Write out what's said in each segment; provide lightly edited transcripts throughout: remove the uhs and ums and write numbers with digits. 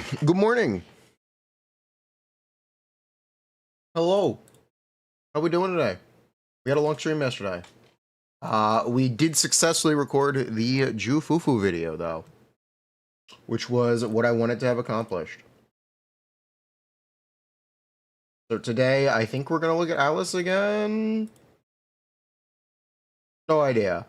Good morning. Hello. How we doing today? We had a long stream yesterday. We did successfully record the Fufu video though, which was what I wanted to have accomplished. So today, I think we're gonna look at Alice again. No idea.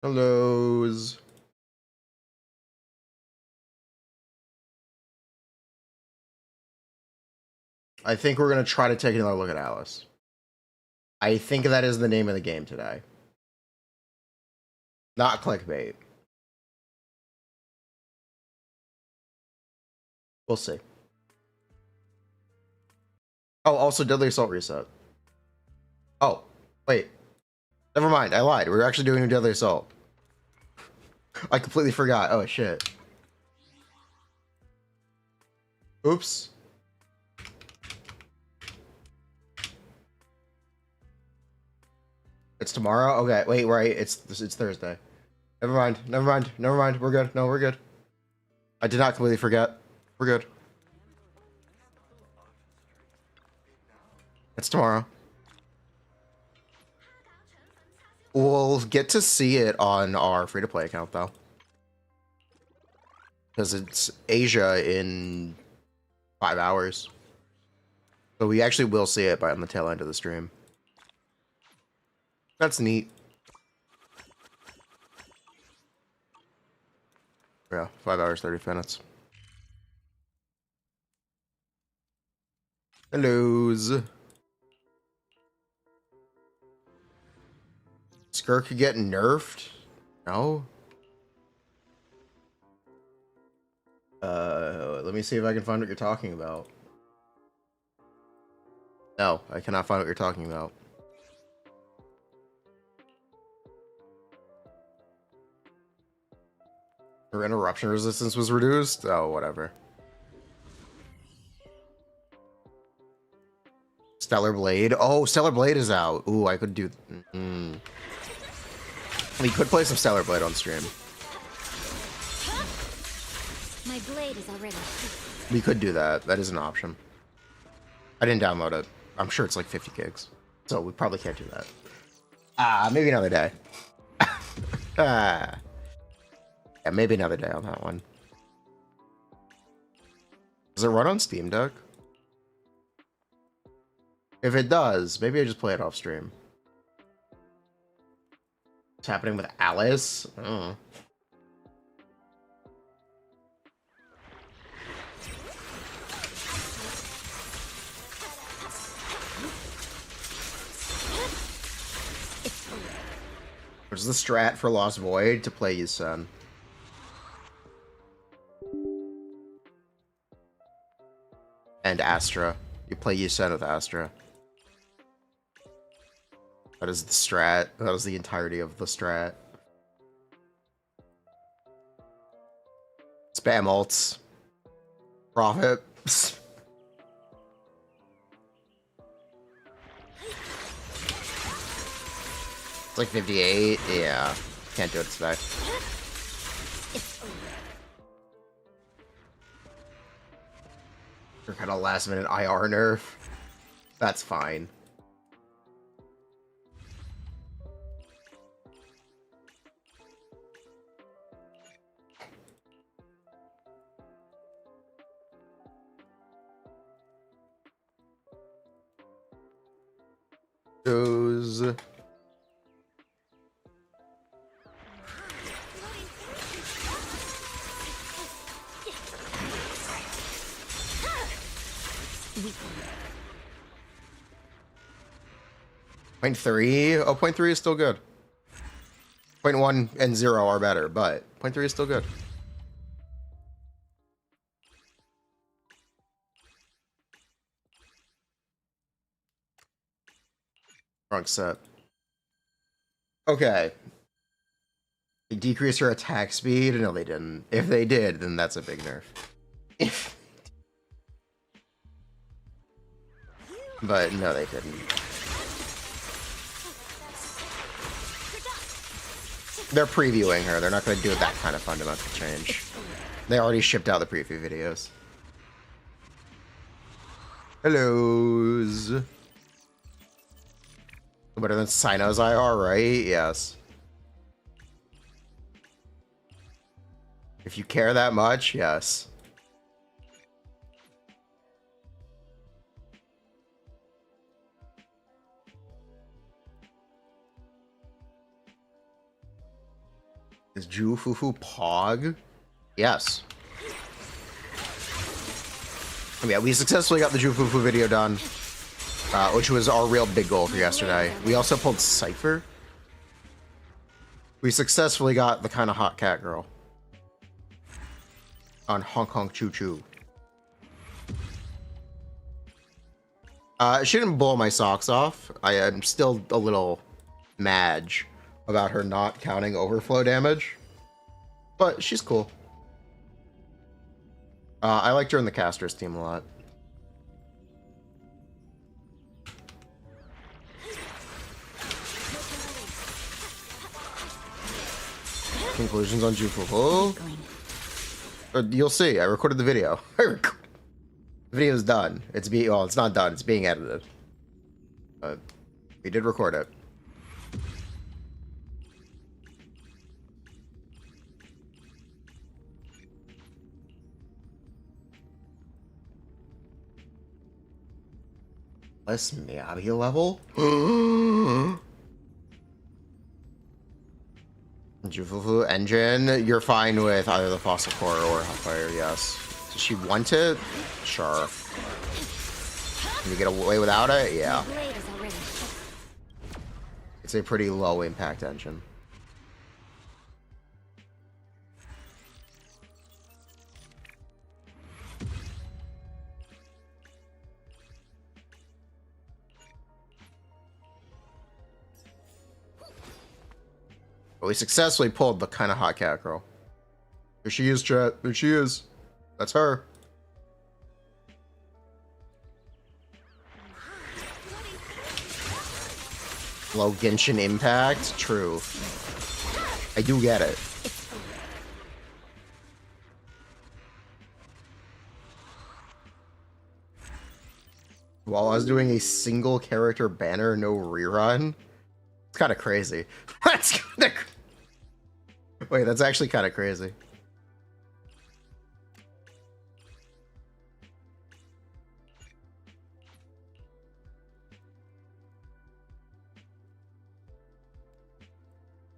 Hellos. I think we're gonna try to take another look at Alice. I think that is the name of the game today. Not clickbait. We'll see. Oh, also Deadly Assault reset. Oh, wait. Never mind, I lied. We're actually doing a Deadly Assault. I completely forgot. Oh, shit. Oops. It's tomorrow? Okay, wait, right. It's Thursday. Never mind. Never mind. Never mind. We're good. No, we're good. I did not completely forget. We're good. It's tomorrow. We'll get to see it on our free-to-play account, though. Because it's Asia in 5 hours. So we actually will see it on the tail end of the stream. That's neat. Yeah, 5 hours, 30 minutes. Hellos. Skirk could get nerfed? No? Let me see if I can find what you're talking about. No, I cannot find what you're talking about. Her interruption resistance was reduced? Oh, whatever. Stellar Blade? Oh, Stellar Blade is out. Ooh, I could do... We could play some Stellar Blade on stream. My blade is already. We could do that. That is an option. I didn't download it. I'm sure it's like 50 gigs. So we probably can't do that. Maybe another day. Yeah, maybe another day on that one. Does it run on Steam Deck? If it does, maybe I just play it off stream. What's happening with Alice? Oh. There's the strat for Lost Void to play Yuzoha. And Astra. You play Yuzoha with Astra. That is the strat. That is the entirety of the strat. Spam ults. Profit. It's like 58. Yeah. Can't do it today. You're kind of last minute IR nerf. That's fine. Those... 0.3? Oh, 0.3 is still good. 0.1 and 0 are better, but 0.3 is still good. Wrong set. Okay. They decreased her attack speed? No, they didn't. If they did, then that's a big nerf. But no, they didn't. They're previewing her. They're not going to do that kind of fundamental change. They already shipped out the preview videos. Hellos. Better than Sino's IR, right? Yes. If you care that much, yes. Is Ju Fufu Pog? Yes. Yeah, we successfully got the Ju Fufu video done, which was our real big goal for yesterday. We also pulled Cipher. We successfully got the kind of hot cat girl on Hong Kong Choo Choo. She didn't blow my socks off. I am still a little mad about her not counting overflow damage, but she's cool. I liked her in the casters team a lot. Conclusions on Jufu. You'll see. I recorded the video. The video's done. It's not done. It's being edited. We did record it. Less Miyabi level? Jufufu engine, you're fine with either the Fossil Core or Hellfire, yes. Does she want it? Sure. Can you get away without it? Yeah. It's a pretty low impact engine. But we successfully pulled the kind of hot cat girl. There she is, chat. There she is. That's her. Low Genshin impact? True. I do get it. While I was doing a single character banner, no rerun. It's kind of crazy. That's kind of... Wait, that's actually kind of crazy.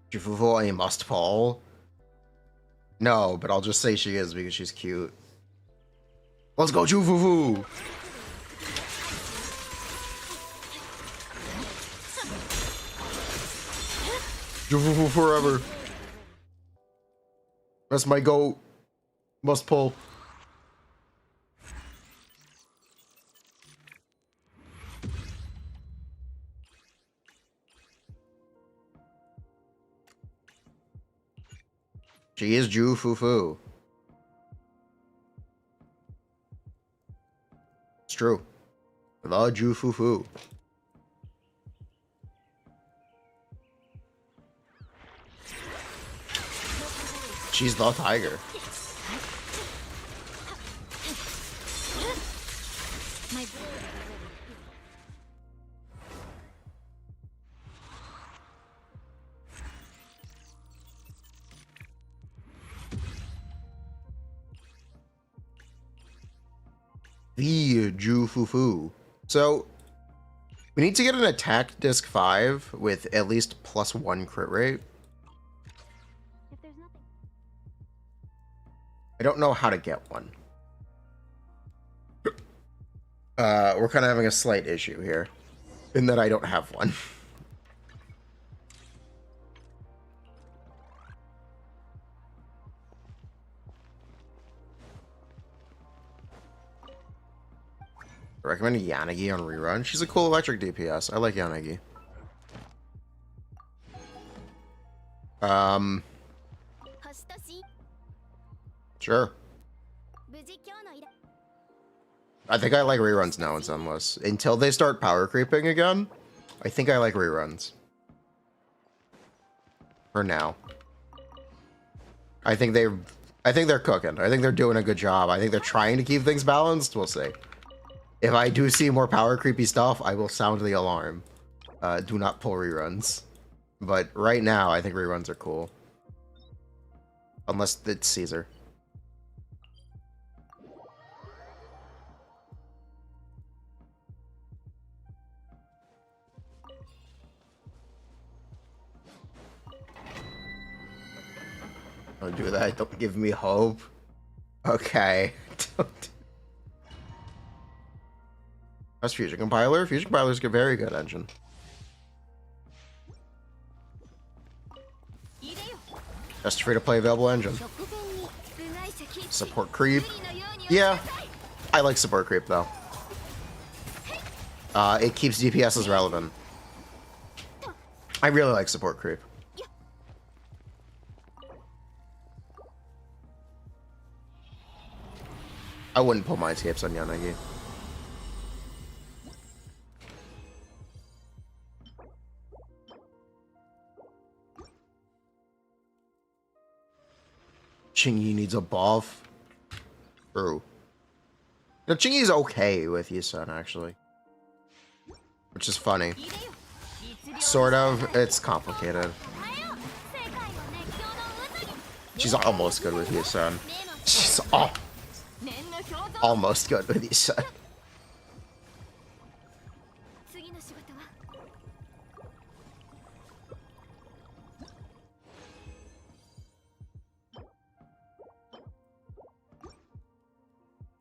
Jufufu a must pull? No, but I'll just say she is because she's cute. Let's go, Jufufu! Jufufu forever. That's my goat. Must pull. She is Jufufu. It's true. The Jufufu. She's the tiger. The Jufufu. So we need to get an attack disc 5 with at least +1 crit rate. I don't know how to get one. We're kind of having a slight issue here in that I don't have one. I recommend Yanagi on rerun. She's a cool electric DPS. I like Yanagi. Sure. I think I like reruns now in Zenless. Until they start power creeping again, I think I like reruns. For now. I think they're cooking. I think they're doing a good job. I think they're trying to keep things balanced. We'll see. If I do see more power creepy stuff, I will sound the alarm. Do not pull reruns. But right now, I think reruns are cool. Unless it's Caesar. Don't do that. Don't give me hope. Okay. That's Fusion Compiler. Fusion Compiler is a very good engine. Best free-to-play available engine. Support creep. Yeah, I like support creep though. It keeps DPS relevant. I really like support creep. I wouldn't pull my escapes on Yanagi. Chingy needs a buff. True. No, Chingy's okay with Yuson, actually. Which is funny. Sort of. It's complicated. She's almost good with Yuson. She's almost good with Yuson.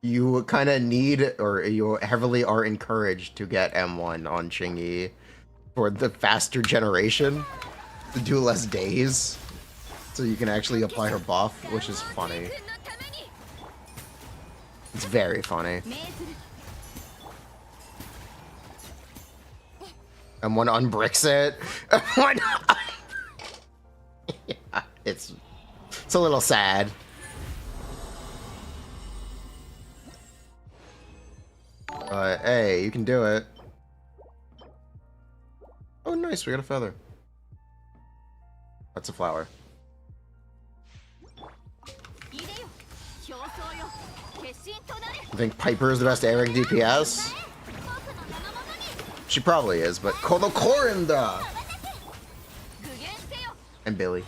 You kind of need, or you heavily are encouraged to get M1 on Chingy for the faster generation, to do less days, so you can actually apply her buff, which is funny. It's very funny. M1 unbricks it. M1 yeah, it's a little sad. Hey, you can do it. Oh, nice, we got a feather. That's a flower. I think Piper is the best A rank DPS. She probably is, but Kono Korinda! And Billy.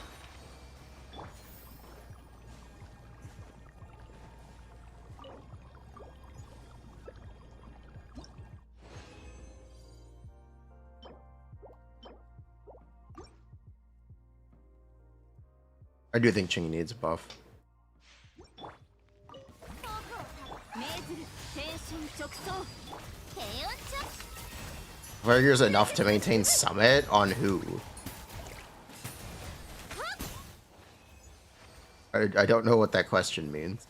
I do think Chingy needs a buff. Vargir's enough to maintain Summit on who? I don't know what that question means.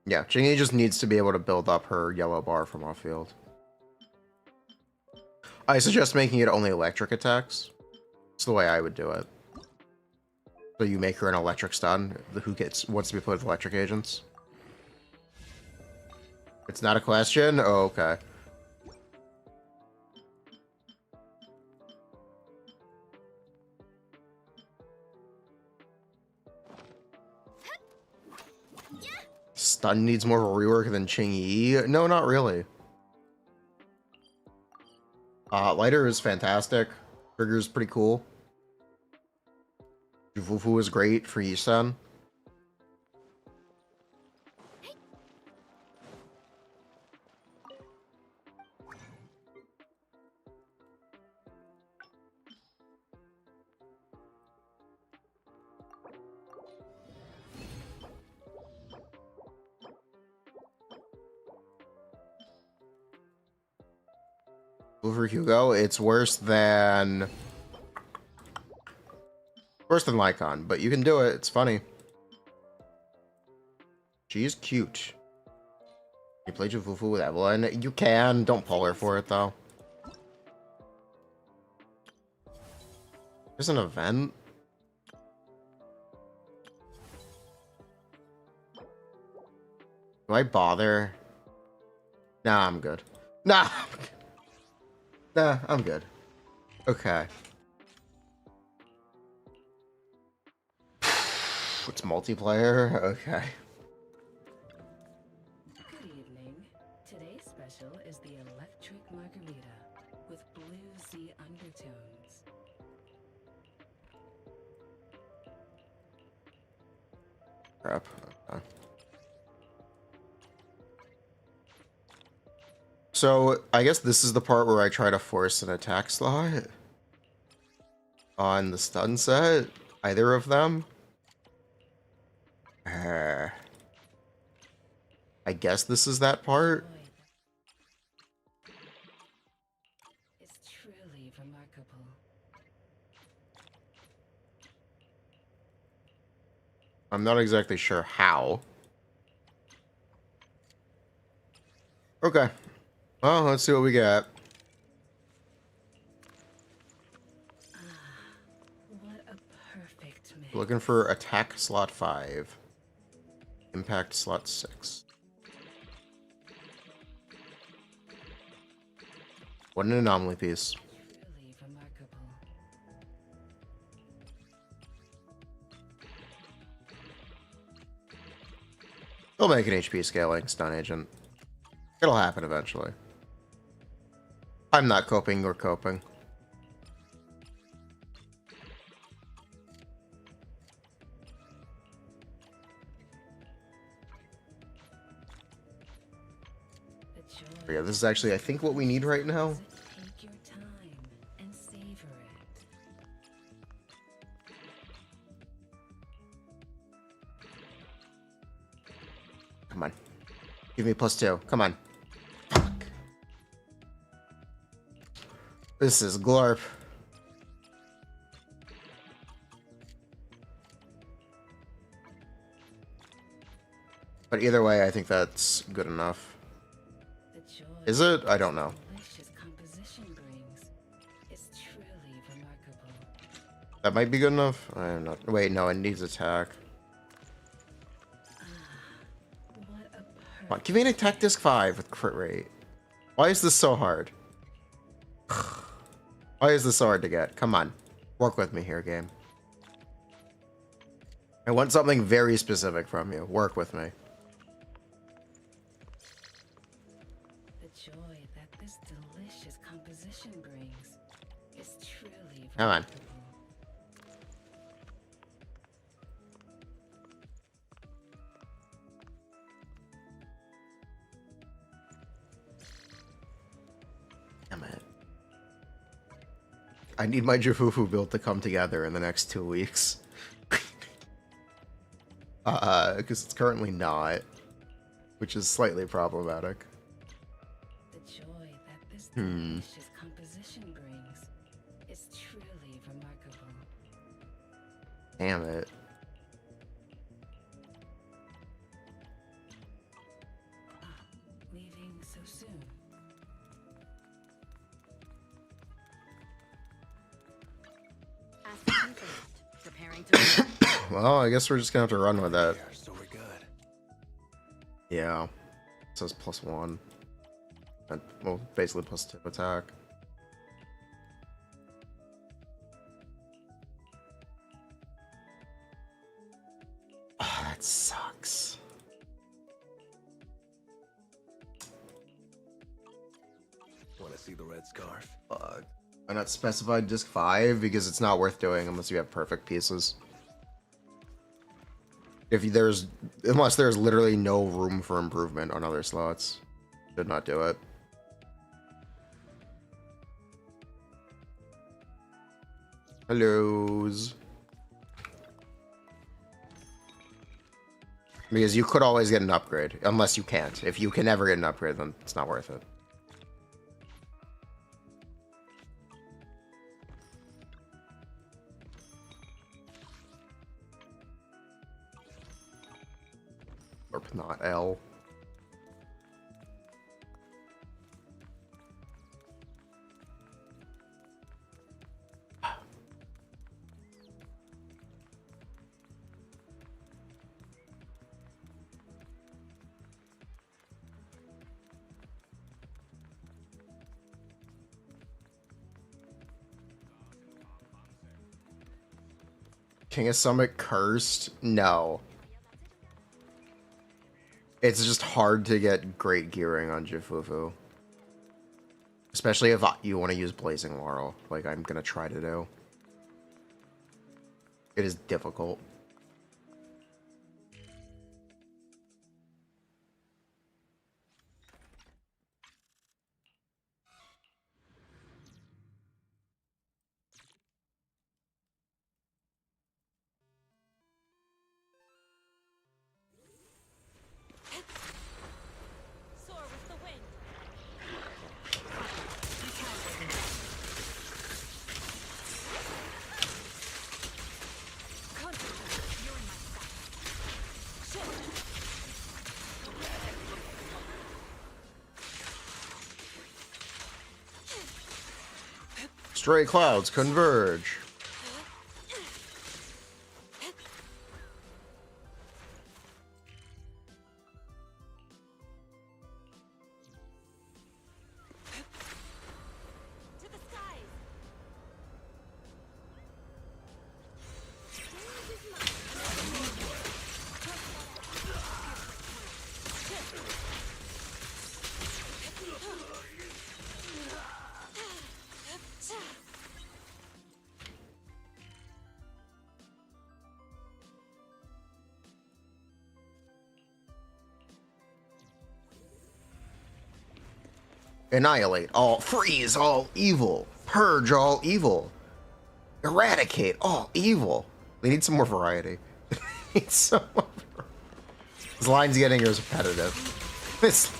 Yeah, Chingy just needs to be able to build up her yellow bar from off field. I suggest making it only electric attacks. It's the way I would do it. So you make her an electric stun, who wants to be played with electric agents. It's not a question? Oh, okay. Stun needs more of a rework than Chingy? No, not really. Lighter is fantastic. Trigger's pretty cool. Fufu is great for Yisan. Over Hugo, it's worse than Lycon, but you can do it. It's funny. She's cute. You play Fufu with Evelyn? You can. Don't pull her for it though. There's an event? Do I bother? Nah, I'm good. Nah! Nah, I'm good. Okay. It's multiplayer? Okay. Good evening. Today's special is the electric margarita with bluesy undertones. Crap. Okay. So, I guess this is the part where I try to force an attack slot on the stun set. Either of them. I guess this is that part. It's truly remarkable. I'm not exactly sure how. Okay. Well, let's see what we got. What a perfect mix. Looking for attack slot 5. Impact slot 6. What an anomaly piece. Truly remarkable. They'll make an HP scaling stun agent. It'll happen eventually. I'm not coping or coping. The joy Yeah, this is actually, I think, what we need right now. Take your time and savor it. Come on. Give me +2. Come on. Fuck. This is glorp. But either way, I think that's good enough. The joy Is it? I don't know. delicious composition brings is truly remarkable. That might be good enough. I'm not. Wait, no, it needs attack. What a Come on, perfect give me an attack disc 5 with crit rate. Why is this so hard? Why is this so hard to get? Come on. Work with me here, game. I want something very specific from you. Work with me. The joy that this delicious composition brings is truly Come on. remarkable. Damn it. I need my Fufu build to come together in the next 2 weeks. Because it's currently not. Which is slightly problematic. The joy that this Hmm. delicious composition brings is truly remarkable. Damn it. Leaving so soon. Aspect confirmed. Preparing to move. Well, I guess we're just gonna have to run with that. There, so we're good. Yeah. It says +1. And, well, basically +2 attack. Ah, that sucks. Want to see the red scarf? Fuck. Why not specified disc 5? Because it's not worth doing unless you have perfect pieces. Unless there's literally no room for improvement on other slots. Should not do it. Hellos. Because you could always get an upgrade, unless you can't. If you can never get an upgrade, then it's not worth it. Or not L. King of Summit cursed? No. It's just hard to get great gearing on Fufu. Especially if you want to use Blazing Laurel, like I'm gonna try to do. It is difficult. Soar with the wind. You're in my sight. Shift. Stray clouds converge. To the skies. Annihilate all, freeze all evil, purge all evil, eradicate all evil. They need some more variety. They need some more variety. This line's getting repetitive. This.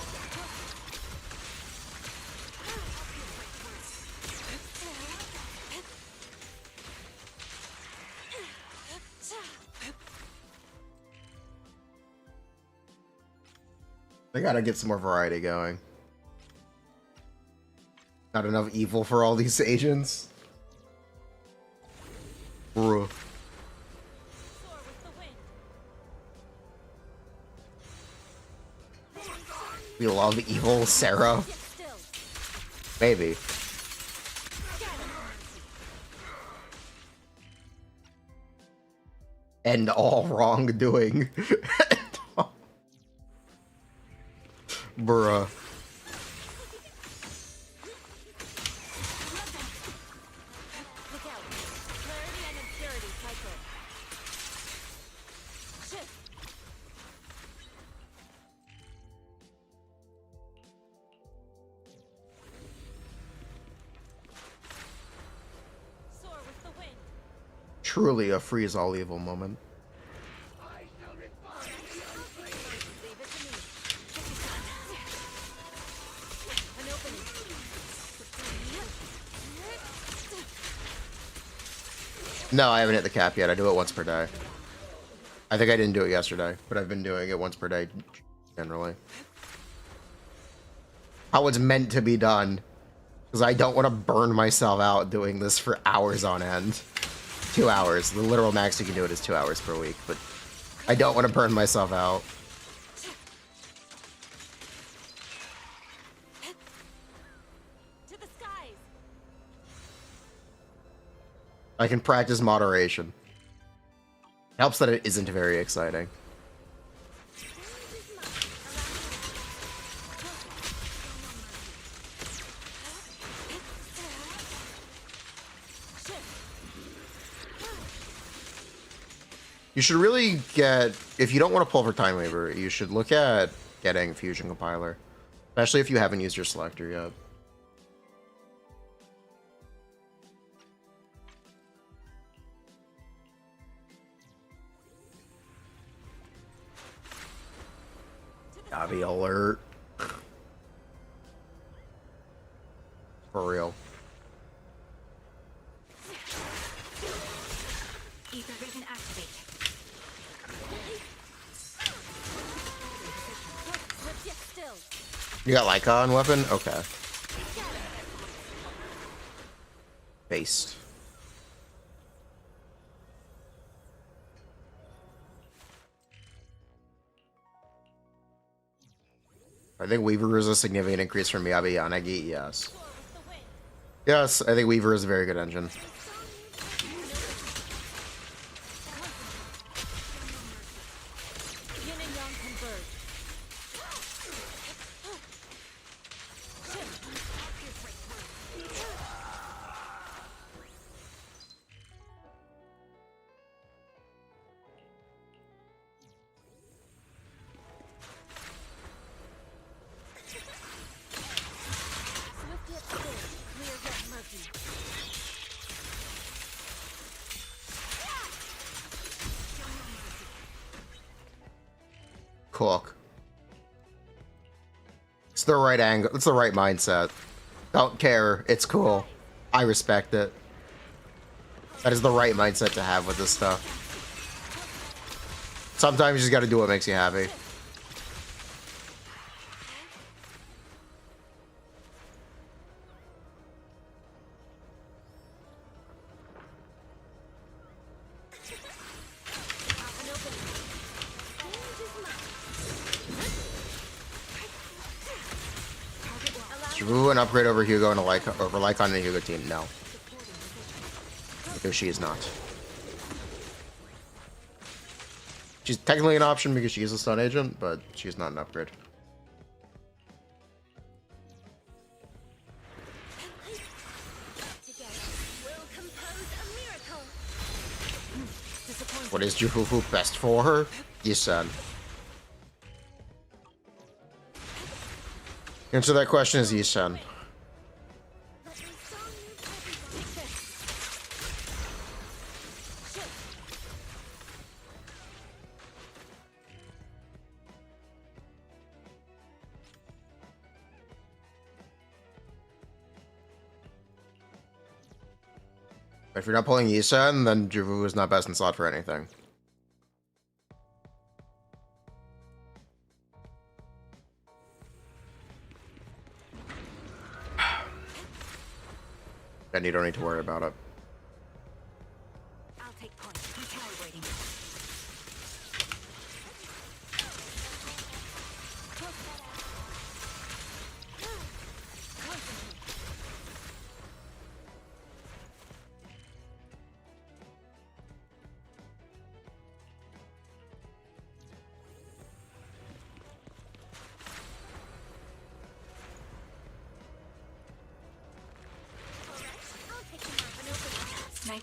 They gotta get some more variety going. Not enough evil for all these agents. Bruh. Soar with the wind. We love evil Sarah. Get still. Maybe. End all wrongdoing. Bruh. Look out. Clarity and impurity cycle. Shift. Soar with the wind. Truly a freeze all evil moment. Leave it to me. An opening. No, I haven't hit the cap yet. I do it once per day. I think I didn't do it yesterday, but I've been doing it once per day generally. How it's meant to be done. Because I don't want to burn myself out doing this for hours on end. 2 hours. The literal max you can do it is 2 hours per week, but I don't want to burn myself out. To the skies. I can practice moderation. Helps that it isn't very exciting. You should really get, if you don't want to pull for Time Weaver, you should look at getting Fusion Compiler. Especially if you haven't used your selector yet. Miyabi alert. For real. Ether vision activate. Let's get still. You got Leica on weapon? Okay. Based. I think Weaver is a significant increase from Miyabi Yanagi, yes. Yes, I think Weaver is a very good engine. cook. It's the right angle. It's the right mindset. Don't care. It's cool. I respect it. That is the right mindset to have with this stuff. Sometimes you just gotta do what makes you happy. Should we an upgrade over Hugo and over Lycon and the Hugo team? No. Because she is not. She's technically an option because she is a stun agent, but she's not an upgrade. What is Fufu best for her? You said. Answer that question is Yishan. If you're not pulling Yishan, then Juvu is not best in slot for anything. Then you don't need to worry about it. I'll take point. Recalibrating.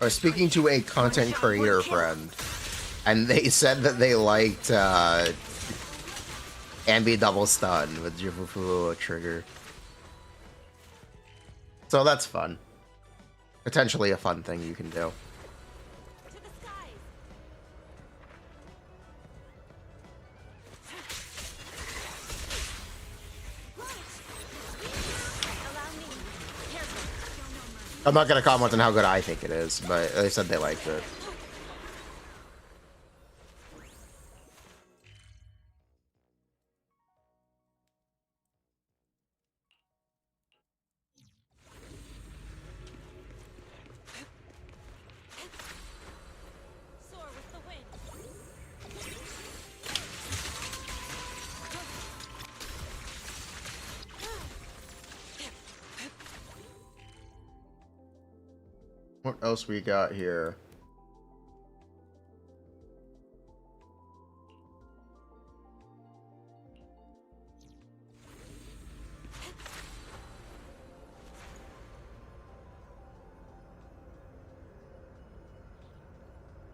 I was speaking to a content creator friend, and they said that they liked Ambi double stun with Jufu trigger. So that's fun. Potentially a fun thing you can do. To the skies. Allow me. Careful. I'm not gonna comment on how good I think it is, but they said they liked it. Soar with the wind. What else we got here?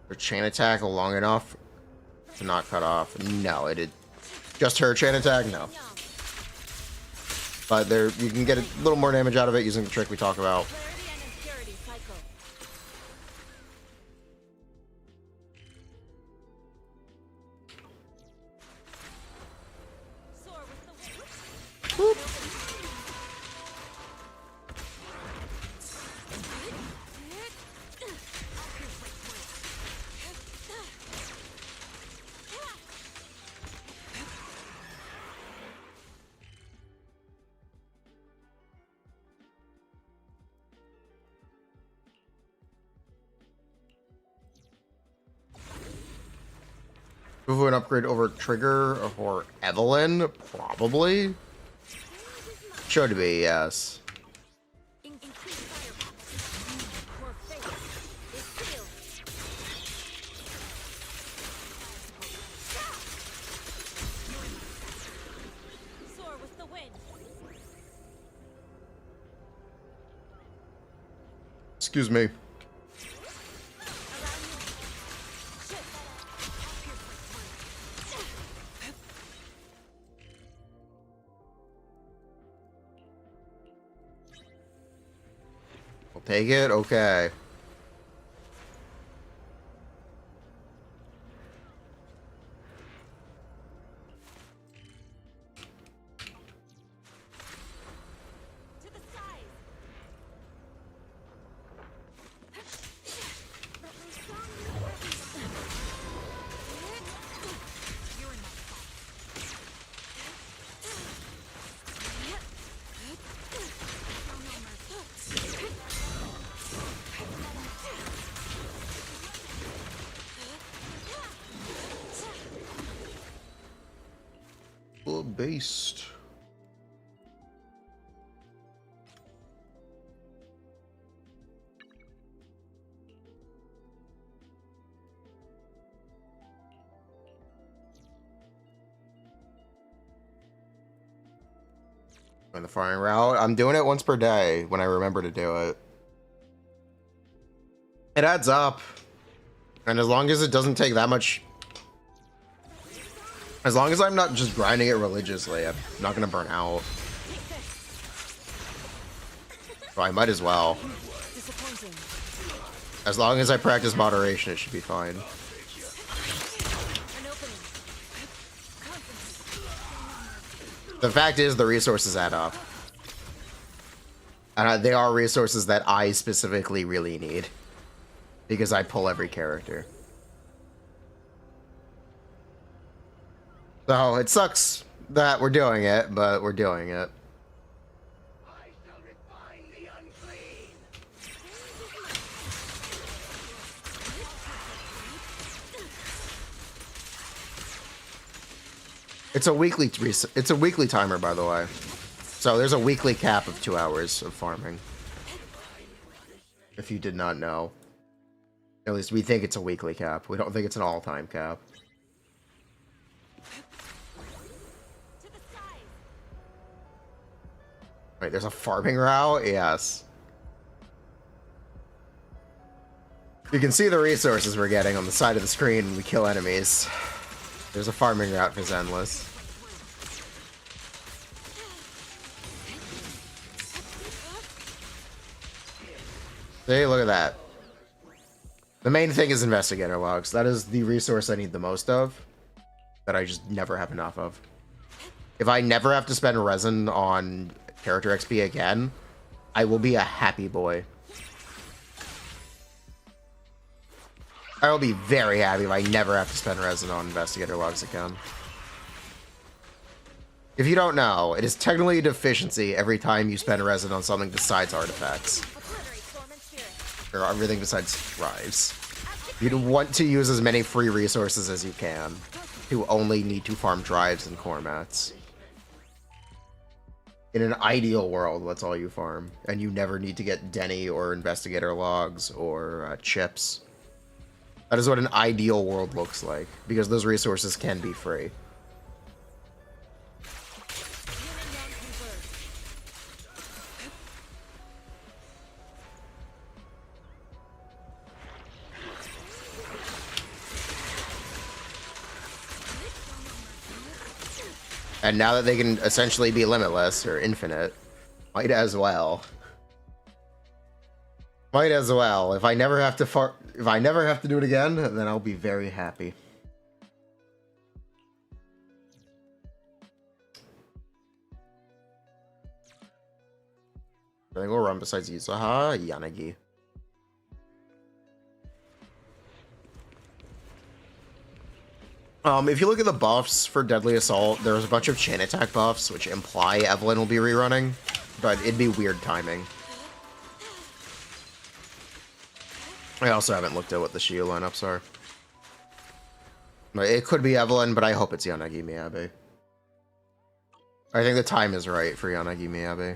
Her chain attack long enough to not cut off. No, it did. Just her chain attack? No. But there, you can get a little more damage out of it using the trick we talk about. Clarity and impurity cycle. Soar with the wind. Fufu an upgrade over Trigger or Evelyn? Probably. Should be, yes. Increase firepower. Your fate is sealed. Soar with the wind. Excuse me. I'll take it? Okay. beast. On the firing route, I'm doing it once per day when I remember to do it. It adds up, and as long as it doesn't take that much, as long as I'm not just grinding it religiously, I'm not gonna burn out. So I might as well. As long as I practice moderation, it should be fine. The fact is, the resources add up. And they are resources that I specifically really need. Because I pull every character. So, it sucks that we're doing it, but we're doing it. It's a weekly timer, by the way. So there's a weekly cap of 2 hours of farming. If you did not know. At least we think it's a weekly cap. We don't think it's an all-time cap. Wait, there's a farming route? Yes. You can see the resources we're getting on the side of the screen when we kill enemies. There's a farming route for Zenless. See, look at that. The main thing is investigator logs. That is the resource I need the most of, that I just never have enough of. If I never have to spend resin on character XP again, I will be a happy boy. I will be very happy if I never have to spend resin on investigator logs again. If you don't know, it is technically a deficiency every time you spend resin on something besides artifacts. Or everything besides drives. You'd want to use as many free resources as you can. You only need to farm drives and core mats. In an ideal world, that's all you farm. And you never need to get Denny or investigator logs or chips. That is what an ideal world looks like, because those resources can be free. And now that they can essentially be limitless or infinite, might as well. Might as well. If I never have to do it again, then I'll be very happy. I think we'll run besides Yuzoha, Yanagi. If you look at the buffs for Deadly Assault, there's a bunch of chain attack buffs, which imply Evelyn will be rerunning, but it'd be weird timing. I also haven't looked at what the Shiyu lineups are. It could be Evelyn, but I hope it's Yanagi Miyabi. I think the time is right for Yanagi Miyabi.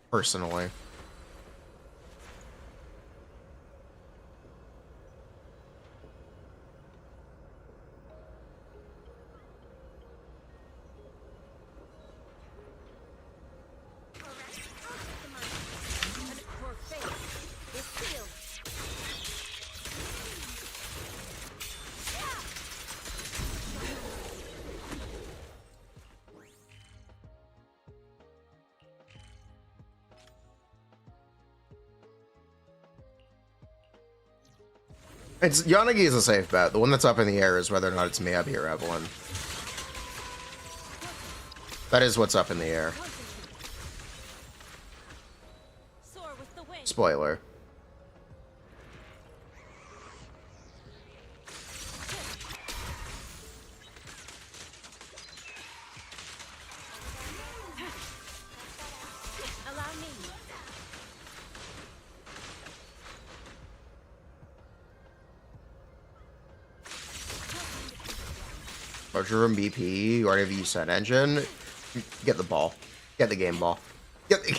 Personally. Yanagi is a safe bet. The one that's up in the air is whether or not it's Miyabi or Evelyn. That is what's up in the air. Spoiler. Larger room BP, whatever you said, engine. Get the ball. Get the game ball. Get the...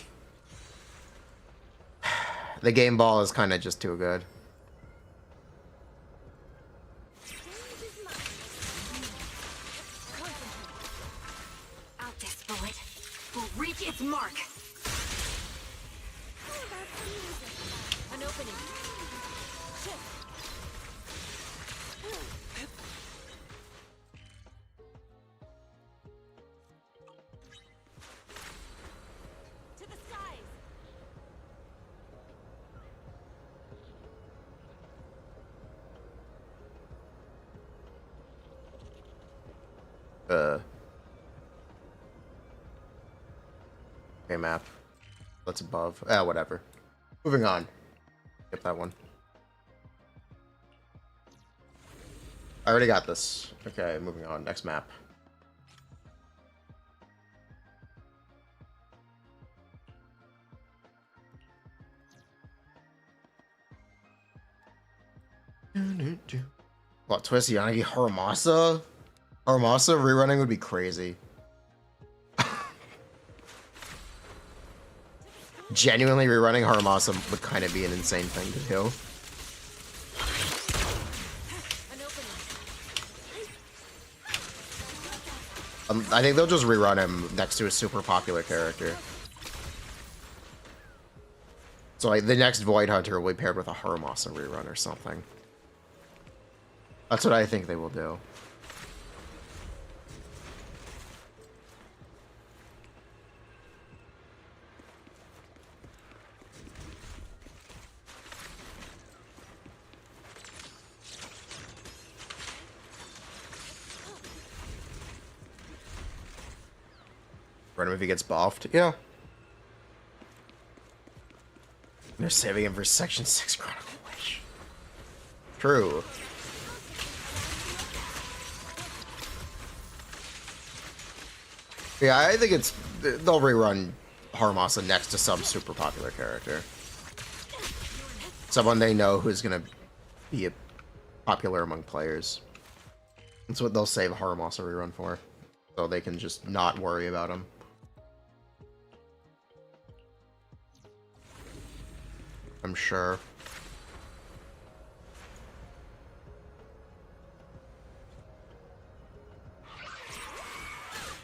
The game ball is kind of just too good. I'll test bullet. Will reach its mark. An opening. To the skies. Okay, map. What's above? Ah, whatever. Moving on. Skip that one. I already got this. Okay, moving on. Next map. Plot twist, Yanagi Haramasa? Haramasa rerunning would be crazy. Genuinely rerunning Haramasa would kind of be an insane thing to do. I think they'll just rerun him next to a super popular character. So like the next Void Hunter will be paired with a Haramasa rerun or something. That's what I think they will do. Run him if he gets buffed. Yeah. They're saving him for Section 6 Chronicle Wish. True. Yeah, I think it's... They'll rerun Haramasa next to some super popular character. Someone they know who's gonna be popular among players. That's what they'll save Haramasa rerun for. So they can just not worry about him. I'm sure.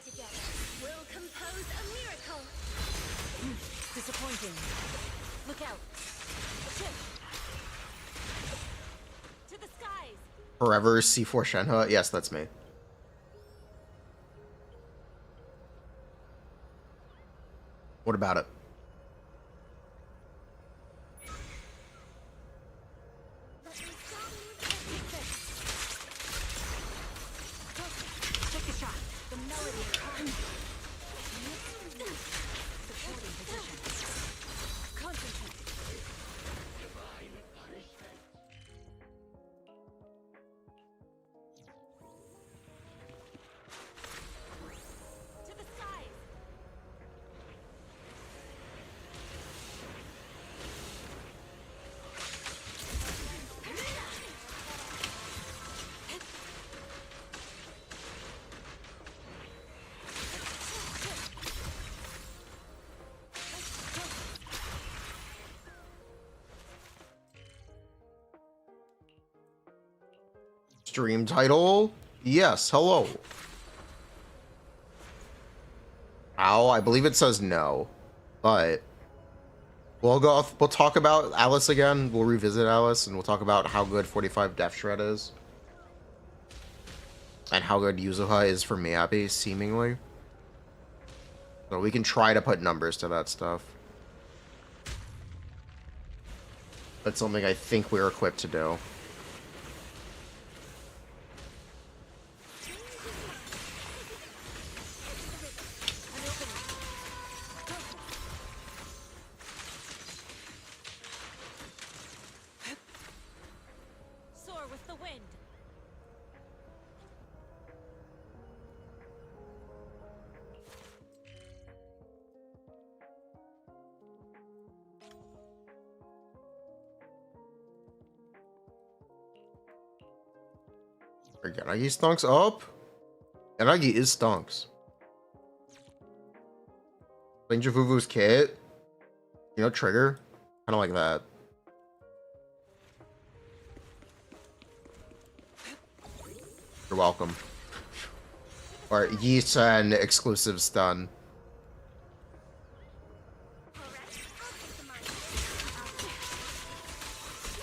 Together, we'll compose a miracle. Disappointing. Look out. To the skies. Forever C4 Shenhe? Yes, that's me. What about it? Take a shot. The melody is coming. Supporting position. Concentrate. To the skies. Stream title? Yes, hello. Ow, I believe it says no. But we'll talk about Alice again. We'll revisit Alice and we'll talk about how good 45 Death Shred is. And how good Yuzoha is for Miyabi, seemingly. So we can try to put numbers to that stuff. That's something I think we're equipped to do. Soar with the wind. Again, I use Stunks up. Yanagi is stonks. Ranger Fufu's kit. You know, Trigger. Kind of like that. You're welcome. Or Yi-san exclusive stun.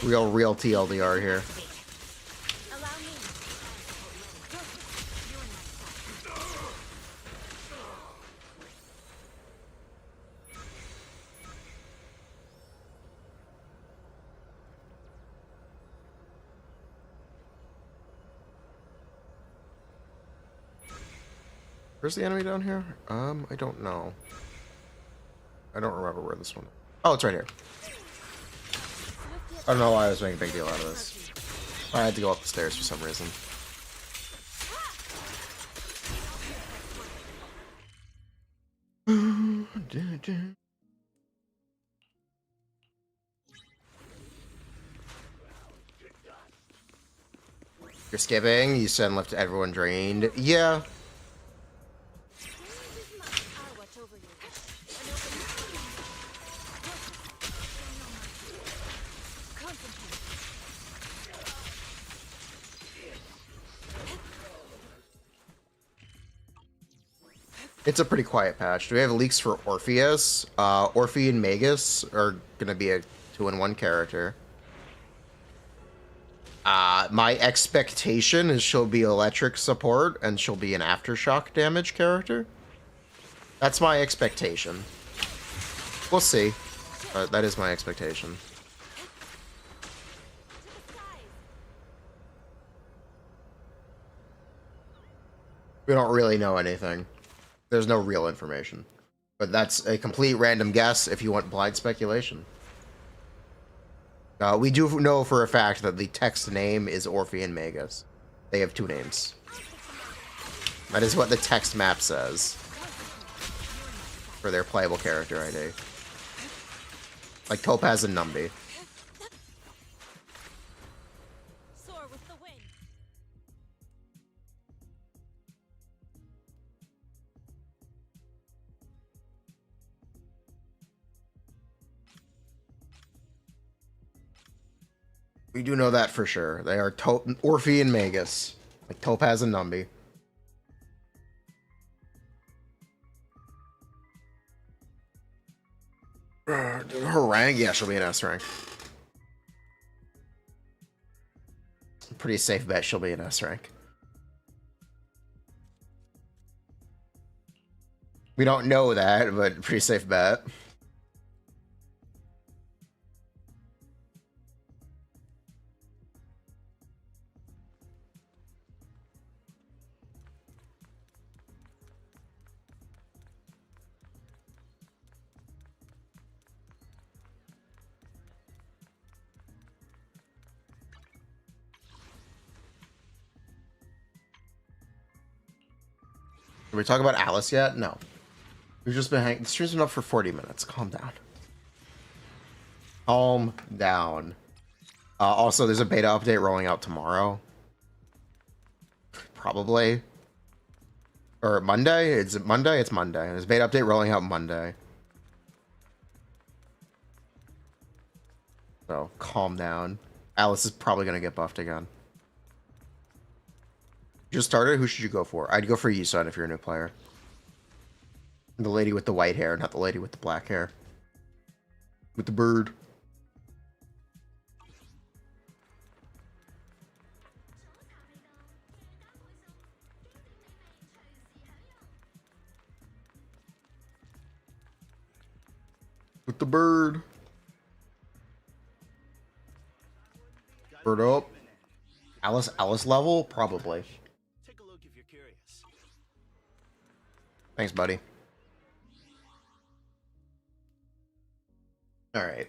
Real TLDR here. Where's the enemy down here? I don't know. I don't remember where this one is. Oh, it's right here. I don't know why I was making a big deal out of this. I had to go up the stairs for some reason. You're skipping? You said left everyone drained. Yeah. It's a pretty quiet patch. Do we have leaks for Orpheus? Orphe and Magus are gonna be a 2-in-1 character. My expectation is she'll be electric support and she'll be an aftershock damage character. That's my expectation. We'll see. But that is my expectation. We don't really know anything. There's no real information. But that's a complete random guess if you want blind speculation. We do know for a fact that the text name is Orphe and Magus. They have 2 names. That is what the text map says. For their playable character ID. Like Topaz and Numby. We do know that for sure. They are Orphe and Magus. Like Topaz and Numby. Her rank? Yeah, she'll be an S rank. Pretty safe bet she'll be an S rank. We don't know that, but pretty safe bet. Did we talk about Alice yet? No. We've just been hanging. The stream's been up for 40 minutes. Calm down. Calm down. Also, there's a beta update rolling out tomorrow. Probably. Or Monday? Is it Monday? It's Monday. There's a beta update rolling out Monday. So, calm down. Alice is probably going to get buffed again. Just started? Who should you go for? I'd go for Yuzoha if you're a new player. The lady with the white hair, not the lady with the black hair. With the bird. With the bird. Bird up. Alice level? Probably. Take a look if you're curious. Thanks, buddy. All right.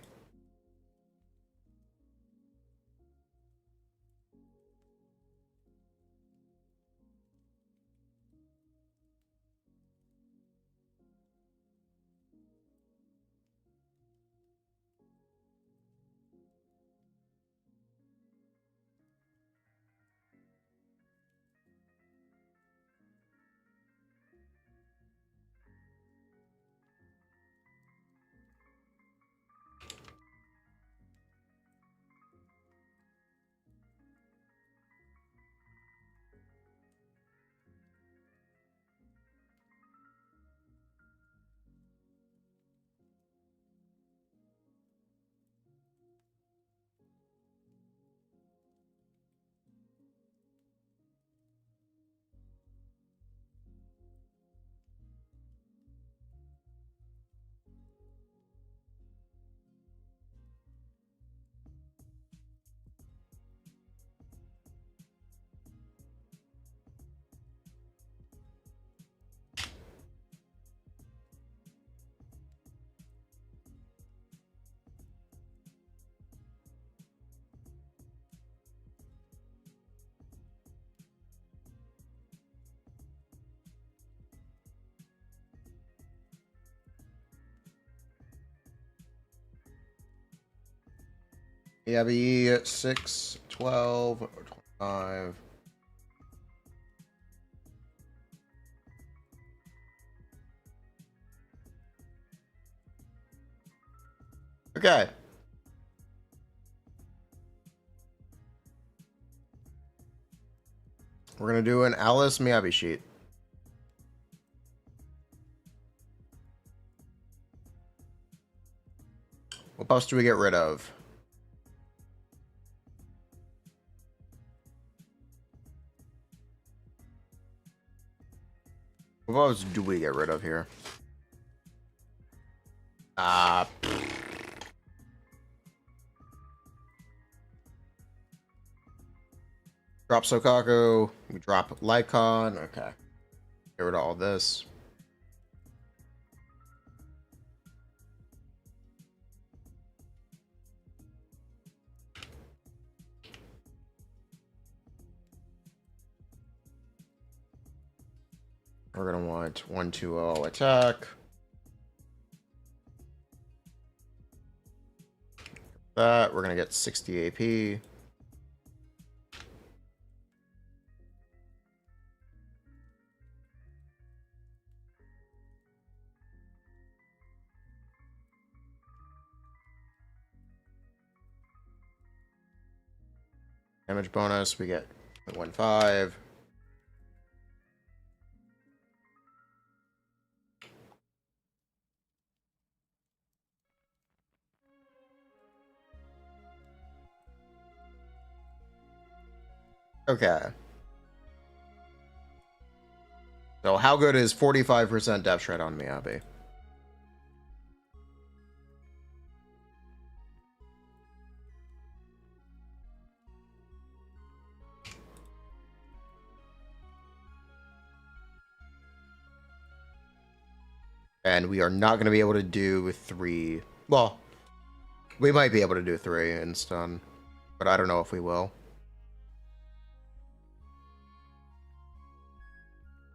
Miyabi 6, 12, 25. Okay. We're gonna do an Alice Miyabi sheet. What buffs do we get rid of? What buffs do we get rid of here? Drop Sokaku. We drop Lycon. Okay. Get rid of all this. We're gonna want 1-2-0 attack. That we're gonna get 60 AP. Damage bonus, we get 0.15. Okay. So how good is 45% depth shred on Miyabi? And we are not going to be able to do 3. Well, we might be able to do 3 in stun, but I don't know if we will.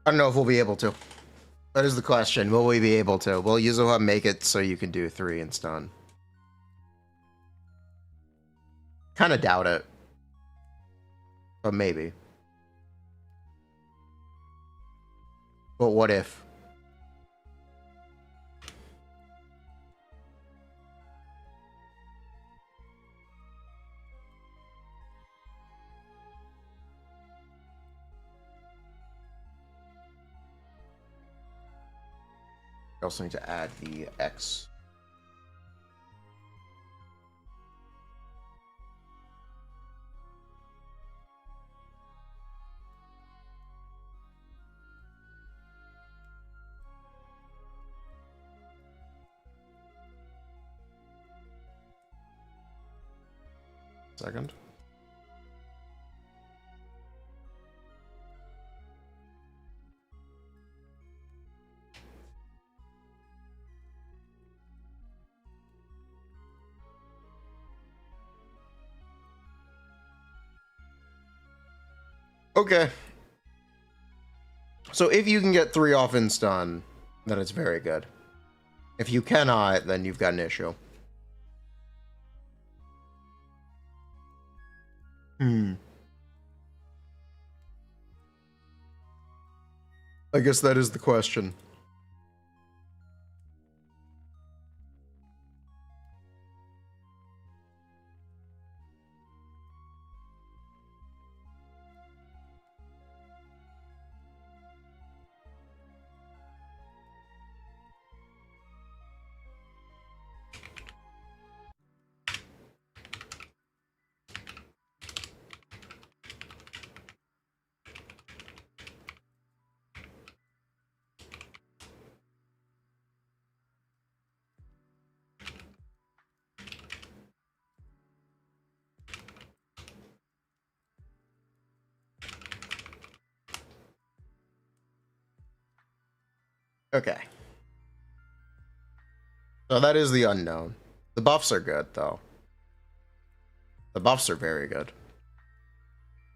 I don't know if we'll be able to. That is the question. Will we be able to? Will Yuzoha make it so you can do 3 in stun? Kind of doubt it. But maybe. But what if? I also need to add the X. Second. Okay. So if you can get 3 off in stun, then it's very good. If you cannot, then you've got an issue. I guess that is the question. Okay. So that is the unknown. The buffs are good, though. The buffs are very good.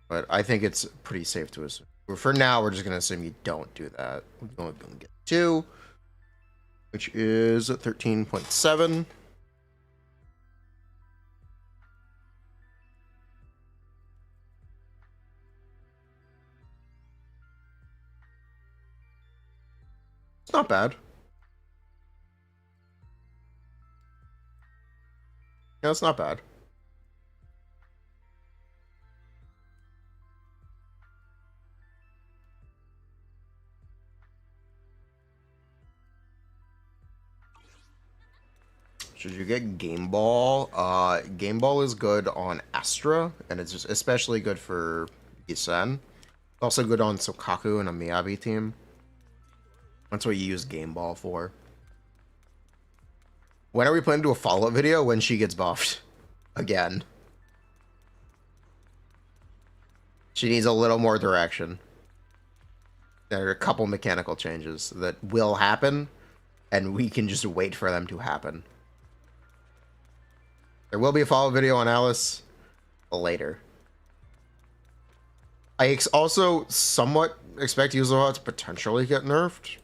But I think it's pretty safe to assume. For now, we're just going to assume you don't do that. We're only going to get 2, which is 13.7. It's not bad. Yeah, it's not bad. Should you get Game Ball? Game Ball is good on Astra, and it's just especially good for Gisen. It's also good on Sokaku and a Miyabi team. That's what you use Game Ball for. When are we planning to do a follow-up video? When she gets buffed. Again. She needs a little more direction. There are a couple mechanical changes that will happen, and we can just wait for them to happen. There will be a follow-up video on Alice later. I also somewhat expect Yuzoha to potentially get nerfed.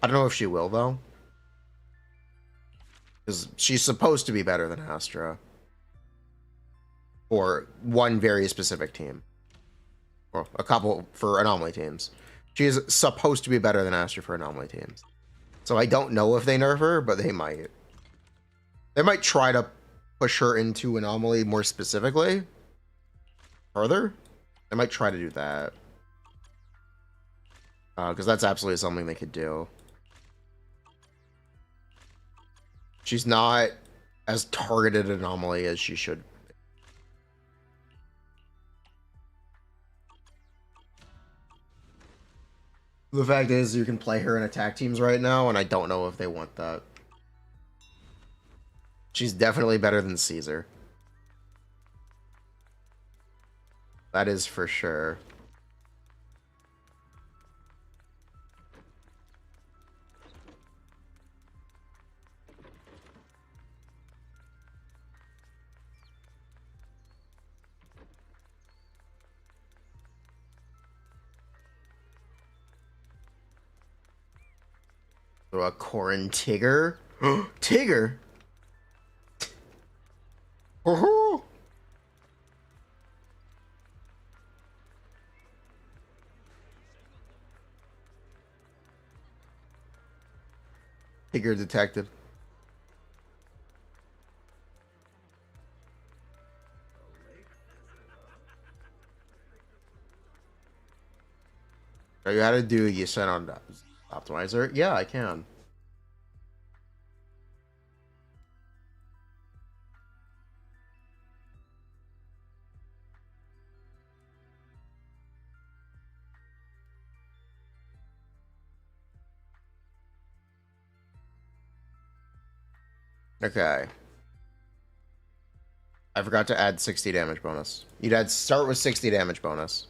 I don't know if she will, though. Because she's supposed to be better than Astra. For one very specific team. Well, a couple for anomaly teams. She is supposed to be better than Astra for anomaly teams. So I don't know if they nerf her, but they might. They might try to push her into anomaly more specifically. Further. They might try to do that. Because that's absolutely something they could do. She's not as targeted anomaly as she should. The fact is, you can play her in attack teams right now, and I don't know if they want that. She's definitely better than Caesar. That is for sure. So a Corrin Tigger? Tigger? Oh! Tigger detected. Are you how to do you send on optimizer? Yeah, I can. Okay. I forgot to add 60 damage bonus. You'd start with 60 damage bonus.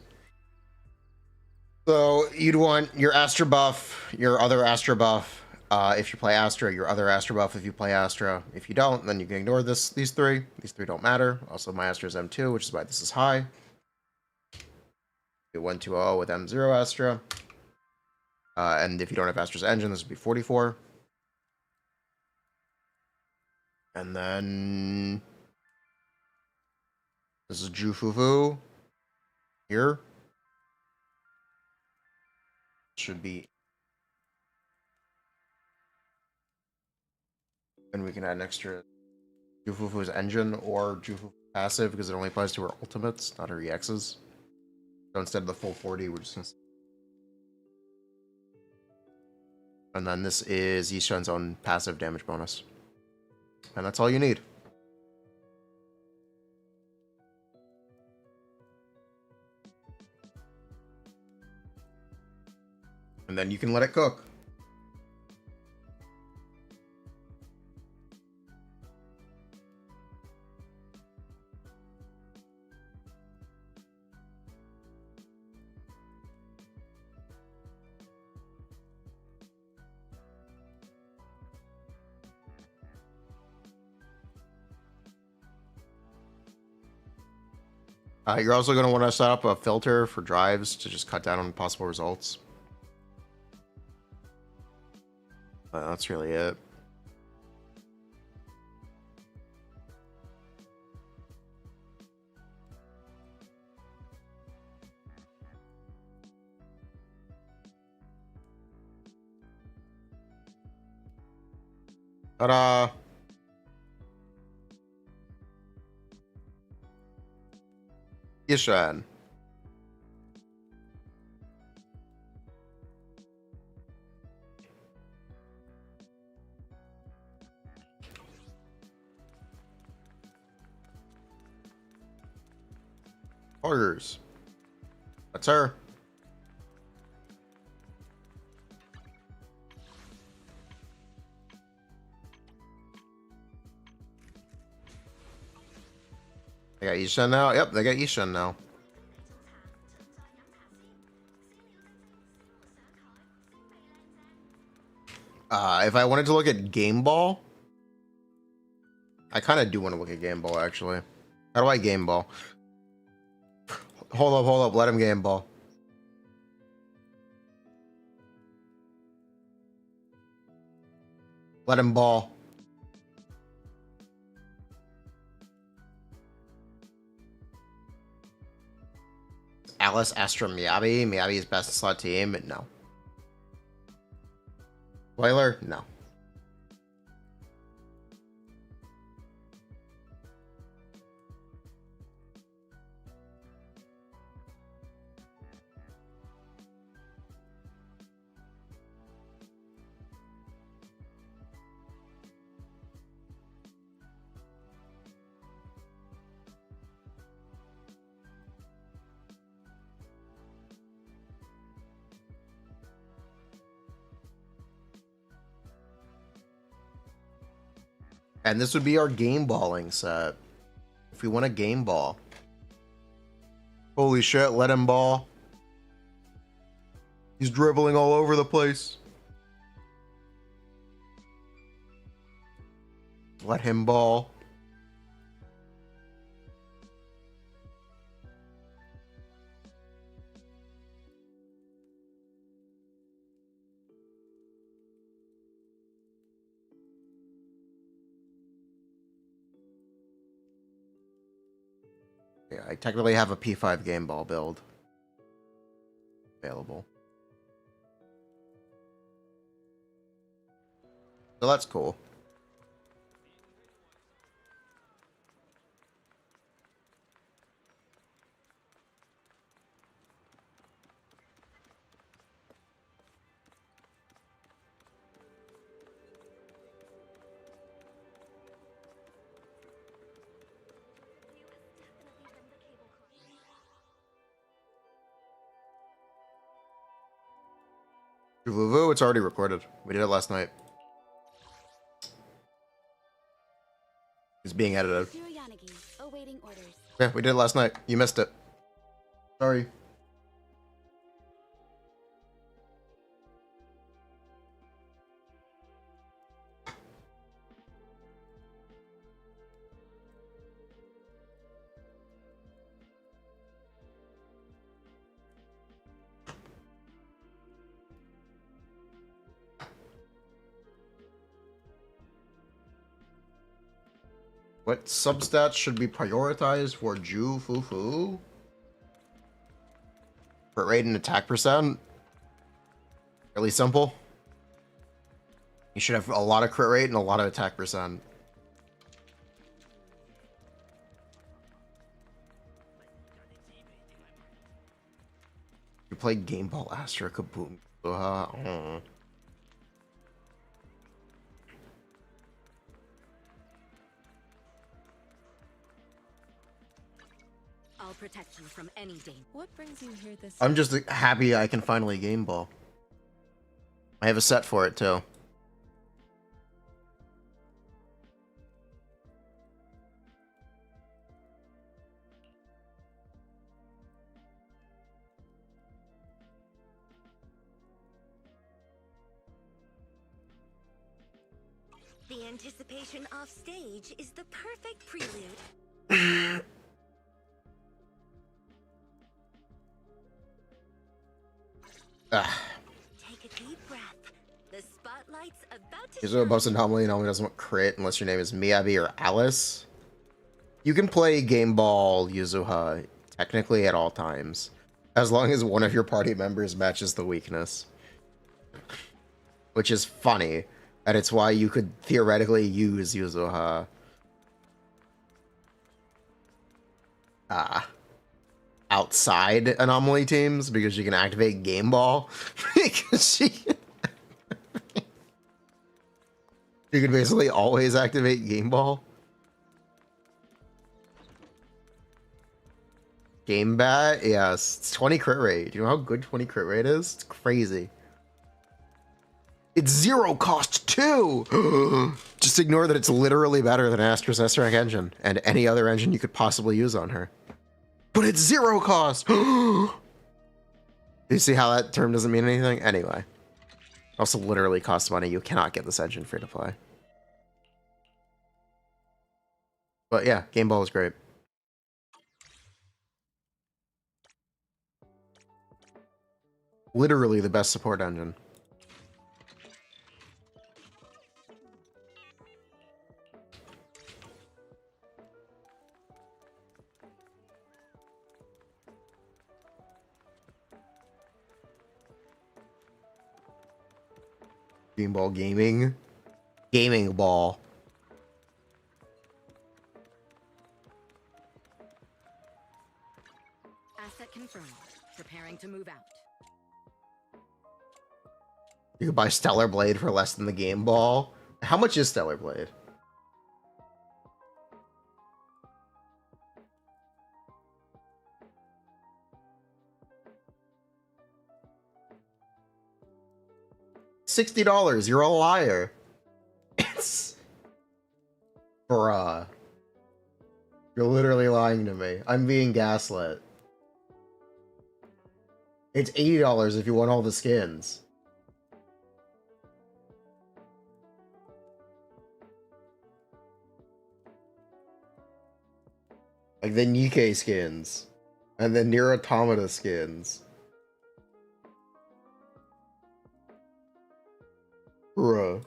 So you'd want your Astra buff, your other Astra buff, if you play Astra, your other Astra buff if you play Astra. If you don't, then you can ignore these three. These three don't matter. Also, my Astra is M2, which is why this is high. Do 120 with M0 Astra. And if you don't have Astra's engine, this would be 44. And then this is Fufu here. Should be. And we can add an extra Fufu's engine or Fufu passive because it only applies to her ultimates, not her EXs. So instead of the full 40, we're just gonna. And then this is Yishun's own passive damage bonus. And that's all you need. And then you can let it cook. You're also going to want to set up a filter for drives to just cut down on possible results. That's really it. Ta-da! Yishan. Orders. That's her. They got Yishan now? Yep, they got Yishan now. If I wanted to look at Game Ball, I kind of do want to look at Game Ball, actually. How do I Game Ball? Hold up, let him Game Ball. Let him ball. Alice, Astra, Miyabi. Miyabi's best slot team? No. Whaler? No. And this would be our game balling set. If we want a game ball. Holy shit, let him ball. He's dribbling all over the place. Let him ball. Yeah, I technically have a P5 game ball build available. So that's cool. Fufu, it's already recorded. We did it last night. It's being edited. Awaiting orders. Yeah, we did it last night. You missed it. Sorry. What substats should be prioritized for Ju Fufu? Crit rate and attack percent? Really simple. You should have a lot of crit rate and a lot of attack percent. You play Game Ball Astra Kaboom. I'll protect you from any danger. What brings you here this I'm just happy I can finally Game Ball. I have a set for it too. The anticipation off stage is the perfect prelude. Take a deep breath. The spotlight's about to Yuzoha buffs anomaly and only doesn't want crit unless your name is Miyabi or Alice. You can play Game Ball Yuzoha technically at all times, as long as one of your party members matches the weakness. Which is funny, And it's why you could theoretically use Yuzoha outside anomaly teams, because you can activate Game Ball. Because you can basically always activate Game Ball. Game Bat, yes. It's 20 crit rate. Do you know how good 20 crit rate is? It's crazy. It's 0 cost too! Just ignore that it's literally better than Astra's S-Rank engine and any other engine you could possibly use on her. But it's 0 cost! You see how that term doesn't mean anything? Anyway. Also literally costs money. You cannot get this engine free to play. But yeah, Game Ball is great. Literally the best support engine. Game Ball Gaming. Gaming Ball. Asset confirmed. Preparing to move out. You could buy Stellar Blade for less than the Game Ball. How much is Stellar Blade? $60. You're a liar. It's... Bruh. You're literally lying to me. I'm being gaslit. It's $80 if you want all the skins. Like the Nikkei skins. And the Nier Automata skins. Bruh.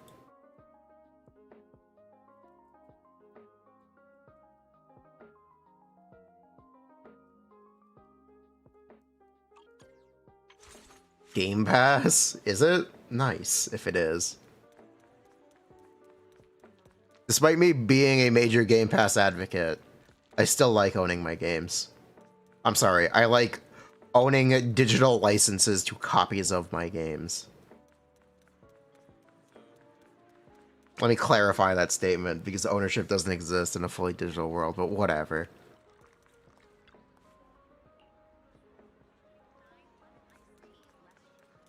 Game Pass? Is it? Nice, if it is. Despite me being a major Game Pass advocate, I still like owning my games. I'm sorry, I like owning digital licenses to copies of my games. Let me clarify that statement, because ownership doesn't exist in a fully digital world, but whatever.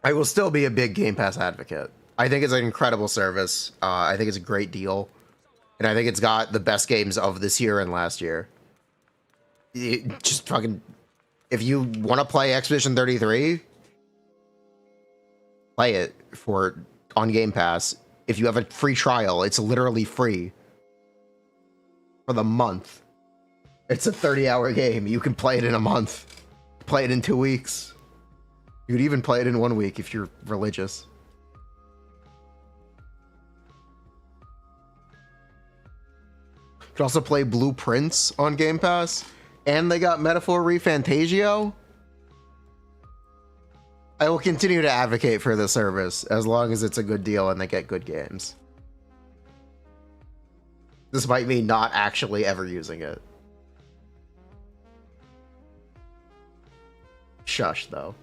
I will still be a big Game Pass advocate. I think it's an incredible service. I think it's a great deal. And I think it's got the best games of this year and last year. Just fucking... If you want to play Expedition 33, play it on Game Pass. If you have a free trial, it's literally free for the month. It's a 30-hour game. You can play it in a month. Play it in 2 weeks. You could even play it in 1 week if you're religious. You could also play Blueprints on Game Pass. And they got Metaphor Refantasio. I will continue to advocate for this service as long as it's a good deal and they get good games. Despite me not actually ever using it. Shush, though.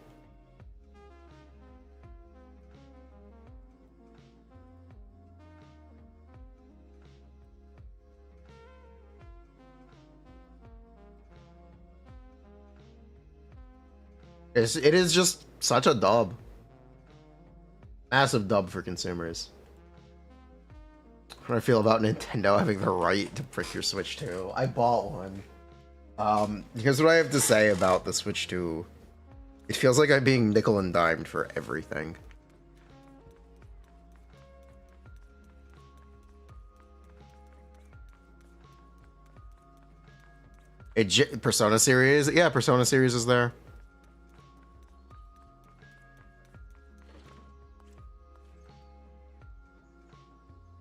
It is just such a dub. Massive dub for consumers. How do I feel about Nintendo having the right to brick your Switch 2? I bought one. Here's what I have to say about the Switch 2. It feels like I'm being nickel and dimed for everything. Persona series? Yeah, Persona series is there.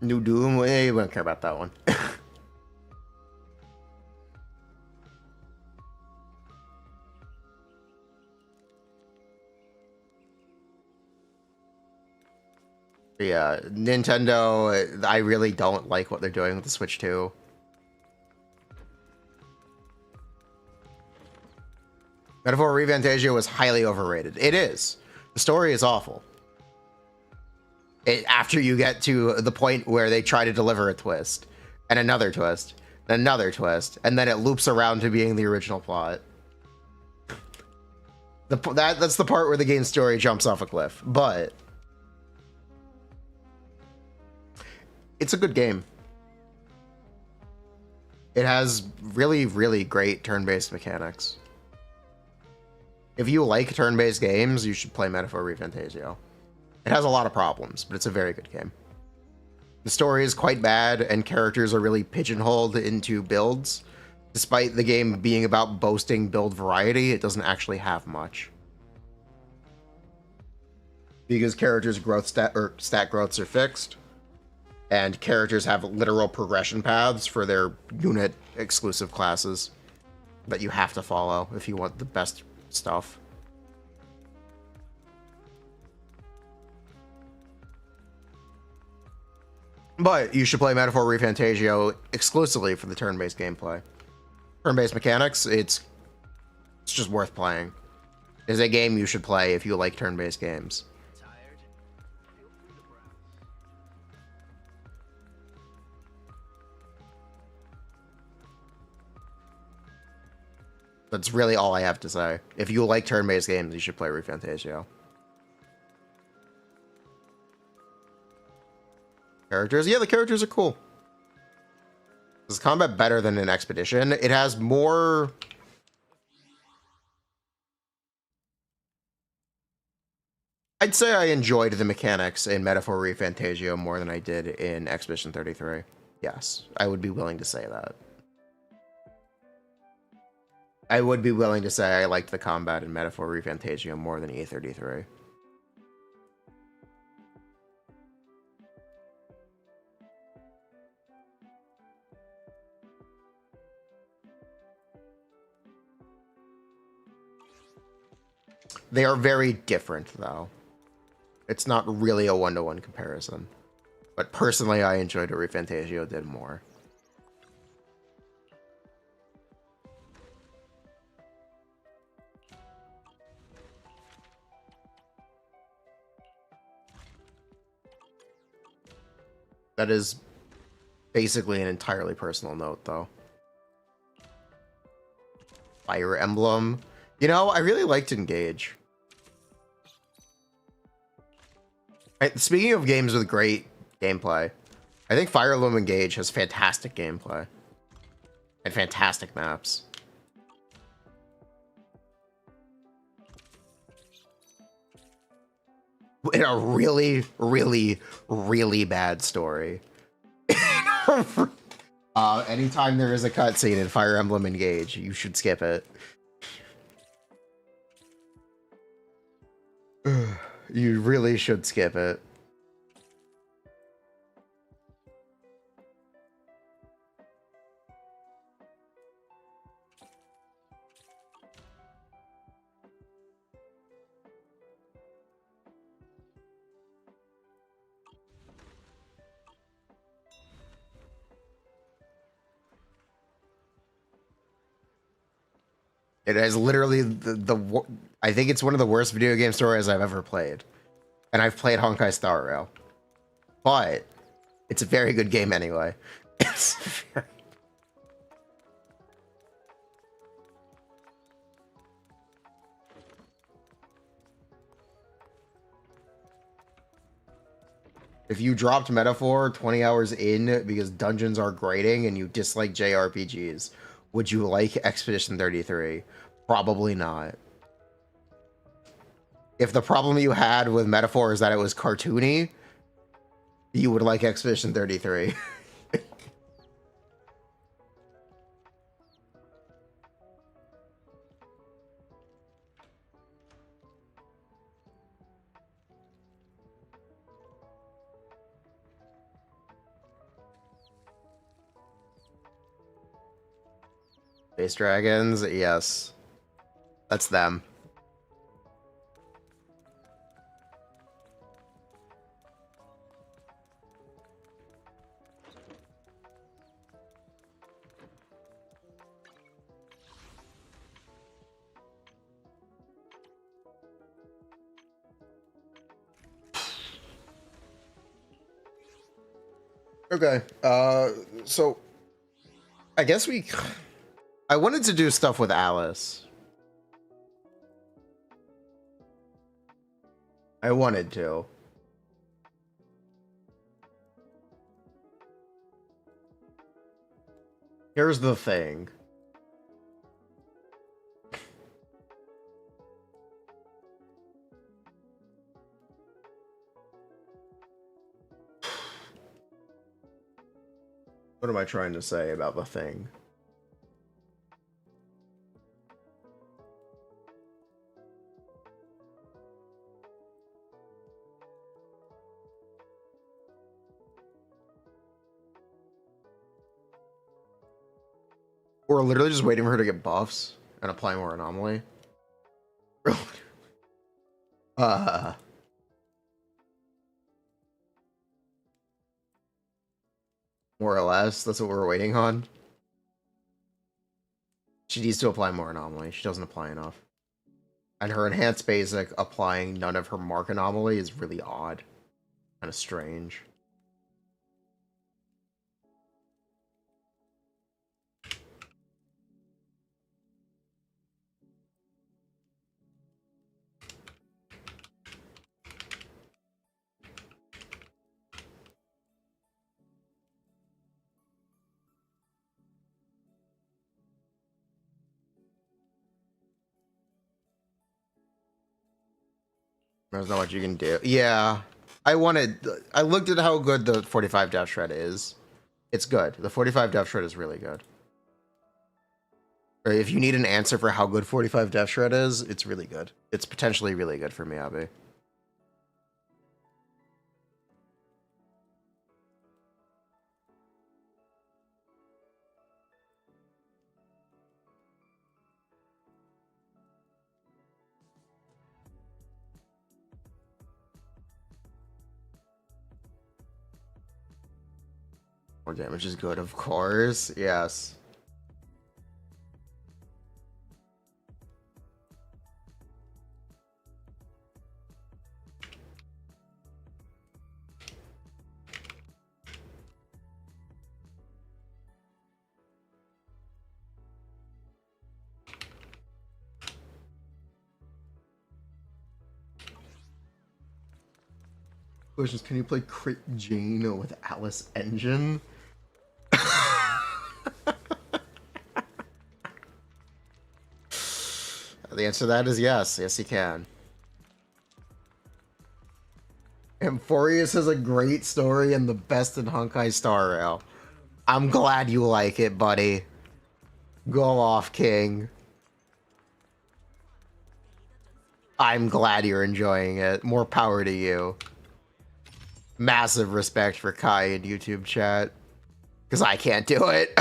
New Doom? We don't care about that one. Yeah, Nintendo, I really don't like what they're doing with the Switch 2. Metaphor Revantasia was highly overrated. It is. The story is awful. After you get to the point where they try to deliver a twist, and another twist, and another twist, and then it loops around to being the original plot. That's the part where the game's story jumps off a cliff, but it's a good game. It has really, really great turn-based mechanics. If you like turn-based games, you should play Metaphor Refantasio. It has a lot of problems, but it's a very good game. The story is quite bad, and characters are really pigeonholed into builds. Despite the game being about boasting build variety, it doesn't actually have much. Because characters' growth stat growths are fixed, and characters have literal progression paths for their unit exclusive classes that you have to follow if you want the best stuff. But you should play Metaphor Refantasio exclusively for the turn-based gameplay. Turn-based mechanics, it's just worth playing. It's a game you should play if you like turn-based games. Tired? Feel free to browse. That's really all I have to say. If you like turn-based games, you should play Refantasio. Characters? Yeah, the characters are cool. Is combat better than an Expedition? It has more... I'd say I enjoyed the mechanics in Metaphor Refantasio more than I did in Expedition 33. Yes, I would be willing to say that. I would be willing to say I liked the combat in Metaphor Refantasio more than E33. They are very different, though. It's not really a one-to-one comparison. But personally, I enjoyed what Refantasio did more. That is basically an entirely personal note, though. Fire Emblem. You know, I really liked Engage. Speaking of games with great gameplay, I think Fire Emblem Engage has fantastic gameplay. And fantastic maps. In a really, really, really bad story. Anytime there is a cutscene in Fire Emblem Engage, you should skip it. You really should skip it. It is literally I think it's one of the worst video game stories I've ever played. And I've played Honkai Star Rail. But it's a very good game anyway. It's very... If you dropped Metaphor 20 hours in because dungeons are grating and you dislike JRPGs, would you like Expedition 33? Probably not. If the problem you had with Metaphor is that it was cartoony, you would like Expedition 33. Space Dragons, yes. That's them. Okay. So I guess I wanted to do stuff with Alice. I wanted to. Here's the thing. What am I trying to say about the thing? We're literally just waiting for her to get buffs and apply more anomaly. uh, more or less, that's what we're waiting on. She needs to apply more anomaly. She doesn't apply enough. And her enhanced basic applying none of her mark anomaly is really odd. Kind of strange. There's not much you can do. Yeah. I looked at how good the 45 Death Shred is. It's good. The 45 Death Shred is really good. Or if you need an answer for how good 45 Death Shred is, it's really good. It's potentially really good for Miyabi. More damage is good, of course. Yes. Questions, can you play Crit Jane with Alice Engine? The answer to that is yes. Yes, he can. Amphorius has a great story and the best in Honkai Star Rail. I'm glad you like it, buddy. Go off, King. I'm glad you're enjoying it. More power to you. Massive respect for Kai in YouTube chat. Because I can't do it.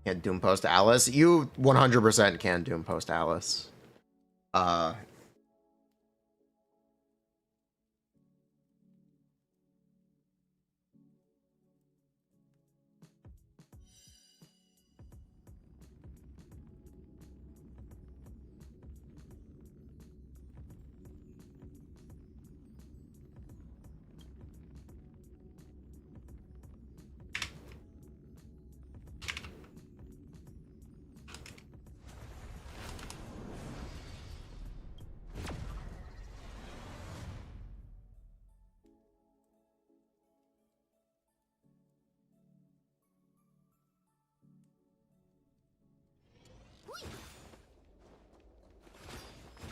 Can't Doom Post Alice. You 100% can Doom Post Alice.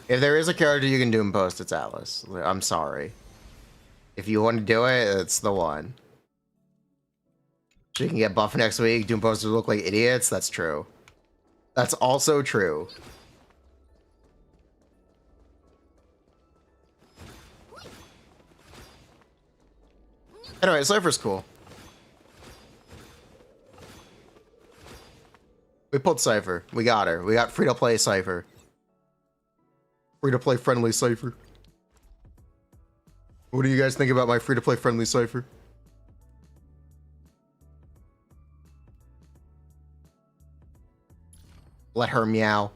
If there is a character you can Doom Post, it's Alice. I'm sorry. If you want to do it, it's the one. So you can get buffed next week, Doom Posters look like idiots, that's true. That's also true. Anyway, Cipher's cool. We pulled Cipher. We got her. We got free-to-play Cipher. Free-to-play friendly Cipher. What do you guys think about my free-to-play friendly Cipher? Let her meow.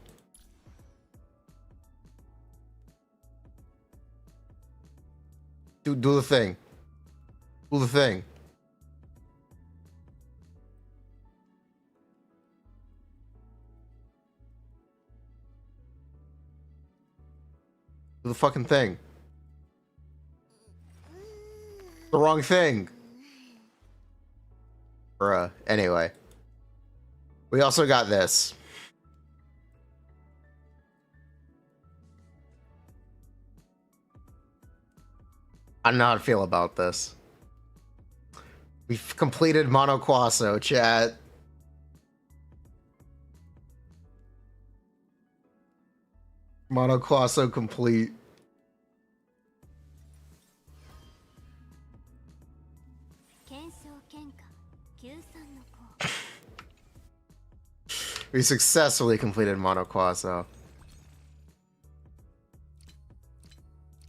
Do the thing. Do the thing. Do the fucking thing. The wrong thing. Bruh. Anyway. We also got this. I don't know how to feel about this. We've completed Mono Quaso, chat. Mono Quaso complete. We successfully completed Mono Quaso.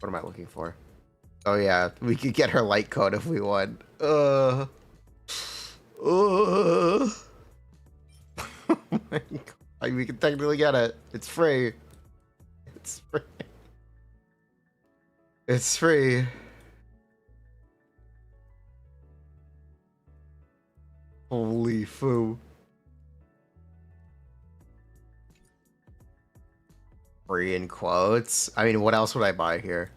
What am I looking for? Oh yeah, we could get her light code if we want. Oh my God. We can technically get it. It's free. It's free. It's free. Holy foo. Free in quotes. I mean, what else would I buy here?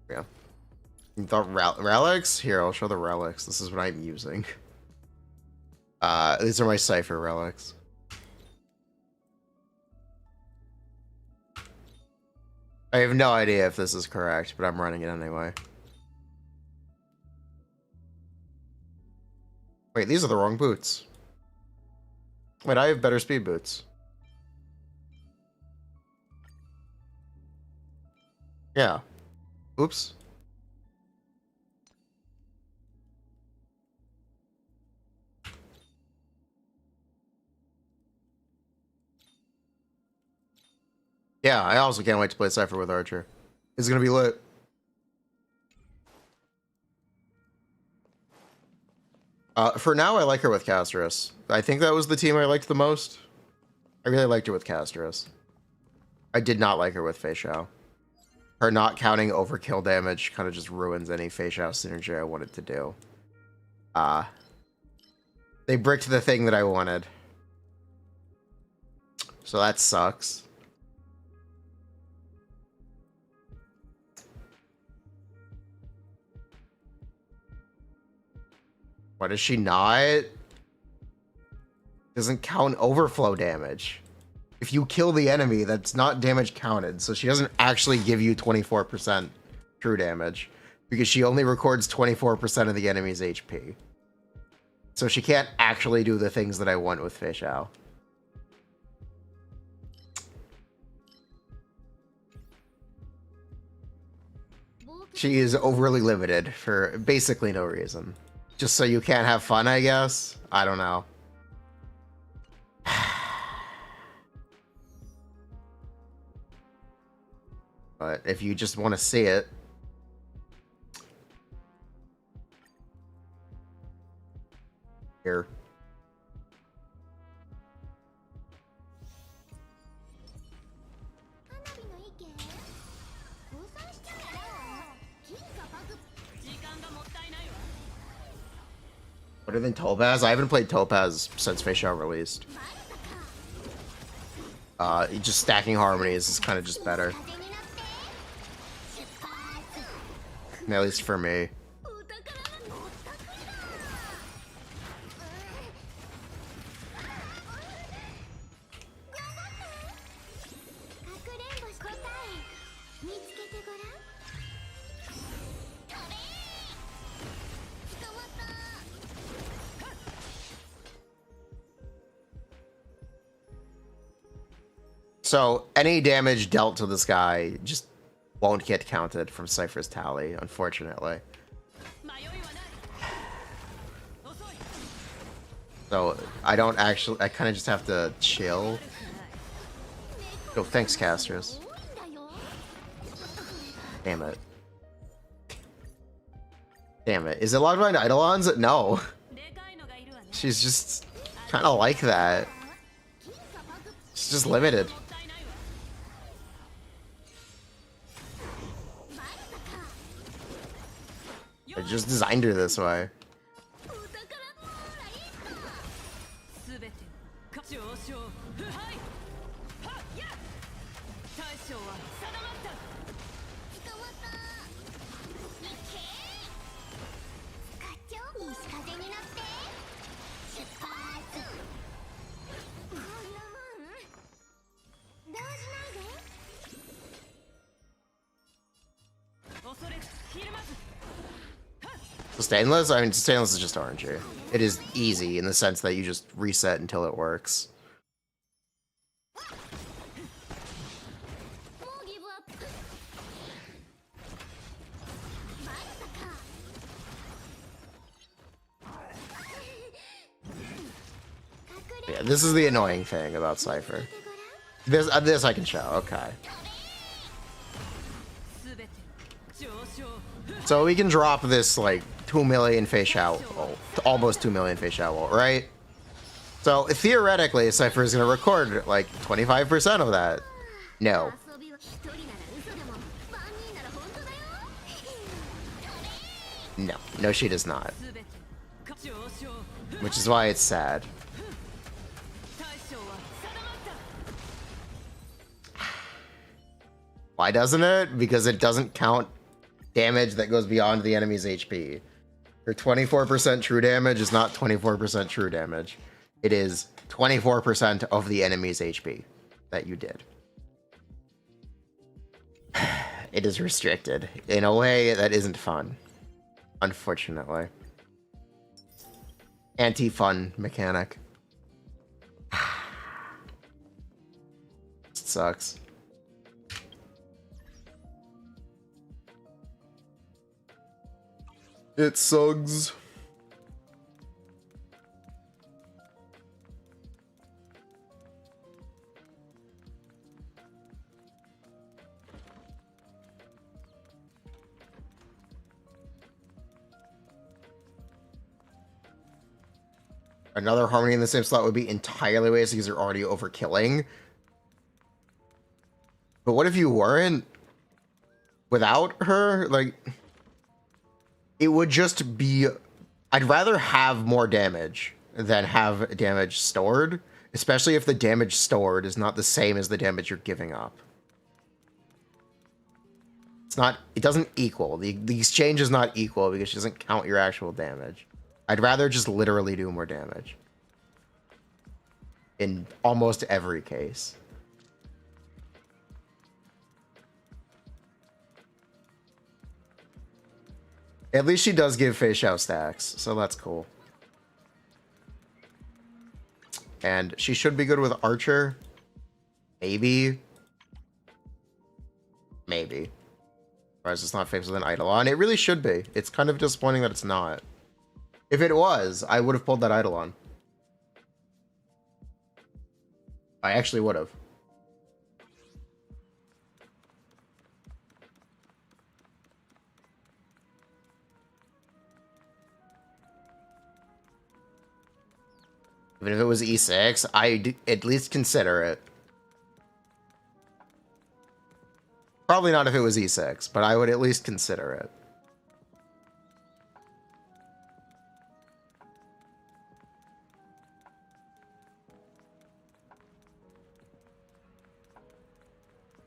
Yeah. The relics? Here, I'll show the relics. This is what I'm using. These are my Cipher relics. I have no idea if this is correct, but I'm running it anyway. Wait, these are the wrong boots. Wait, I have better speed boots. Yeah. Oops. Yeah, I also can't wait to play Cipher with Archer. It's gonna be lit. For now, I like her with Castris. I think that was the team I liked the most. I really liked her with Castris. I did not like her with Fei Xiao. Her not counting overkill damage kind of just ruins any Fei Xiao synergy I wanted to do. They bricked the thing that I wanted. So that sucks. Why does she not? Doesn't count overflow damage. If you kill the enemy, that's not damage counted. So she doesn't actually give you 24% true damage because she only records 24% of the enemy's HP. So she can't actually do the things that I want with Fei Xiao. She is overly limited for basically no reason. Just so you can't have fun, I guess? I don't know. But if you just want to see it... Here. Better than Topaz? I haven't played Topaz since Fei Xiao released. Just stacking harmonies is kind of just better. At least for me. So any damage dealt to this guy just won't get counted from Cipher's tally, unfortunately. So I don't actually, I kind of just have to chill. Oh, thanks, casters. Damn it. Damn it. Is it logged behind Eidolons? No. She's just kind of like that. She's just limited. I just designed her this way. So stainless? I mean, stainless is just RNG. It is easy in the sense that you just reset until it works. Yeah, this is the annoying thing about Cipher. This I can show, okay. So we can drop this, like, 2 million face out, almost 2 million face out, right? So theoretically, Cipher is going to record, like, 25% of that. No. No. No, she does not. Which is why it's sad. Why doesn't it? Because it doesn't count damage that goes beyond the enemy's HP. Your 24% true damage is not 24% true damage. It is 24% of the enemy's HP that you did. It is restricted in a way that isn't fun, unfortunately. Anti-fun mechanic. It sucks. It sucks. Another harmony in the same slot would be entirely wasted because you're already overkilling. But what if you weren't without her? Like, it would just be... I'd rather have more damage than have damage stored, especially if the damage stored is not the same as the damage you're giving up. It's not... It doesn't equal. The exchange is not equal because she doesn't count your actual damage. I'd rather just literally do more damage. In almost every case. At least she does give face out stacks, so that's cool. And she should be good with Archer. Maybe. Maybe. Whereas it's not faced with an Eidolon. It really should be. It's kind of disappointing that it's not. If it was, I would have pulled that Eidolon. I actually would have. Even if it was E6, I'd at least consider it. Probably not if it was E6, but I would at least consider it.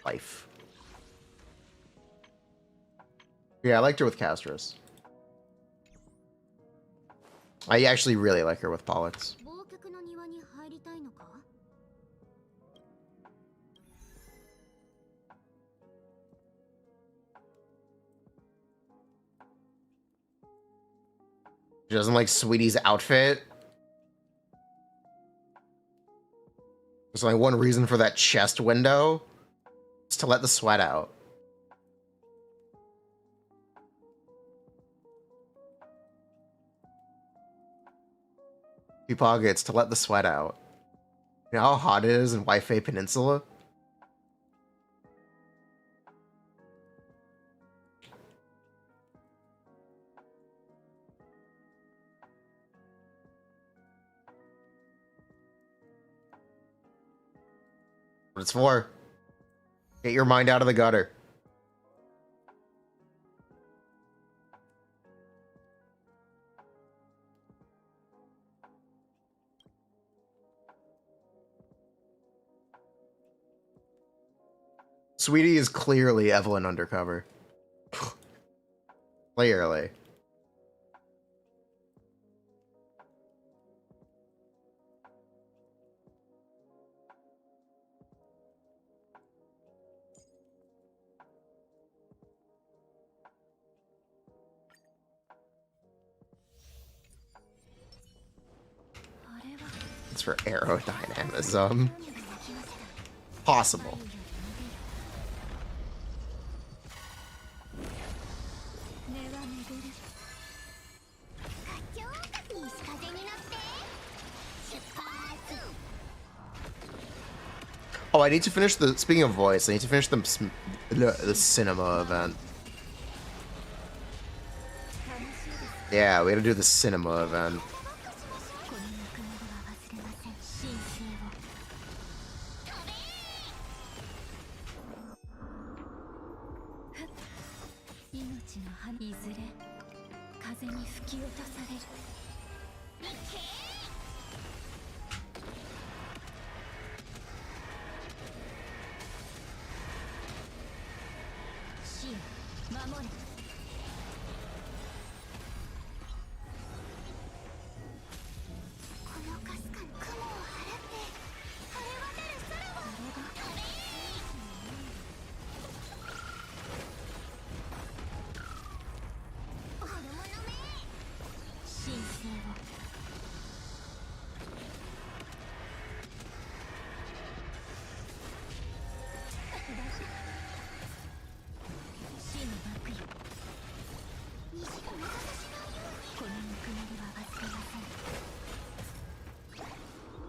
Life. Yeah, I liked her with Castros. I actually really like her with Pollux. She doesn't like Sweetie's outfit. There's only one reason for that chest window. It's to let the sweat out. Few pockets to let the sweat out. You know how hot it is in Waifei Peninsula? What it's for. Get your mind out of the gutter. Sweetie is clearly Evelyn Undercover. Clearly. It's for aerodynamism. Possible. Oh, I need to finish the. Speaking of voice, I need to finish the cinema event. Yeah, we gotta do the cinema event.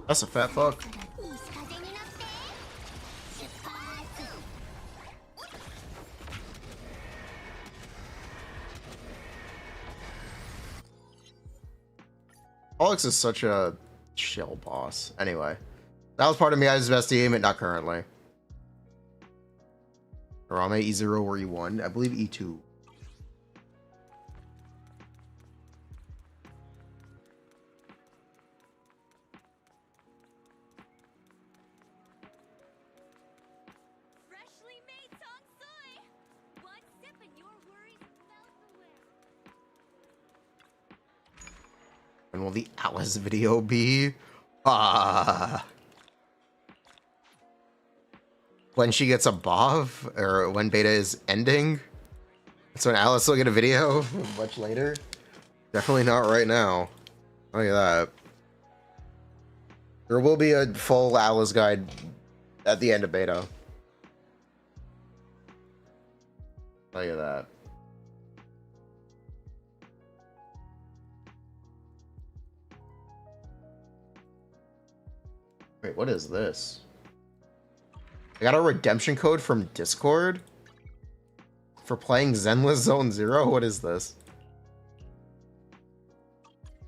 That's a fat fuck. Alex is such a chill boss. Anyway, that was part of Miyabi's best team, but not currently. Arame E0 or E1? I believe E2. When will the Alice video be? When she gets a BOV, or when beta is ending? That's when Alice will get a video much later. Definitely not right now. Look at that. There will be a full Alice guide at the end of beta. Look at that. Wait, what is this? I got a redemption code from Discord for playing Zenless Zone Zero? What is this?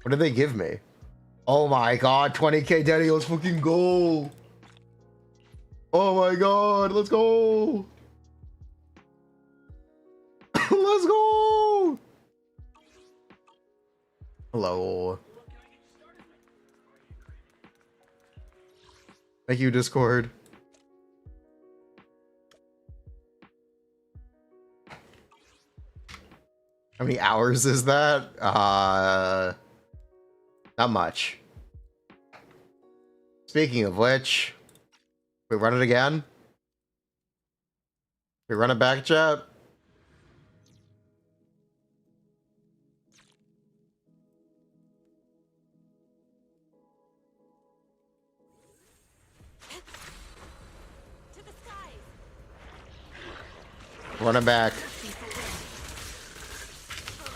What did they give me? Oh my god, 20k daddy, let's fucking go! Oh my god, let's go! Let's go! Hello. Thank you, Discord. How many hours is that? Not much. Speaking of which, we run it again? We run it back, chat? Run it back.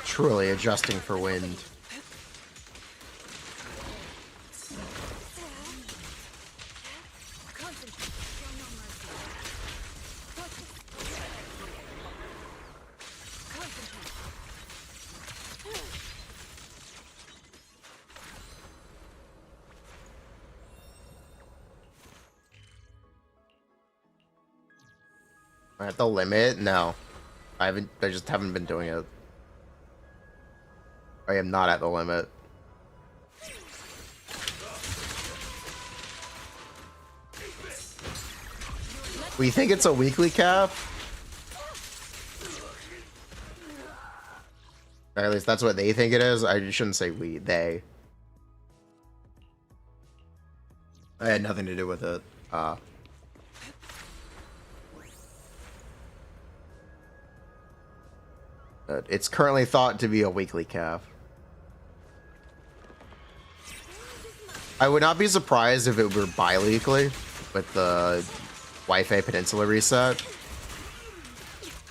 Truly adjusting for wind. At the limit? No. I just haven't been doing it. I am not at the limit. We think it's a weekly cap? Or at least that's what they think it is. I shouldn't say we, they. I had nothing to do with it. But it's currently thought to be a weekly cap. I would not be surprised if it were bi-weekly with the Wi-Fi Peninsula reset.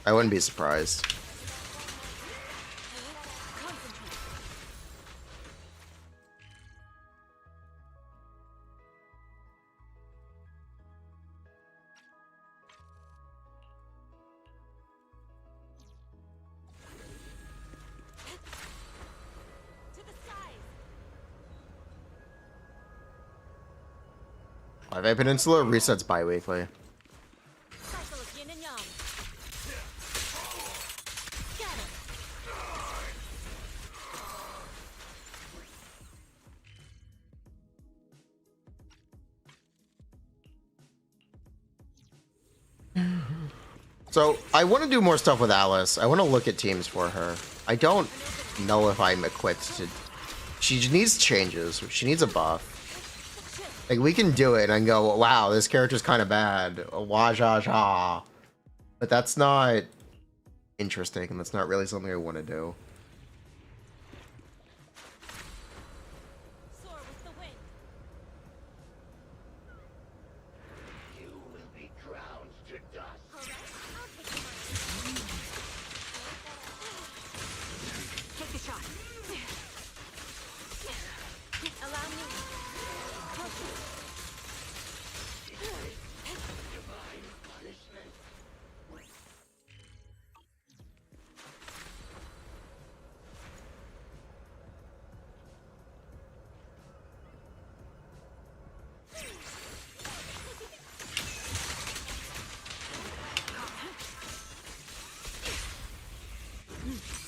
I wouldn't be surprised. Wi-Fi Peninsula resets bi-weekly. So, I want to do more stuff with Alice. I want to look at teams for her. I don't know if I'm equipped to... She needs changes. She needs a buff. Like, we can do it and go, wow, this character's kind of bad. Wah-ja-ja. But that's not interesting, and that's not really something I want to do.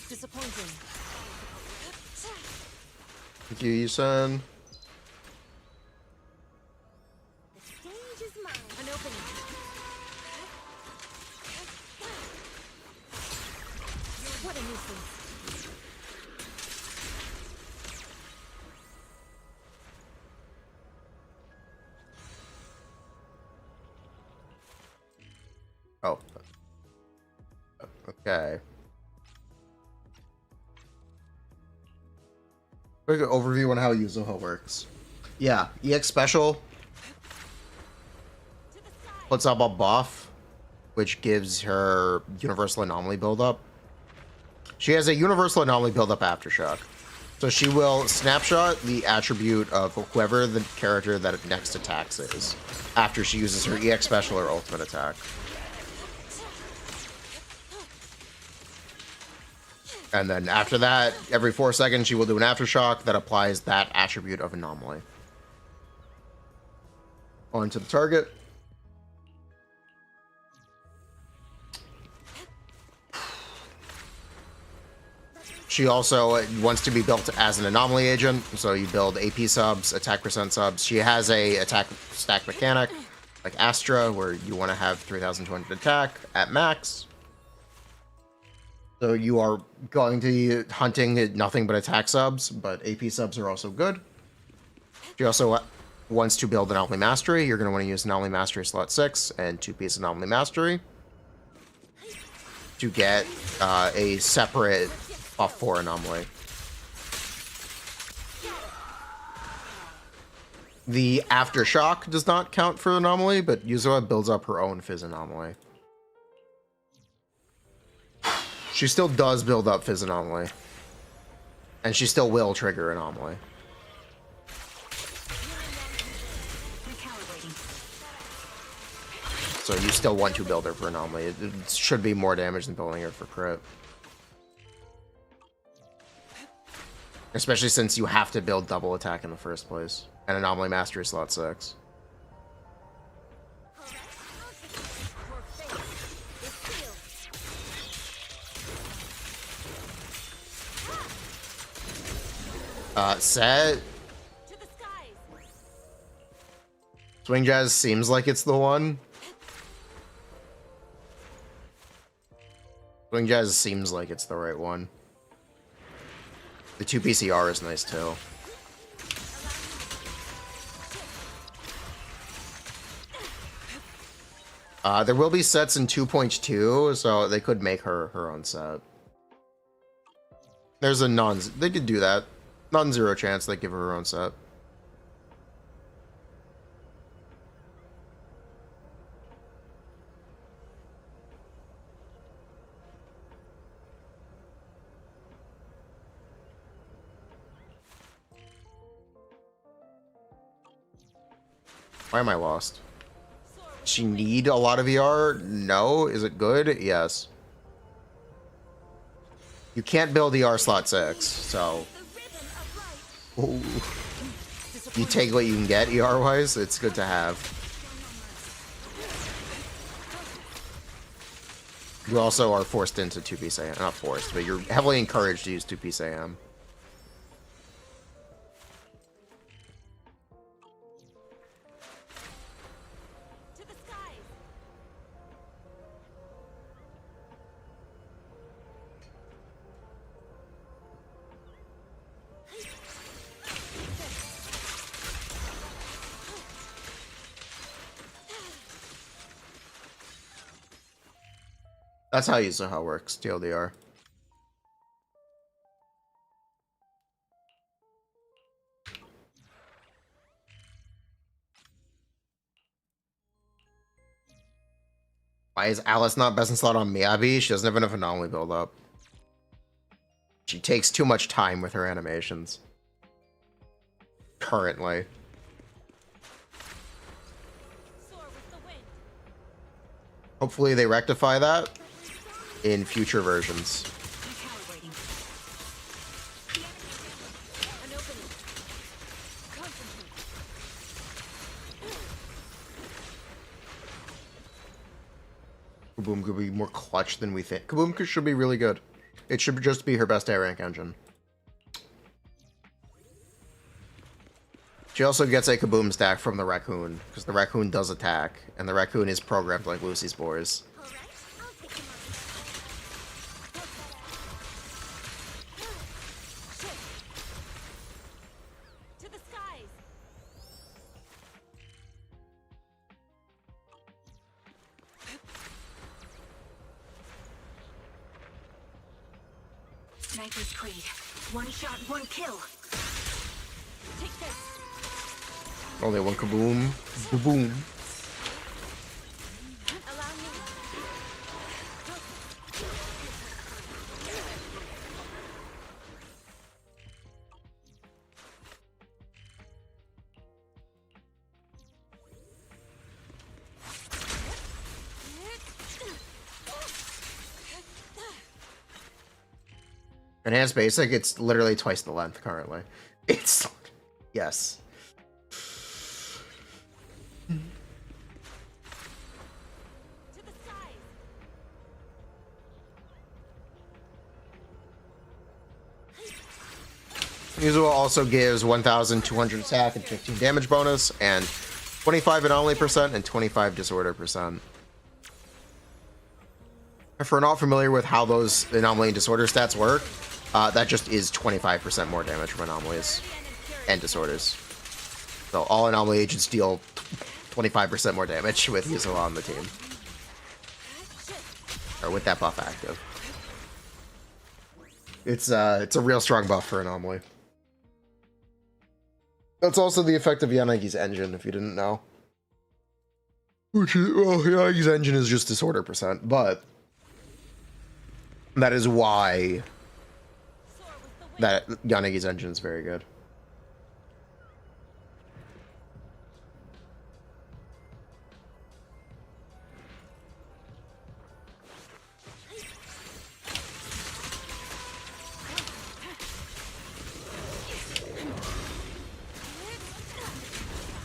Disappointing. Thank you, Yusen. The stage is mine. An opening. What a nuisance. Oh. Okay. Quick overview on how Yuzoha works. Yeah, EX Special puts up a buff, which gives her Universal Anomaly buildup. She has a Universal Anomaly buildup Aftershock. So she will snapshot the attribute of whoever the character that next attacks is, after she uses her EX Special or Ultimate Attack. And then after that, every 4 seconds, she will do an Aftershock that applies that attribute of Anomaly onto the target. She also wants to be built as an Anomaly agent, so you build AP subs, attack percent subs. She has a attack stack mechanic, like Astra, where you want to have 3,200 attack at max. So you are going to be hunting nothing but attack subs, but AP subs are also good. She also wants to build Anomaly Mastery. You're going to want to use Anomaly Mastery slot 6 and 2-piece Anomaly Mastery to get a separate buff for Anomaly. The Aftershock does not count for Anomaly, but Yuzoha builds up her own Fizz Anomaly. She still does build up Fizz Anomaly. And she still will trigger Anomaly. So you still want to build her for Anomaly. It should be more damage than building her for crit. Especially since you have to build double attack in the first place. And Anomaly Mastery slot 6. This Set. To the skies. Swing Jazz seems like it's the one. Swing Jazz seems like it's the right one. The 2 PCR is nice too. There will be sets in 2.2, so they could make her own set. There's a they could do that. Non-zero chance they give her own set. Why am I lost? Does she need a lot of VR? No. Is it good? Yes. You can't build ER slot 6, so... Ooh. You take what you can get ER-wise, it's good to have. You also are forced into 2-piece AM. Not forced, but you're heavily encouraged to use 2-piece AM. That's how Yuzoha works, TLDR. Why is Alice not best in slot on Miyabi? She doesn't have enough anomaly build up. She takes too much time with her animations. Currently. Hopefully they rectify that in future versions. Kaboom could be more clutch than we think. Kaboom should be really good. It should just be her best A rank engine. She also gets a Kaboom stack from the Raccoon, because the Raccoon does attack, and the Raccoon is programmed like Lucy's Boars. Sniper's Creed. One shot, one kill. Take this. Only one Kaboom. Boom. Allow me. Enhanced Basic, it's literally twice the length currently. It's... yes. Yuzoha also gives 1,200 attack and 15 damage bonus, and 25 anomaly percent and 25 disorder percent. If we're not familiar with how those anomaly and disorder stats work, that just is 25% more damage from anomalies and disorders. So all anomaly agents deal 25% more damage with Yuzoha on the team. Or with that buff active. It's a real strong buff for anomaly. That's also the effect of Yanagi's engine, if you didn't know. Which is, well, Yanagi's engine is just disorder percent, but that is why that Yanagi's engine is very good.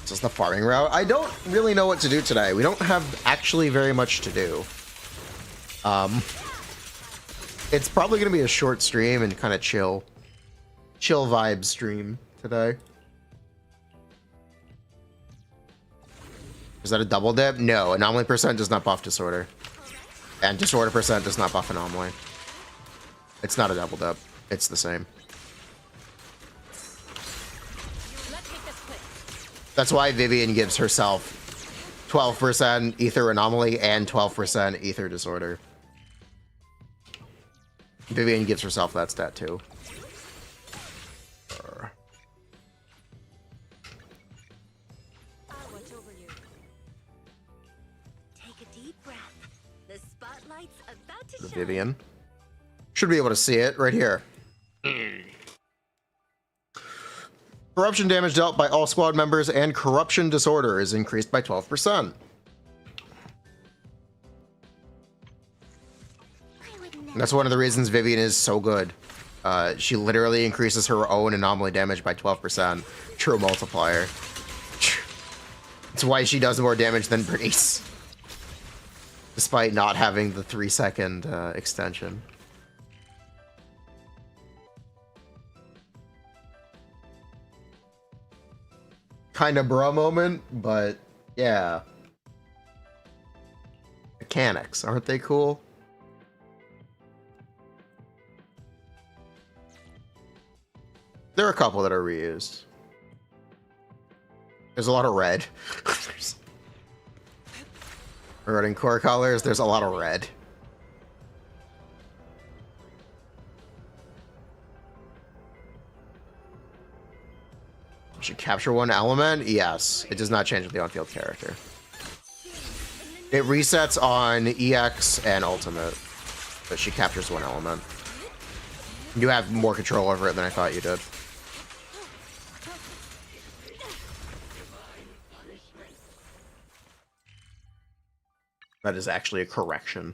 This is the farming route. I don't really know what to do today. We don't have actually very much to do. It's probably going to be a short stream and kind of chill. chill vibe stream today. Is that a double dip? No, anomaly percent does not buff disorder. And disorder percent does not buff anomaly. It's not a double dip. It's the same. That's why Vivian gives herself 12% ether anomaly and 12% ether disorder. Vivian gives herself that stat too. I'll watch over you. Take a deep breath. The spotlight's about to shine. Vivian. Should be able to see it right here. Corruption damage dealt by all squad members and corruption disorder is increased by 12%. That's one of the reasons Vivian is so good. She literally increases her own anomaly damage by 12%. True multiplier. It's why she does more damage than Bernice. Despite not having the 3-second extension. Kind of bra moment, but yeah. Mechanics, aren't they cool? There are a couple that are reused. There's a lot of red. Regarding core colors, there's a lot of red. Should capture one element? Yes. It does not change with the on-field character. It resets on EX and Ultimate, but she captures one element. You have more control over it than I thought you did. That is actually a correction.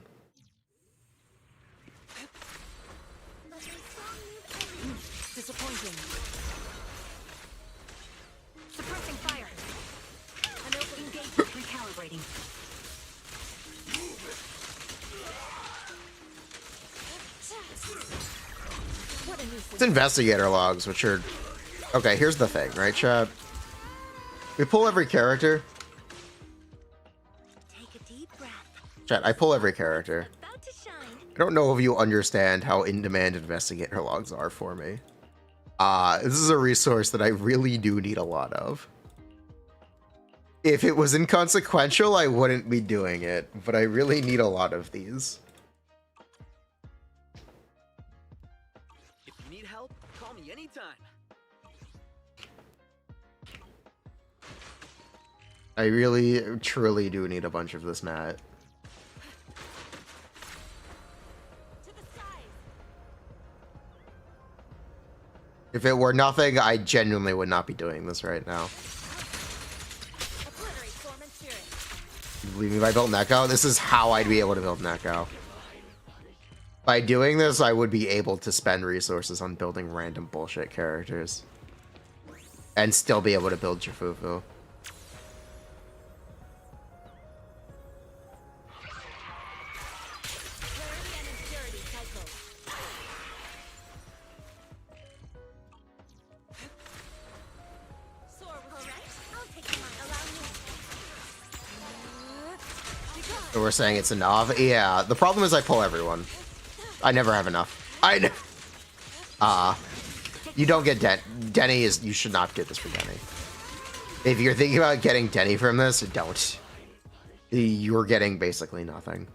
Disappointing. Suppressing fire. An open engagement recalibrating. What a nuisance. It's investigator logs, which are... Okay, here's the thing, right, chat? We pull every character. Take a deep breath. Chat, I pull every character. About to shine. I don't know if you understand how in-demand investigator logs are for me. This is a resource that I really do need a lot of. If it was inconsequential, I wouldn't be doing it, but I really need a lot of these. If you need help, call me anytime. I really, truly do need a bunch of this, Matt. To the side. If it were nothing, I genuinely would not be doing this right now. Obliterate form and spirit. Believe me, if I built Neko, this is how I'd be able to build Neko. By doing this, I would be able to spend resources on building random bullshit characters. And still be able to build Fufu. Clarity and impurity cycle. Soar correct. I'll take mine. Allow me. So we're saying it's enough? Yeah, the problem is I pull everyone. I never have enough. You don't get Denny is... You should not get this for Denny. If you're thinking about getting Denny from this, don't. You're getting basically nothing.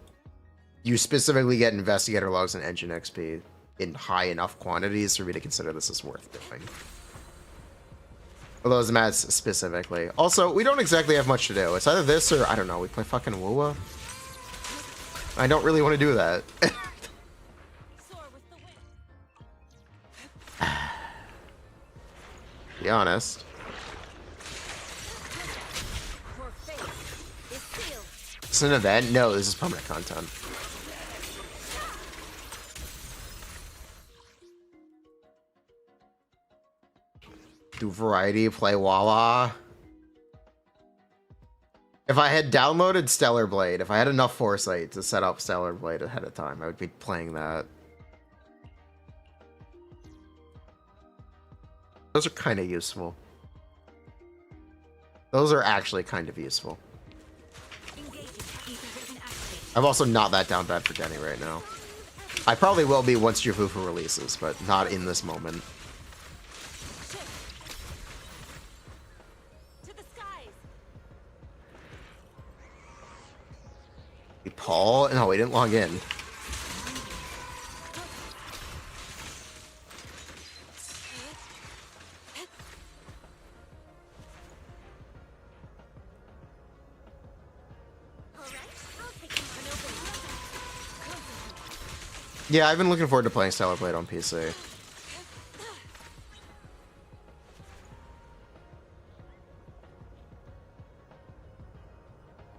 You specifically get investigator logs and engine XP in high enough quantities for me to consider this as worth doing. For those mats specifically. Also, we don't exactly have much to do. It's either this or, I don't know, we play fucking Woowa. I don't really want to do that. Soar with the wind. Be honest. Your fate is sealed. Is this an event? No, this is permanent content. Do variety, play Walla. If I had downloaded Stellar Blade, if I had enough foresight to set up Stellar Blade ahead of time, I would be playing that. Those are kind of useful. Those are actually kind of useful. I'm also not that down bad for Denny right now. I probably will be once Fufu releases, but not in this moment. To the skies. Paul? No, he didn't log in. Yeah, I've been looking forward to playing Stellar Blade on PC.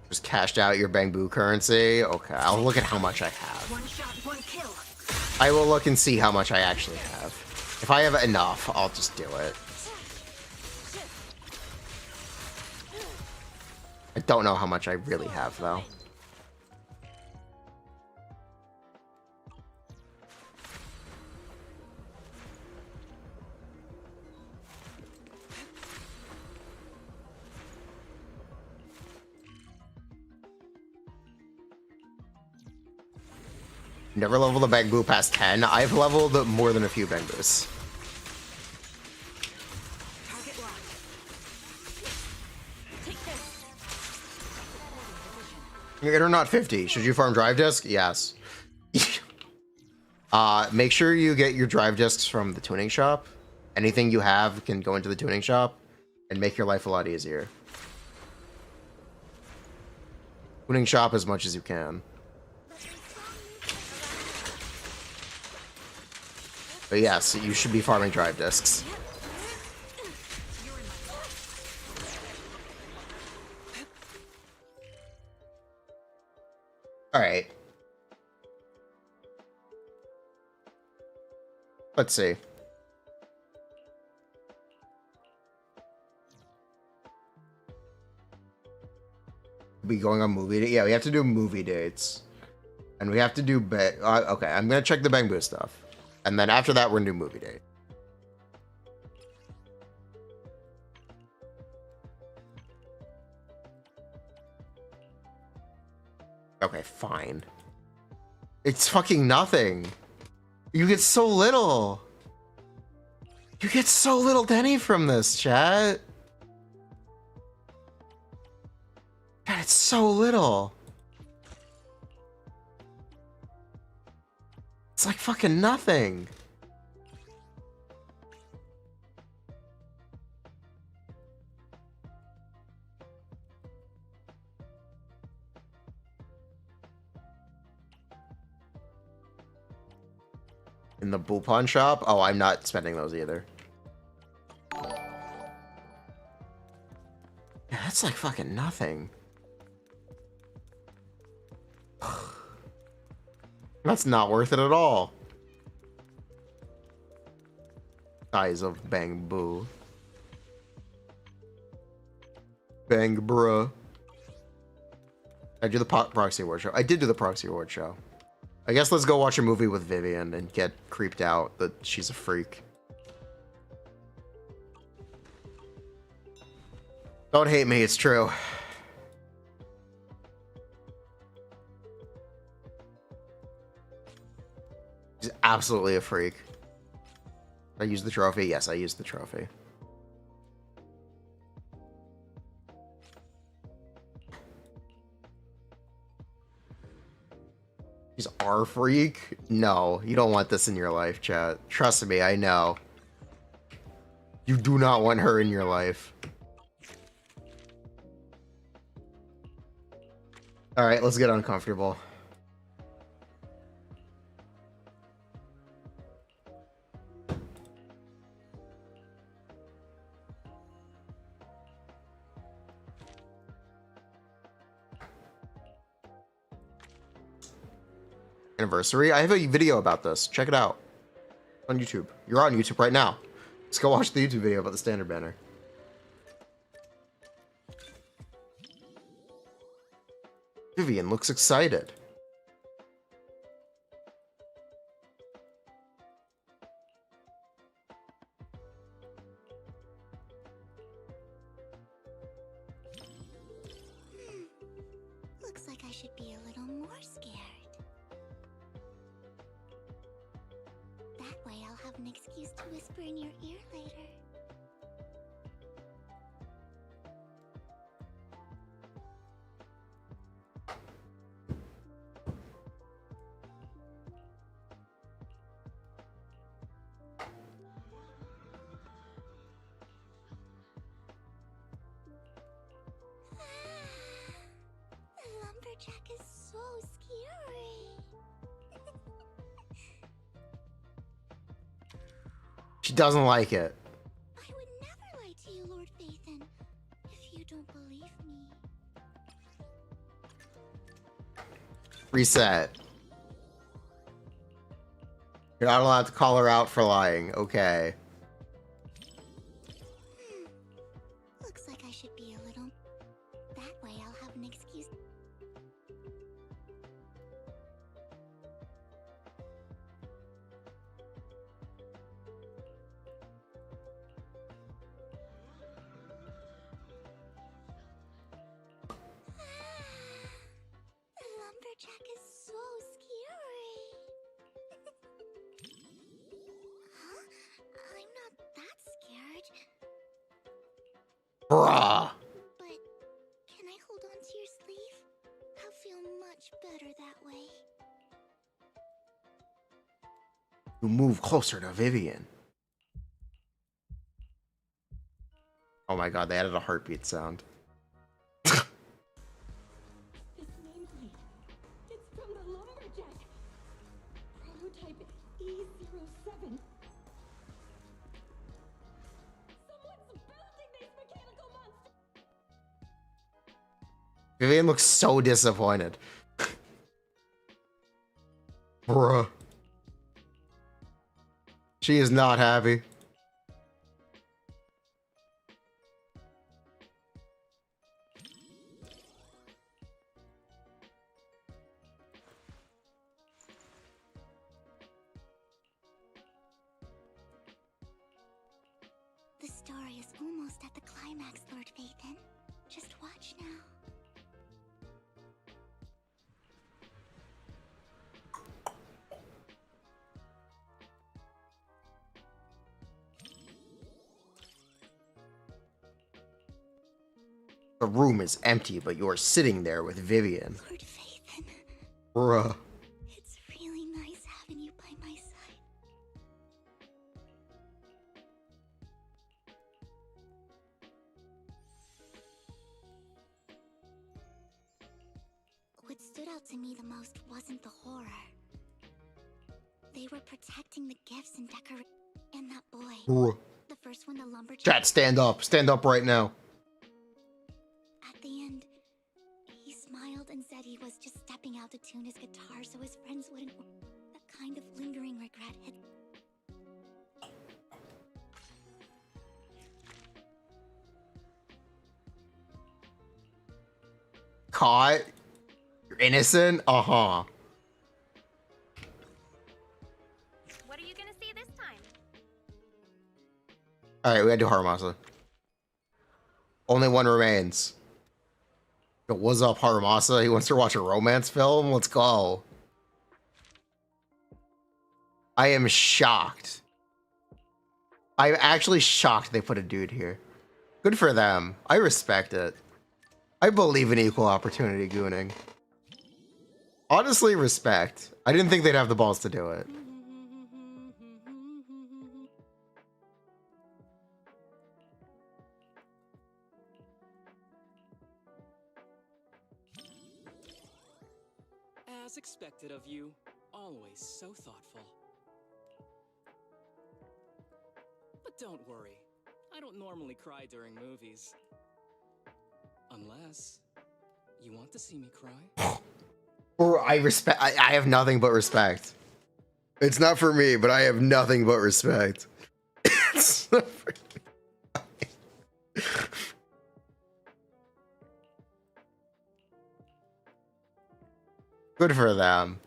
Just cashed out your Bamboo currency? Okay, I'll look at how much I have. One shot, one kill. I will look and see how much I actually have. If I have enough, I'll just do it. I don't know how much I really have, though. Never leveled a Bamboo past 10. I've leveled more than a few Bamboos. Target locked. Take this. You're not 50. Should you farm drive disc? Yes. Make sure you get your drive discs from the tuning shop. Anything you have can go into the tuning shop and make your life a lot easier. Tuning shop as much as you can. But yes, you should be farming drive discs. Alright. Let's see. Be going on movie date? Yeah, we have to do movie dates. And we have to do okay, I'm gonna check the Bamboo stuff. And then after that, we're gonna do movie date. Okay, fine. It's fucking nothing. You get so little. You get so little Denny from this, chat. God, it's so little. It's like fucking nothing. In the bull pawn shop? Oh, I'm not spending those either. Yeah, that's like fucking nothing. That's not worth it at all. Size of Bamboo. Bang bruh. I do the proxy award show. I did do the proxy award show. I guess let's go watch a movie with Vivian and get creeped out that she's a freak. Don't hate me, it's true. She's absolutely a freak. I used the trophy? Yes, I used the trophy. She's our freak? No, you don't want this in your life, chat. Trust me, I know. You do not want her in your life. Alright, let's get uncomfortable. Anniversary. I have a video about this. Check it out on YouTube. You're on YouTube right now. Let's go watch the YouTube video about the standard banner. Vivian looks excited. an excuse to whisper in your ear later. The lumberjack is so scary. She doesn't like it. I would never lie to you, Lord Phaethon, if you don't believe me. Reset. You're not allowed to call her out for lying. Okay. Looks like I should be a little... That way I'll have an excuse. The lumberjack is so scary. Huh? I'm not that scared. Bruh. But can I hold on to your sleeve? I'll feel much better that way. You move closer to Vivian. Oh my god, they added a heartbeat sound. This nameplate. It's from the lumberjack. Prototype E07. Someone's building these mechanical monsters. Vivian looks so disappointed. Bruh. She is not happy. The story is almost at the climax, Lord Phaethon. Just watch now. The room is empty, but you're sitting there with Vivian. Lord Phaethon, Bruh. it's really nice having you by my side. What stood out to me the most wasn't the horror. They were protecting the gifts and decorations. And that boy, Bruh. the first one, the lumberjack. Chat, stand up. Stand up right now. At the end, he smiled and said he was just stepping out to tune his guitar so his friends wouldn't. That kind of lingering regret had. Caught? You're innocent? Uh-huh. What are you gonna see this time? Alright, we gotta do Haramasa. Only one remains. Yo, what's up, Haramasa? He wants to watch a romance film? Let's go. I am shocked. I'm actually shocked they put a dude here. Good for them. I respect it. I believe in equal opportunity gooning. Honestly, respect. I didn't think they'd have the balls to do it. As expected of you, always so thoughtful. But don't worry, I don't normally cry during movies. Unless you want to see me cry. Or I have nothing but respect. It's not for me, but I have nothing but respect. It's not for me. Good for them.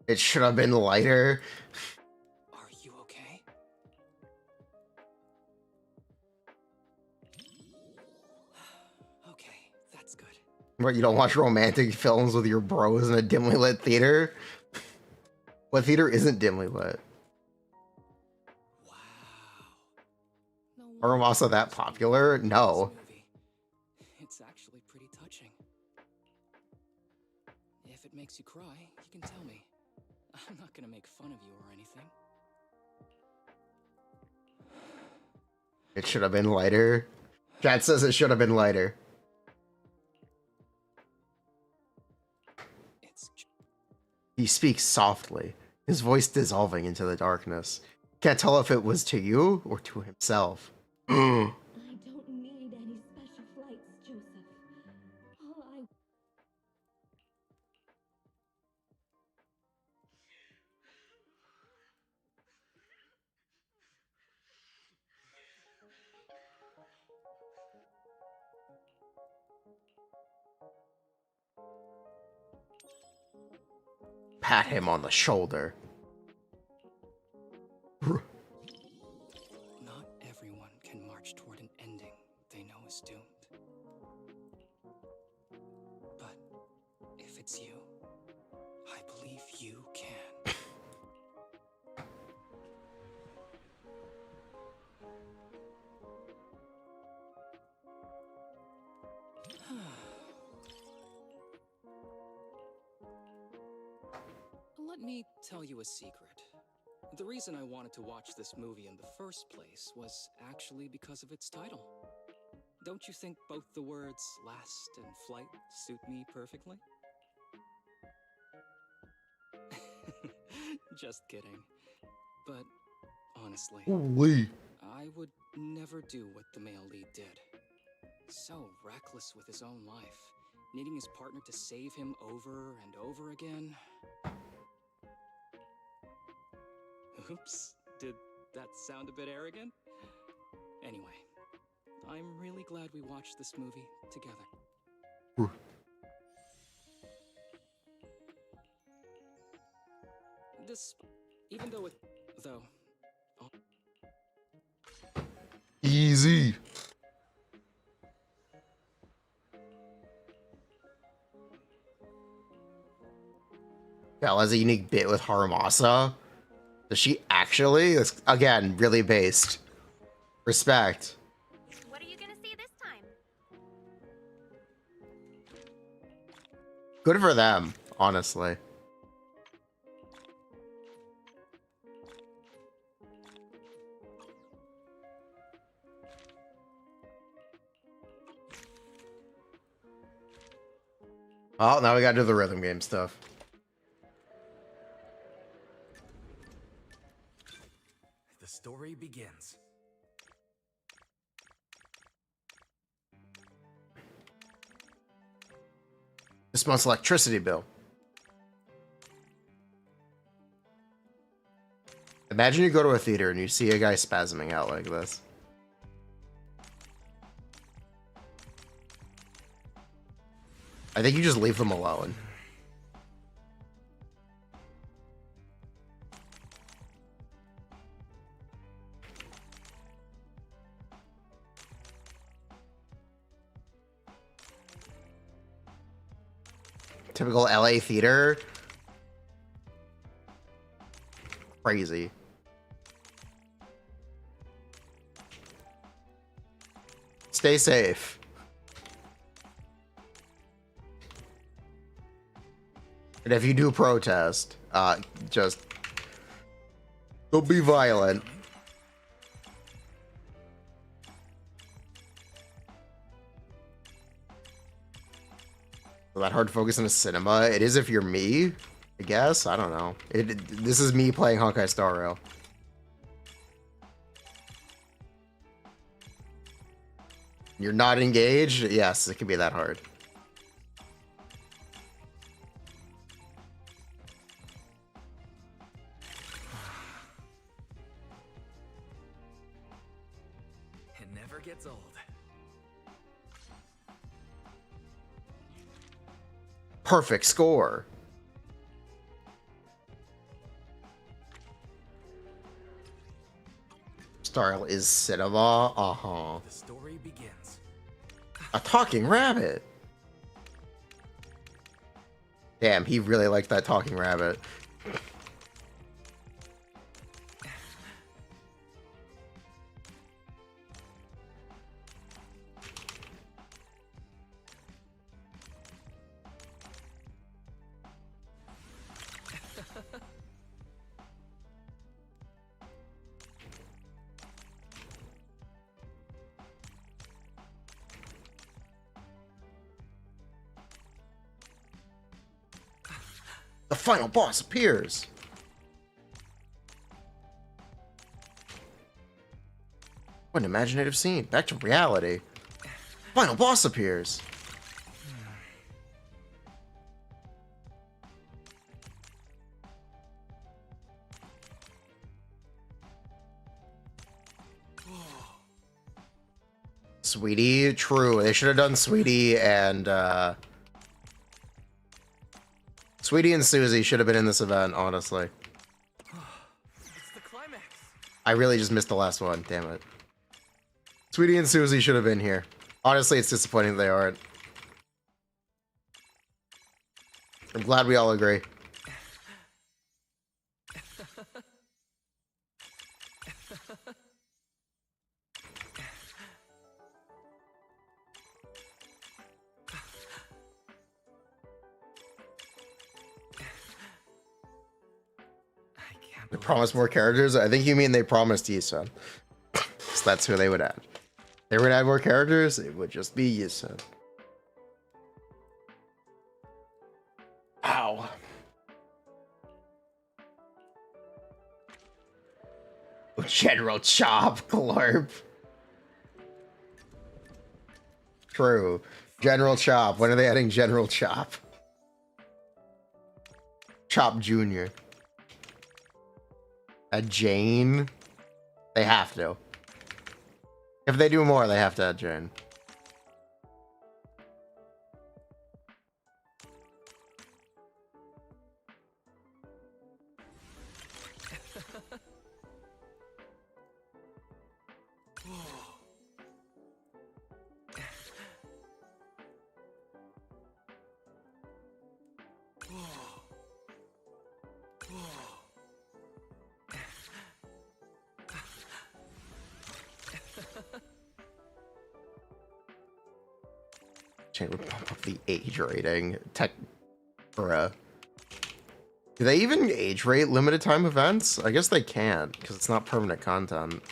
It should have been lighter. Are you okay? What, you don't watch romantic films with your bros in a dimly lit theater? What theater isn't dimly lit? Wow. No wonder Aramasa that there's popular? this No. movie. It's actually pretty touching. If it makes you cry, you can tell me. I'm not gonna make fun of you or anything. It should have been lighter. Chat says it should have been lighter. It's He speaks softly, his voice dissolving into the darkness. Can't tell if it was to you or to himself. I don't need any special flights, Joseph. All I Pat him on the shoulder. Not everyone can march toward an ending they know is doomed. But if it's you, I believe you can. Let me tell you a secret. The reason I wanted to watch this movie in the first place was actually because of its title. Don't you think both the words last and flight suit me perfectly? Just kidding. But honestly, Holy. I would never do what the male lead did. So reckless with his own life, needing his partner to save him over and over again. Oops, did that sound a bit arrogant? Anyway, I'm really glad we watched this movie together. This, even though it, though, Easy. Belle has a unique bit with Haramasa. Does she actually? That's, again, really based. Respect. What are you gonna see this time? Good for them, honestly. Oh, now we gotta do the rhythm game stuff. The story begins. This month's electricity bill. Imagine you go to a theater and you see a guy spasming out like this. I think you just leave them alone. Typical LA theater. Crazy. Stay safe. And if you do protest, just don't be violent. Is that hard to focus in a cinema? It is if you're me, I guess. I don't know. This is me playing Honkai Star Rail. You're not engaged? Yes, it can be that hard. It never gets old. Perfect score. Style is cinema. Uh-huh. The story begins. A talking rabbit. Damn, he really liked that talking rabbit. The final boss appears. What an imaginative scene. Back to reality. Final boss appears. Sweetie, true. They should have done Sweetie and Sweetie and Susie should have been in this event, honestly. It's the climax. I really just missed the last one, damn it. Sweetie and Susie should have been here. Honestly, it's disappointing they aren't. I'm glad we all agree. They promised more characters? I think you mean they promised Yisun. So that's who they would add. If they would add more characters, it would just be Yisun. Ow. General Chop, Glorp. True. General Chop. When are they adding General Chop? Chop Jr. A Jane? They have to. If they do more, they have to add Jane. Chain would bump up the age rating. Tech. Bruh. Do they even age rate limited time events? I guess they can't, because it's not permanent content.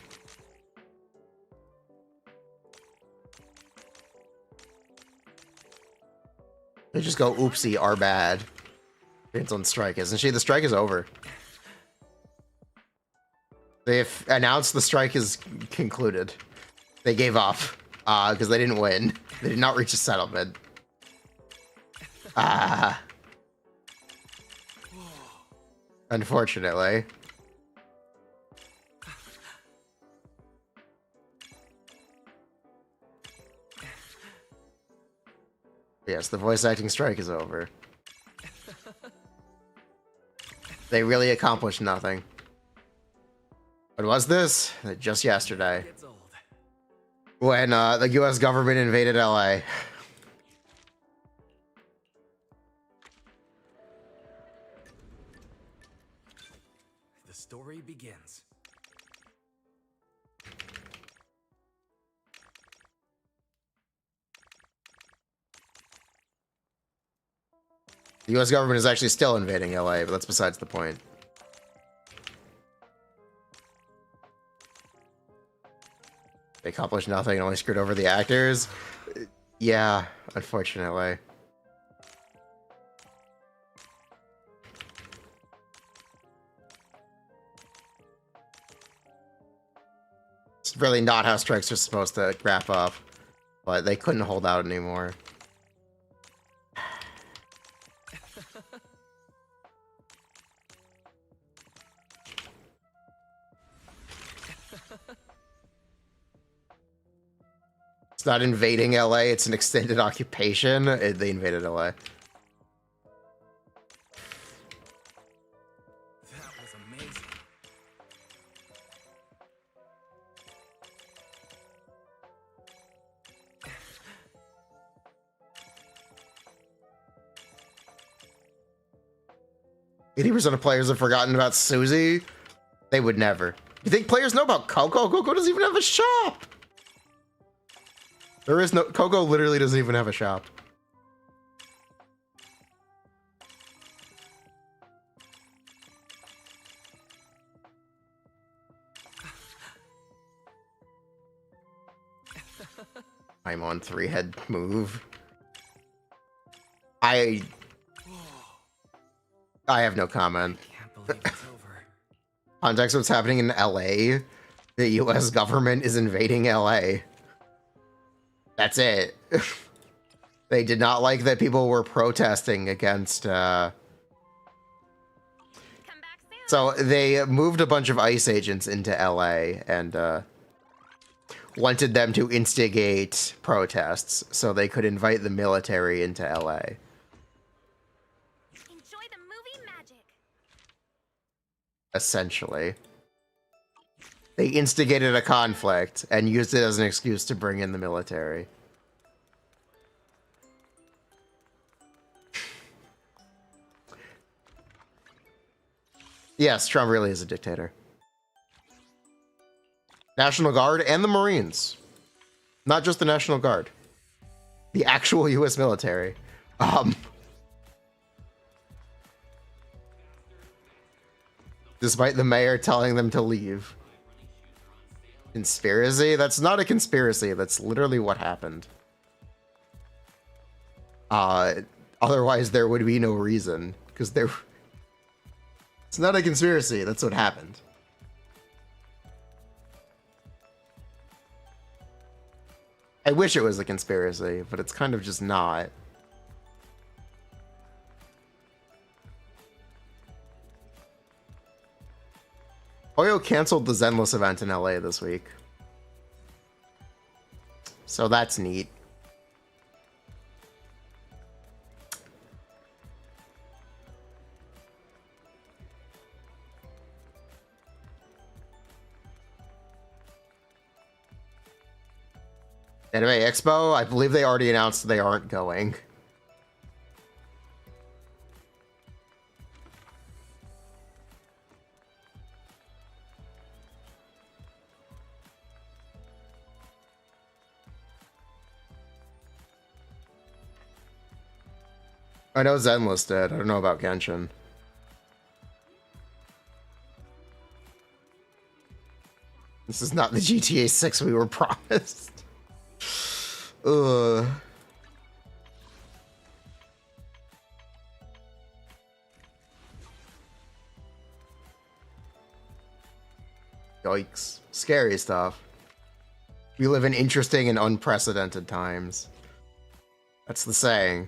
They just go, oopsie, our bad. It's on strike, isn't she? The strike is over. They've announced the strike is concluded. They gave up, because they didn't win. They did not reach a settlement. Unfortunately. Yes, the voice acting strike is over. They really accomplished nothing. What was this? Just yesterday. It's old. When the US government invaded LA. The story begins. The US government is actually still invading LA, but that's besides the point. They accomplished nothing and only screwed over the actors. Yeah, unfortunately. It's really not how strikes are supposed to wrap up, but they couldn't hold out anymore. It's not invading LA, it's an extended occupation. They invaded LA. That was amazing. 80% of players have forgotten about Susie. They would never. You think players know about Coco? Coco doesn't even have a shop. There is no... Coco literally doesn't even have a shop. I'm on 3-head move. I have no comment. Can't believe it's over. Context what's happening in LA. The US government is invading LA. That's it. They did not like that people were protesting against So they moved a bunch of ICE agents into LA and wanted them to instigate protests so they could invite the military into LA. Enjoy the movie magic. Essentially. They instigated a conflict and used it as an excuse to bring in the military. Yes, Trump really is a dictator. National Guard and the Marines. Not just the National Guard. The actual US military. Despite the mayor telling them to leave. Conspiracy? That's not a conspiracy. That's literally what happened. Otherwise there would be no reason. Because there... It's not a conspiracy. That's what happened. I wish it was a conspiracy, but it's kind of just not. Oyo canceled the Zenless event in LA this week. So that's neat. Anime Expo, I believe they already announced they aren't going. I know Zenless did. I don't know about Genshin. This is not the GTA 6 we were promised. Ugh. Yikes. Scary stuff. We live in interesting and unprecedented times. That's the saying.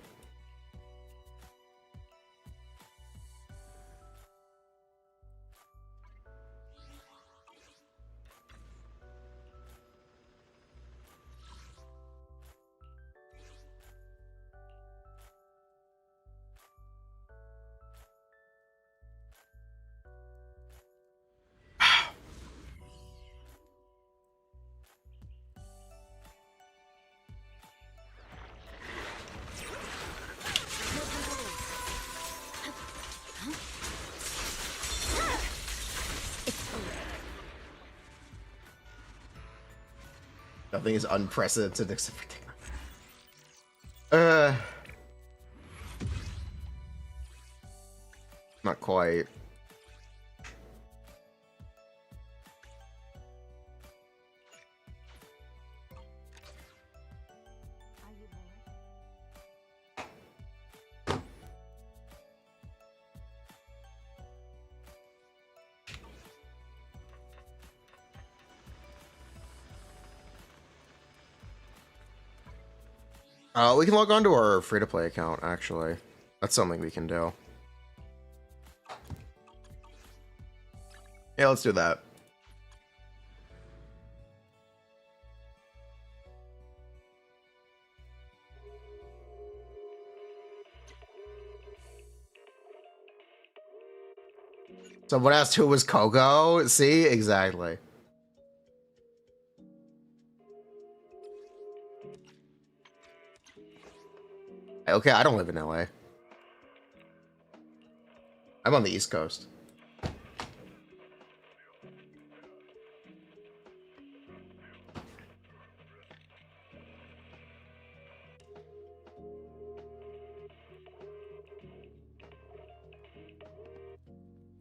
Nothing is unprecedented except for not quite. We can log on to our free-to-play account, actually. That's something we can do. Yeah, let's do that. Someone asked who was Coco. See? Exactly. Okay, I don't live in LA. I'm on the East Coast.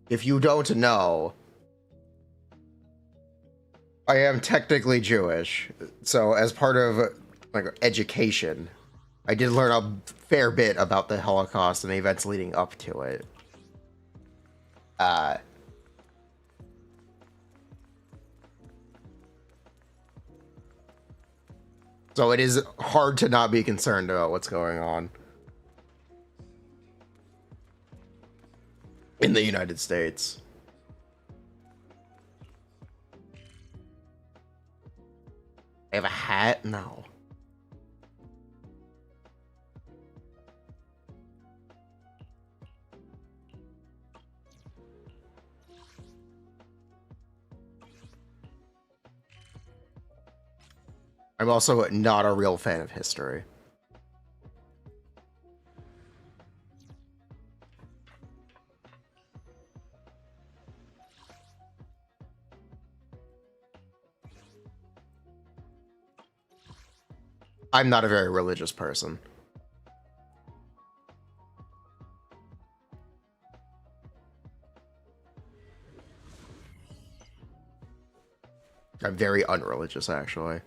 If you don't know, I am technically Jewish, so as part of like education, I did learn a fair bit about the Holocaust and the events leading up to it. So it is hard to not be concerned about what's going on in the United States. I have a hat? No. I'm also not a real fan of history. I'm not a very religious person. I'm very unreligious, actually.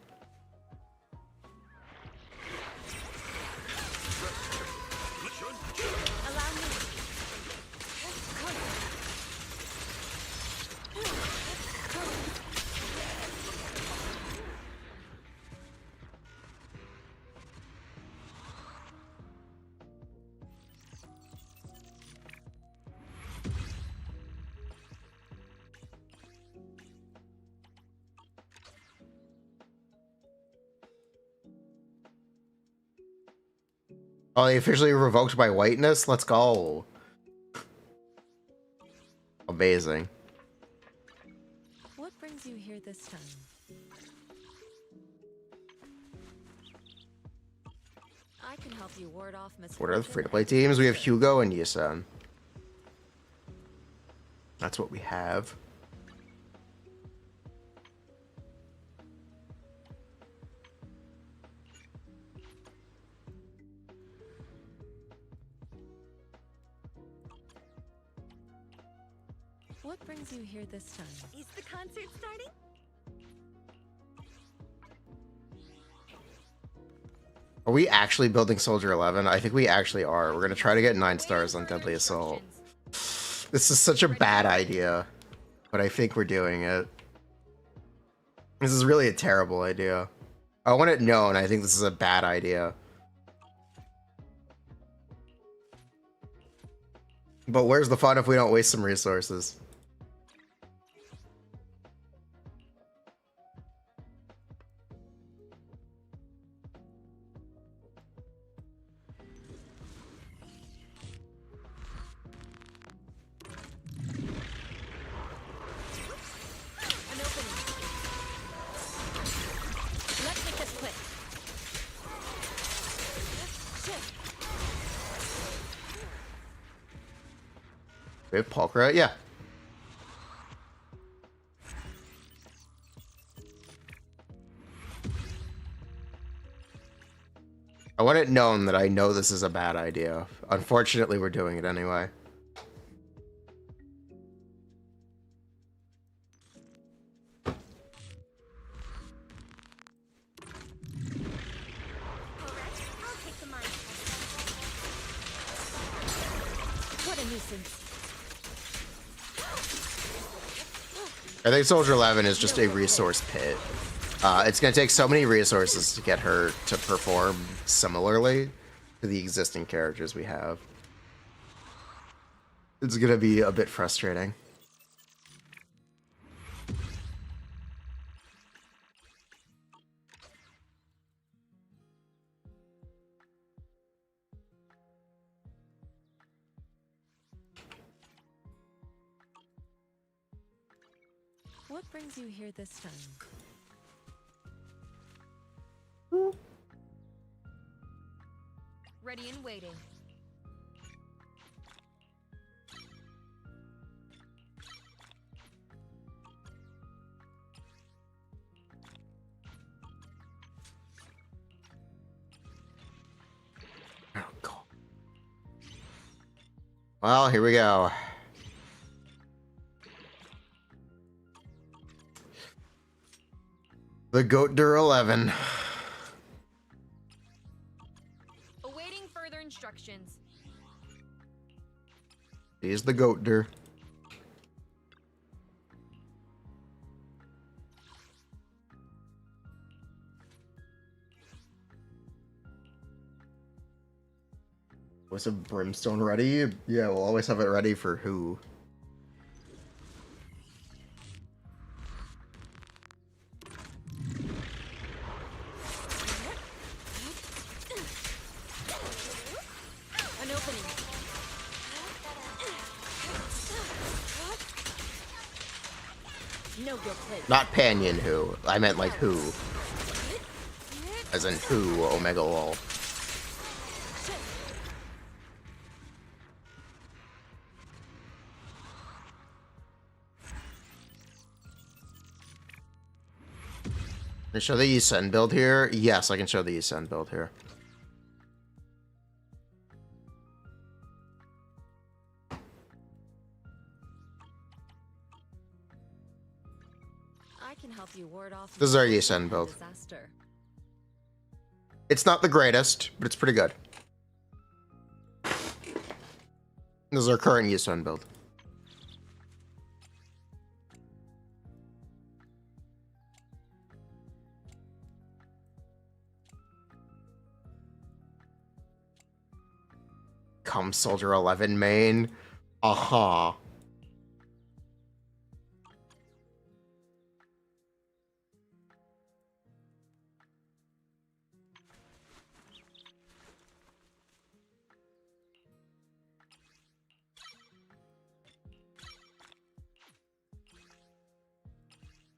Oh, they officially revoked my whiteness? Let's go. Amazing. What brings you here this time? I can help you ward off What are the free-to-play teams? We have Hugo and Yusen. That's what we have. What brings you here this time? Is the concert starting? Are we actually building Soldier 11? I think we actually are. We're going to try to get 9 stars on Deadly Assault. This is such a bad idea, but I think we're doing it. This is really a terrible idea. I want it known. I think this is a bad idea. But where's the fun if we don't waste some resources? We have Pulchra? Yeah. I want it known that I know this is a bad idea. Unfortunately, we're doing it anyway. What a nuisance. I think Soldier 11 is just a resource pit. It's going to take so many resources to get her to perform similarly to the existing characters we have. It's going to be a bit frustrating. What brings you here this time? Ready and waiting. Well, here we go. The Goatder 11. Awaiting further instructions. He's the Goatder. Was a brimstone ready? Yeah, we'll always have it ready for who? An opening. No good place. Not Panion who. I meant like who. As in who, Omega Lol. Can I show the Ysen build here? Yes, I can show the Ysen build here. I can help you ward off. This is our Ysen build. Disaster. It's not the greatest, but it's pretty good. This is our current Ysen build. Come Soldier 11 main. Aha.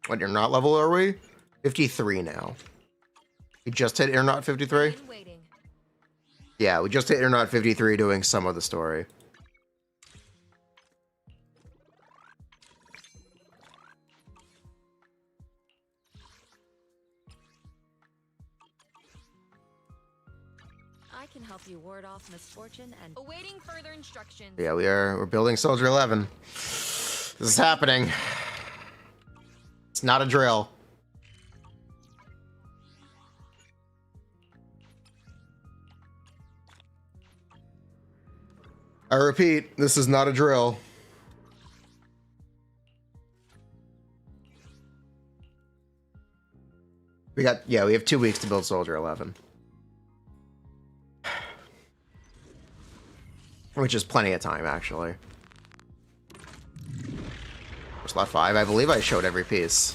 What, you're not level, are we? 53 now. We just hit Not 53? In waiting. Yeah, we just hit Not 53 doing some of the story. I can help you ward off misfortune and awaiting further instructions. Yeah, we're building Soldier 11. This is happening. It's not a drill. I repeat, this is not a drill. We have 2 weeks to build Soldier 11. Which is plenty of time, actually. Slot 5, I believe I showed every piece.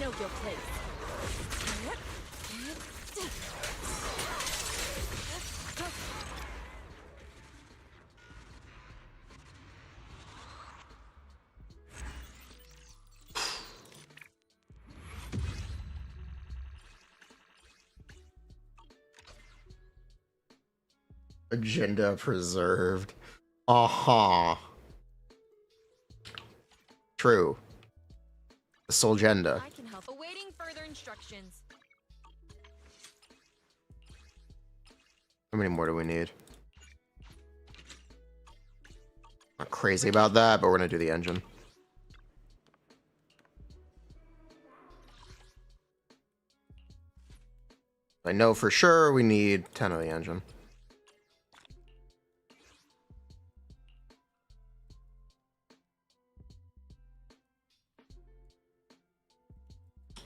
No good place. Agenda preserved. Uh-huh. True. The soul agenda. I can help. Awaiting further instructions. How many more do we need? Not crazy about that, but we're gonna do the engine. I know for sure we need 10 of the engine.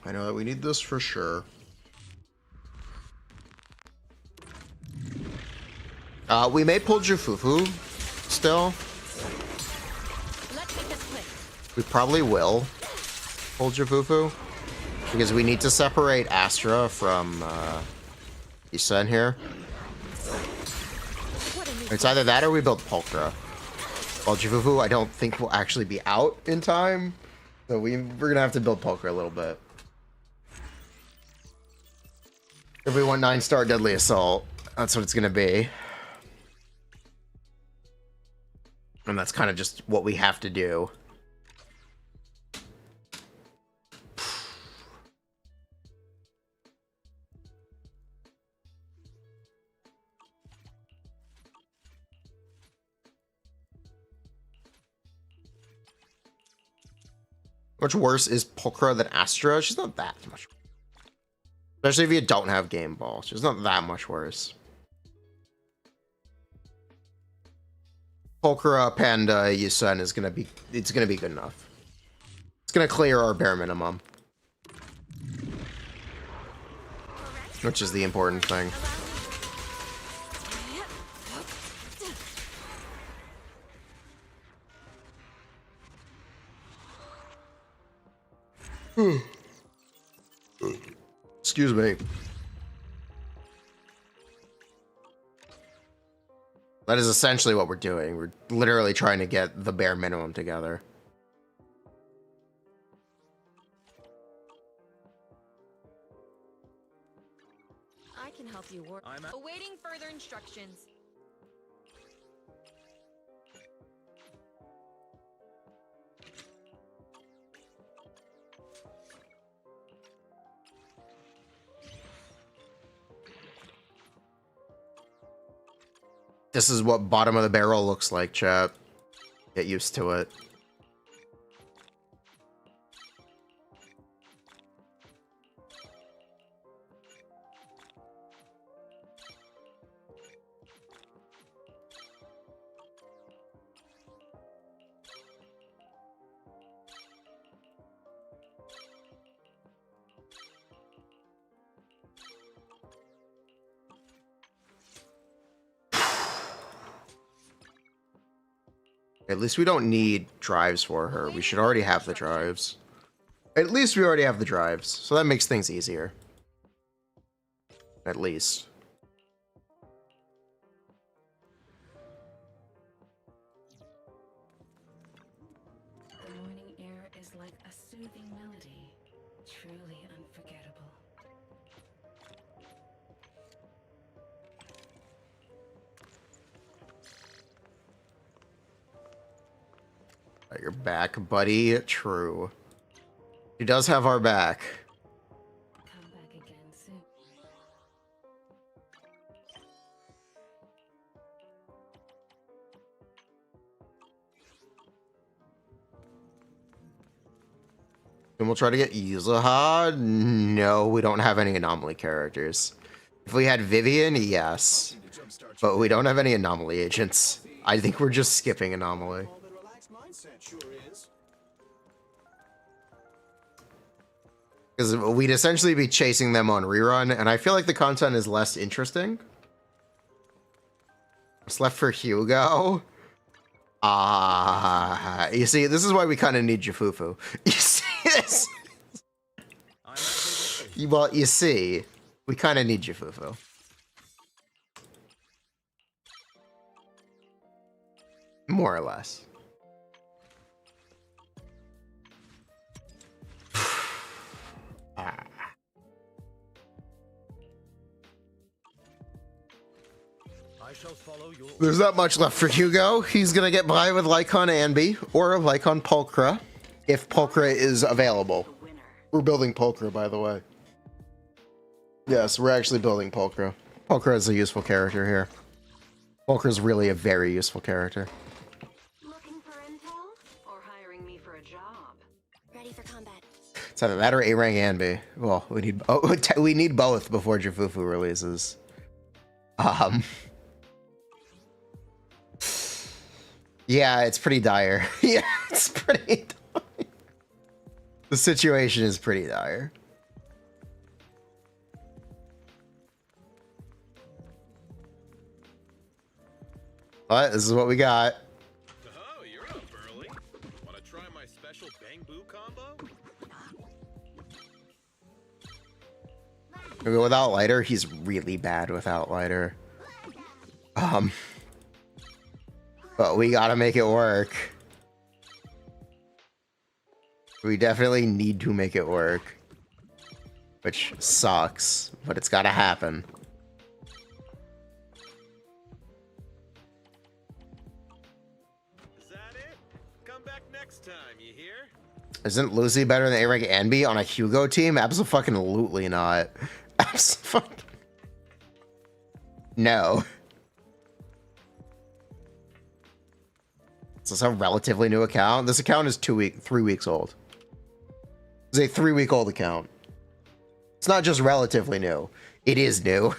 I know that we need this for sure. We may pull Fufu still. Let's make this quick. We probably will pull Fufu because we need to separate Astra from Isen here. It's either that or we build Pulchra. Well, Fufu I don't think will actually be out in time, so we're gonna have to build Pulchra a little bit. If we want 9-star Deadly Assault, that's what it's gonna be. And that's kind of just what we have to do. Much worse is Pulchra than Astra? She's not that much. Especially if you don't have Game Ball. She's not that much worse. Pulchra, Panda, Yusen is gonna be, it's gonna be good enough. It's gonna clear our bare minimum. Which is the important thing. Excuse me. That is essentially what we're doing. We're literally trying to get the bare minimum together. I can help you work. I'm Awaiting further instructions. This is what bottom of the barrel looks like, chat. Get used to it. At least we don't need drives for her. We should already have the drives. At least we already have the drives, so that makes things easier. At least. The morning air is like a soothing melody, truly unforgettable. Got your back, buddy. True. He does have our back. Come back again soon. And we'll try to get Yuzoha. No, we don't have any anomaly characters. If we had Vivian, yes. But we don't have any anomaly agents. I think we're just skipping anomaly. Because we'd essentially be chasing them on rerun, and I feel like the content is less interesting. What's left for Hugo? You see, this is why we kind of need Fufu. You see this? Well, you see, we kind of need Fufu. More or less. There's not much left for Hugo. He's gonna get by with Lycon Anby or Lycon Pulchra if Pulchra is available. We're building Pulchra, by the way. Yes, we're actually building Pulchra. Pulchra is a useful character here. Pulchra is really a very useful character. Looking for intel or hiring me for a job? Ready for combat. It's either that or A rank Anby. Well, we need both before Fufu releases. Yeah, it's pretty dire. Yeah, it's pretty dire. The situation is pretty dire. But this is what we got. Oh, you're up early. Want to try my special bang boo combo? Maybe without lighter, he's really bad without lighter. But we gotta make it work. We definitely need to make it work. Which sucks, but it's gotta happen. Is that it? Come back next time, you hear? Isn't Lucy better than A-Rank Anby on a Hugo team? Absolutely not. Absolutely. No. Is this a relatively new account? This account is 3 weeks old. It's a 3-week-old account. It's not just relatively new. It is new.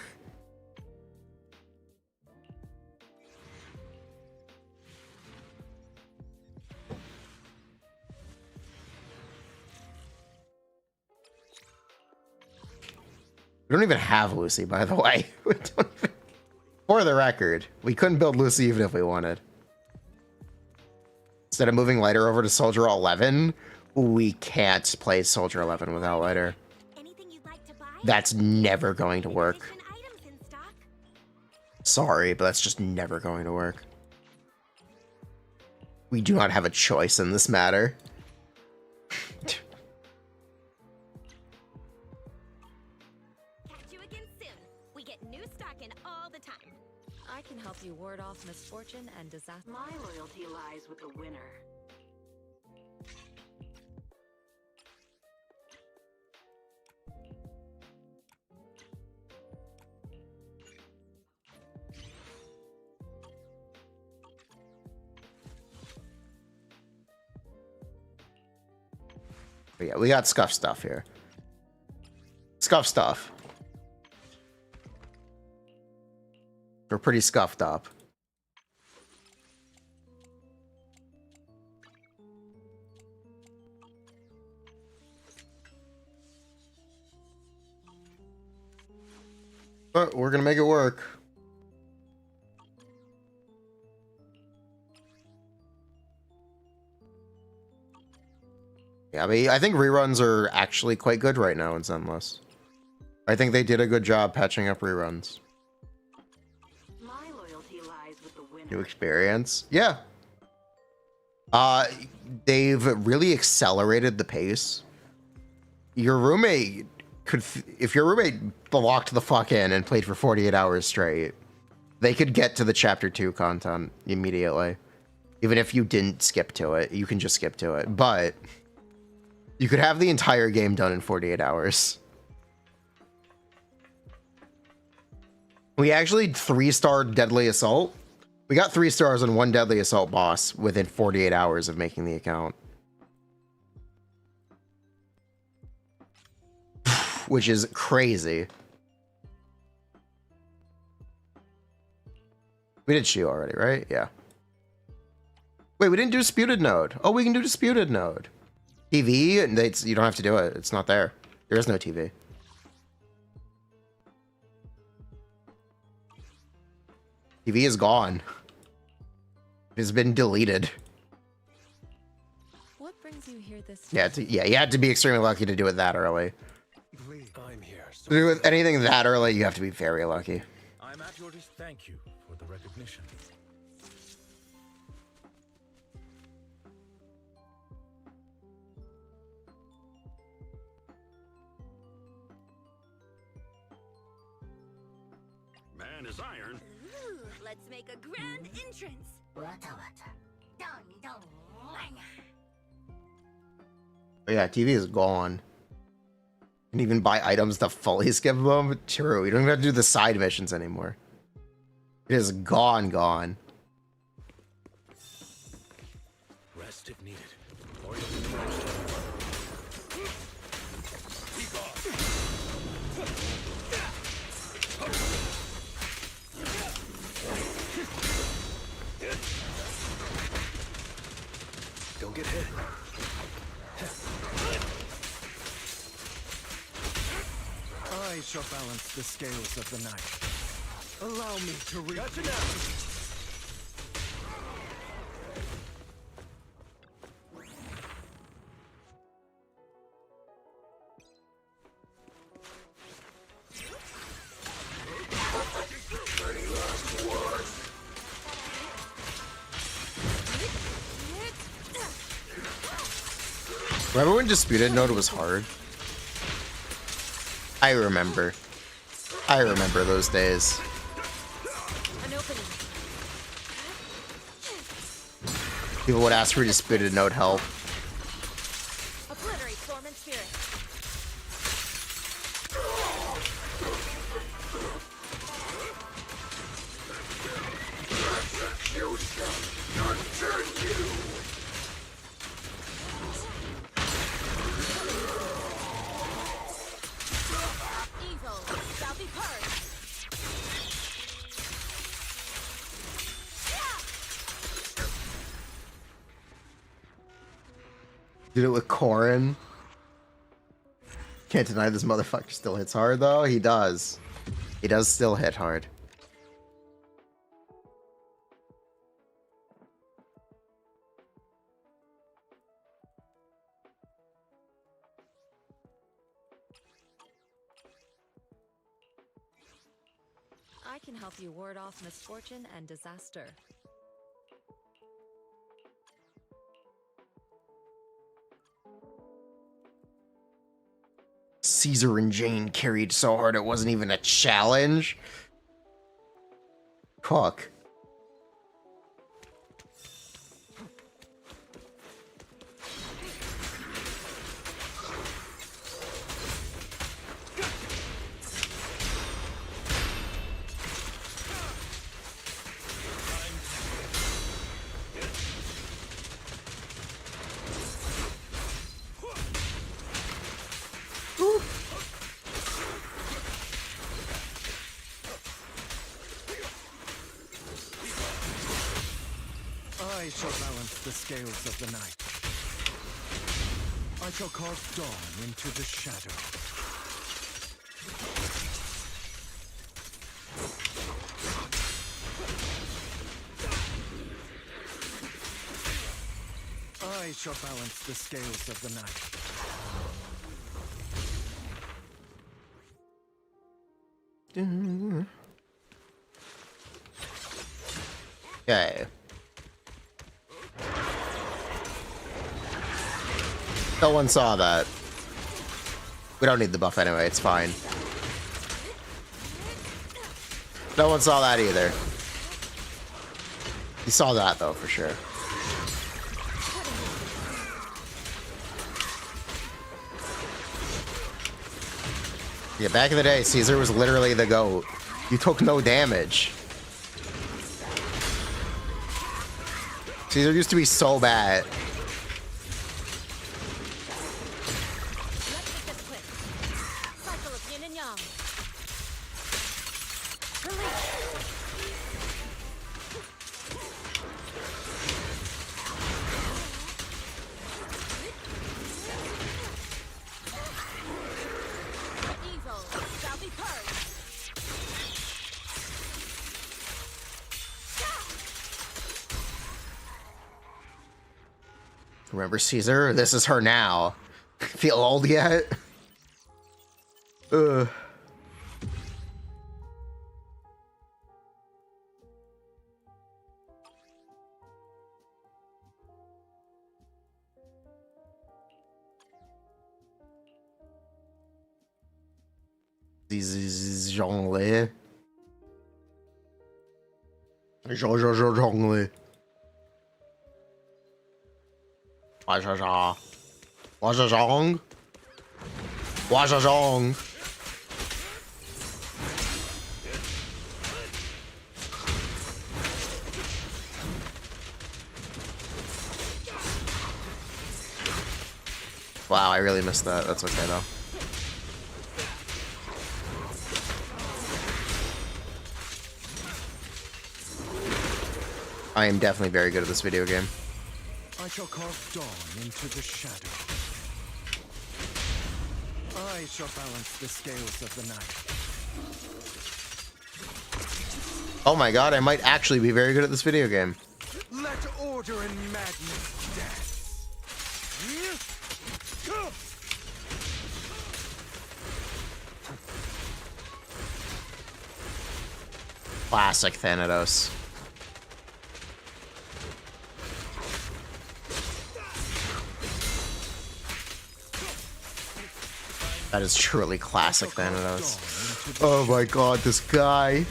We don't even have Lucy, by the way. We don't even... For the record, we couldn't build Lucy even if we wanted. Instead of moving Lighter over to Soldier 11, we can't play Soldier 11 without Lighter. Anything you'd like to buy? That's never going to work. Edition items in stock. Sorry, but that's just never going to work. We do not have a choice in this matter. Catch you again soon. We get new stock in all the time. I can help you ward off misfortune and disaster. My loyalty lies with the winner. But yeah, we got scuff stuff here. Scuff stuff. We're pretty scuffed up. But we're gonna make it work. Yeah, I mean, I think reruns are actually quite good right now in Zenless. I think they did a good job patching up reruns. My loyalty lies with the winner. New experience. Yeah. They've really accelerated the pace. Your roommate could, if your roommate locked the fuck in and played for 48 hours straight, they could get to the chapter 2 content immediately. Even if you didn't skip to it, you can just skip to it. But you could have the entire game done in 48 hours. We actually 3-starred Deadly Assault. We got 3 stars on 1 Deadly Assault boss within 48 hours of making the account. Which is crazy. We did Shiyu already, right? Yeah. Wait, we didn't do Disputed Node. Oh, we can do Disputed Node. TV, and you don't have to do it. It's not there. There is no TV. TV is gone. It has been deleted. What brings you here this Yeah, you had to be extremely lucky to do it that early. I'm here. To do with anything that early, you have to be very lucky. I'm at your dis- Thank you for the recognition. Man is iron. Ooh, let's make a grand entrance. But yeah, TV is gone. You can even buy items to fully skip them. True, you don't even have to do the side missions anymore. It is gone. Rest if needed. Don't get hit. I shall balance the scales of the night. Allow me to read. Gotcha now. Remember when Disputed Node was hard? I remember those days. An opening. People would ask for Disputed Node help. Obliterate form and spirit. Did it with Corrin. Can't deny this motherfucker still hits hard, though. He does. He does still hit hard. I can help you ward off misfortune and disaster. Caesar and Jane carried so hard it wasn't even a challenge. Cook. I shall balance the scales of the night. I shall carve dawn into the shadow. I shall balance the scales of the night. Okay. No one saw that. We don't need the buff anyway, it's fine. No one saw that either. You saw that though, for sure. Yeah, back in the day, Caesar was literally the GOAT. You took no damage. Caesar used to be so bad. Remember Caesar? This is her now. Feel old yet? Ugh. Zhongli. Zhongli. Wazhazhong. Wazhazhong. Wazhazhong. Wow, I really missed that. That's okay though. I am definitely very good at this video game. I shall carve dawn into the shadow. I shall balance the scales of the night. Oh my god, I might actually be very good at this video game. Let order and madness dance. Classic Thanatos. That is truly classic Thanatos. Oh my god, this guy.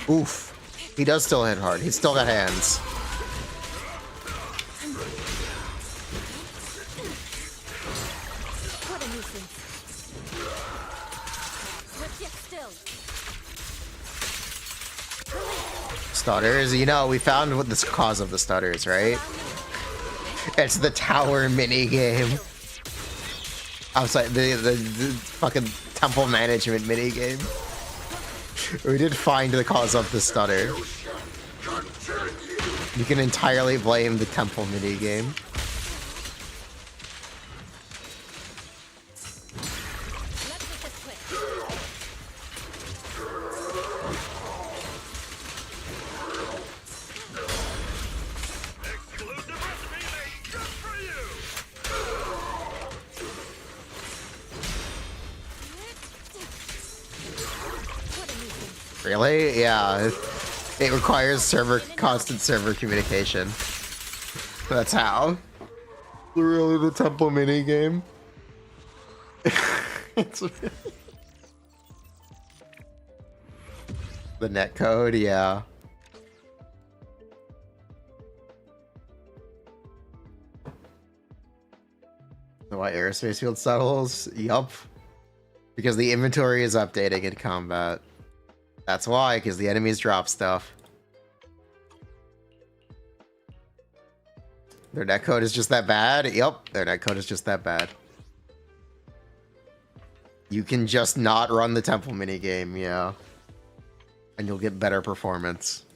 Oof. He does still hit hard. He's still got hands. stutters. You know, we found what the cause of the stutters, right? It's the tower mini game. I'm sorry, the fucking temple management mini game. We did find the cause of the stutter. You can entirely blame the temple mini game. Really? Yeah. It requires constant server communication. That's how. Really, the temple mini game. It's really... The netcode, yeah. Why aerospace field settles? Yup. Because the inventory is updating in combat. That's why, because the enemies drop stuff. Their netcode is just that bad? Yup, their netcode is just that bad. You can just not run the temple minigame, yeah. And you'll get better performance.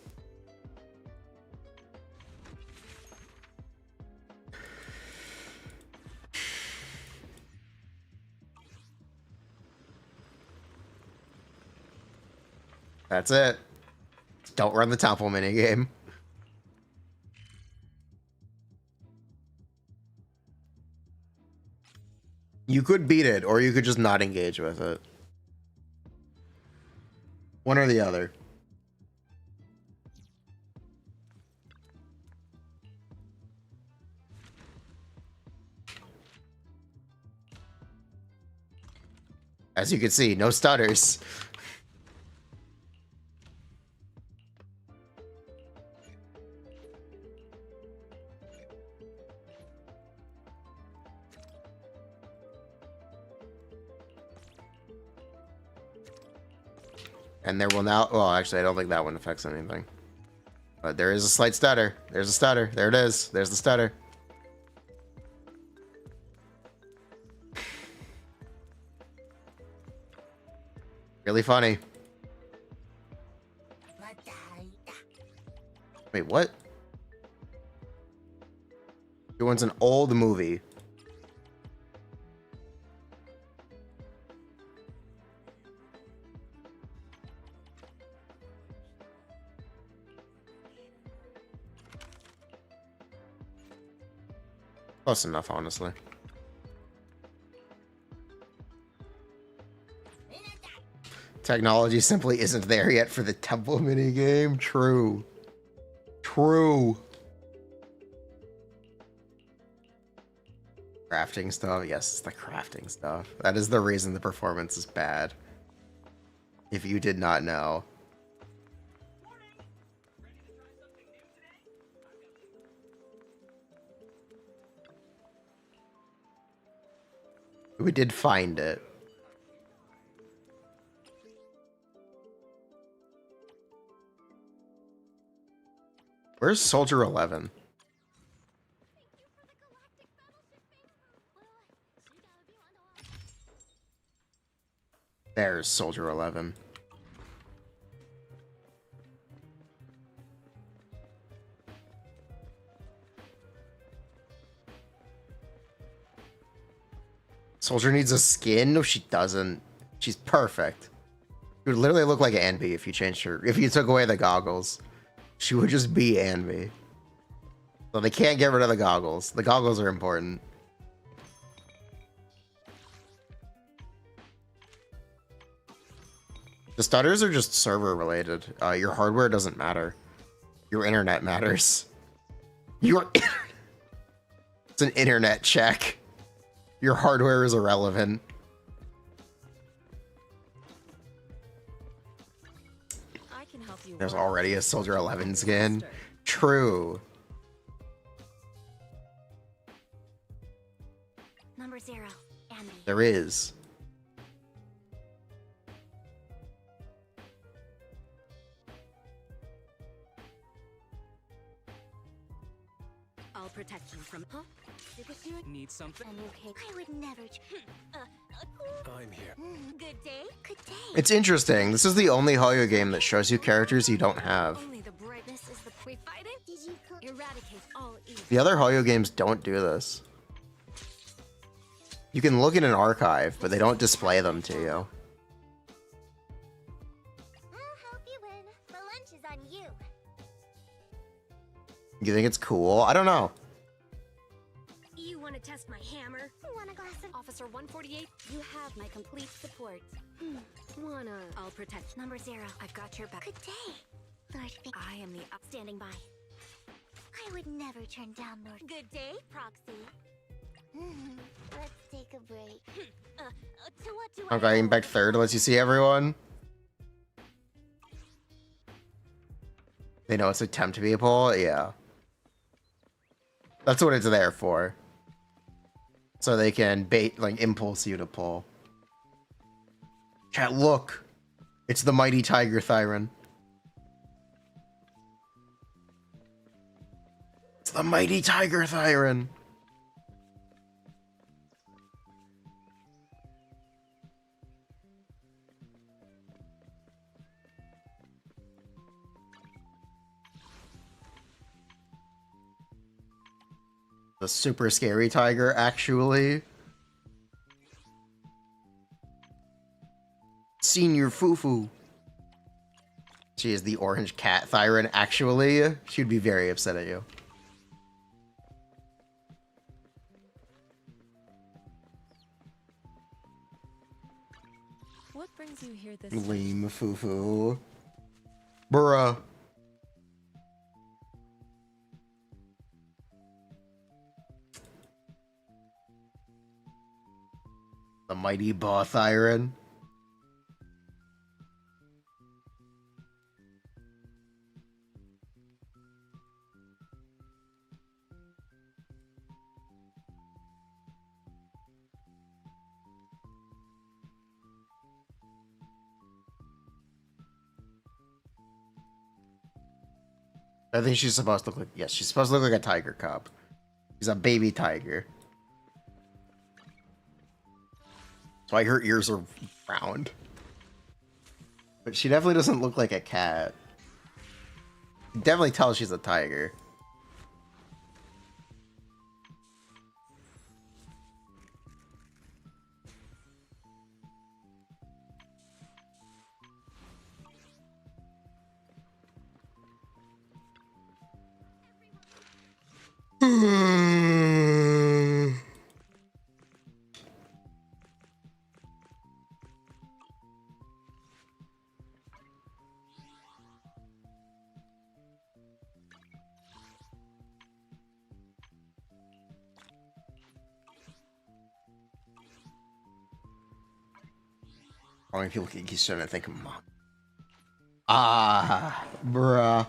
That's it. Don't run the temple minigame. You could beat it, or you could just not engage with it. One or the other. As you can see, no stutters. And there will now... Well, actually, I don't think that one affects anything. But there is a slight stutter. There's a stutter. There it is. There's the stutter. Really funny. Wait, what? It was an old movie. Close enough, honestly. Technology simply isn't there yet for the temple minigame. True. True. Crafting stuff. Yes, it's the crafting stuff. That is the reason the performance is bad. If you did not know. We did find it. Where's Soldier 11? There's Soldier 11. Soldier needs a skin? No, she doesn't. She's perfect. She would literally look like Anby if you changed her. If you took away the goggles. She would just be Anby. So they can't get rid of the goggles. The goggles are important. The stutters are just server related. Your hardware doesn't matter. Your internet matters. Your internet. It's an internet check. Your hardware is irrelevant. I can help you. There's already a Soldier 11 skin. True. Number 0, Andy. There is. I'll protect you from. Huh? Need something? I'm okay. I would never. I'm here. Good day. Good day. It's interesting. This is the only Hoyo game that shows you characters you don't have. Only the brightness is the we fighting. Did you Eradicate all evil. The other Hoyo games don't do this. You can look in an archive, but they don't display them to you. I'll help you win. The lunch is on you. You think it's cool? I don't know. You want to test my hammer? Want a glass of Officer 148, you have my complete support. Wanna? I'll protect. number 0? I've got your back. Good day. Lord, I am the up. standing by. I would never turn down Lord. Good day, Proxy. Let's take a break. To what do Okay, Impact third lets you see everyone. They know it's attempt people? Yeah. That's what it's there for. So they can bait, like, impulse you to pull. Chat, look! It's the mighty Tiger Thyron. It's the mighty Tiger Thyron! The super scary tiger, actually. Senior Fufu. She is the orange cat Thyron, actually. She'd be very upset at you. What brings you here this Lame Fufu. Bruh. The mighty Ba Thyron. I think she's supposed to look like, yes, she's supposed to look like a tiger cub. She's a baby tiger. That's why her ears are round. But she definitely doesn't look like a cat. You can definitely tell she's a tiger. How many people keep starting to think, Mom? Ah, bruh.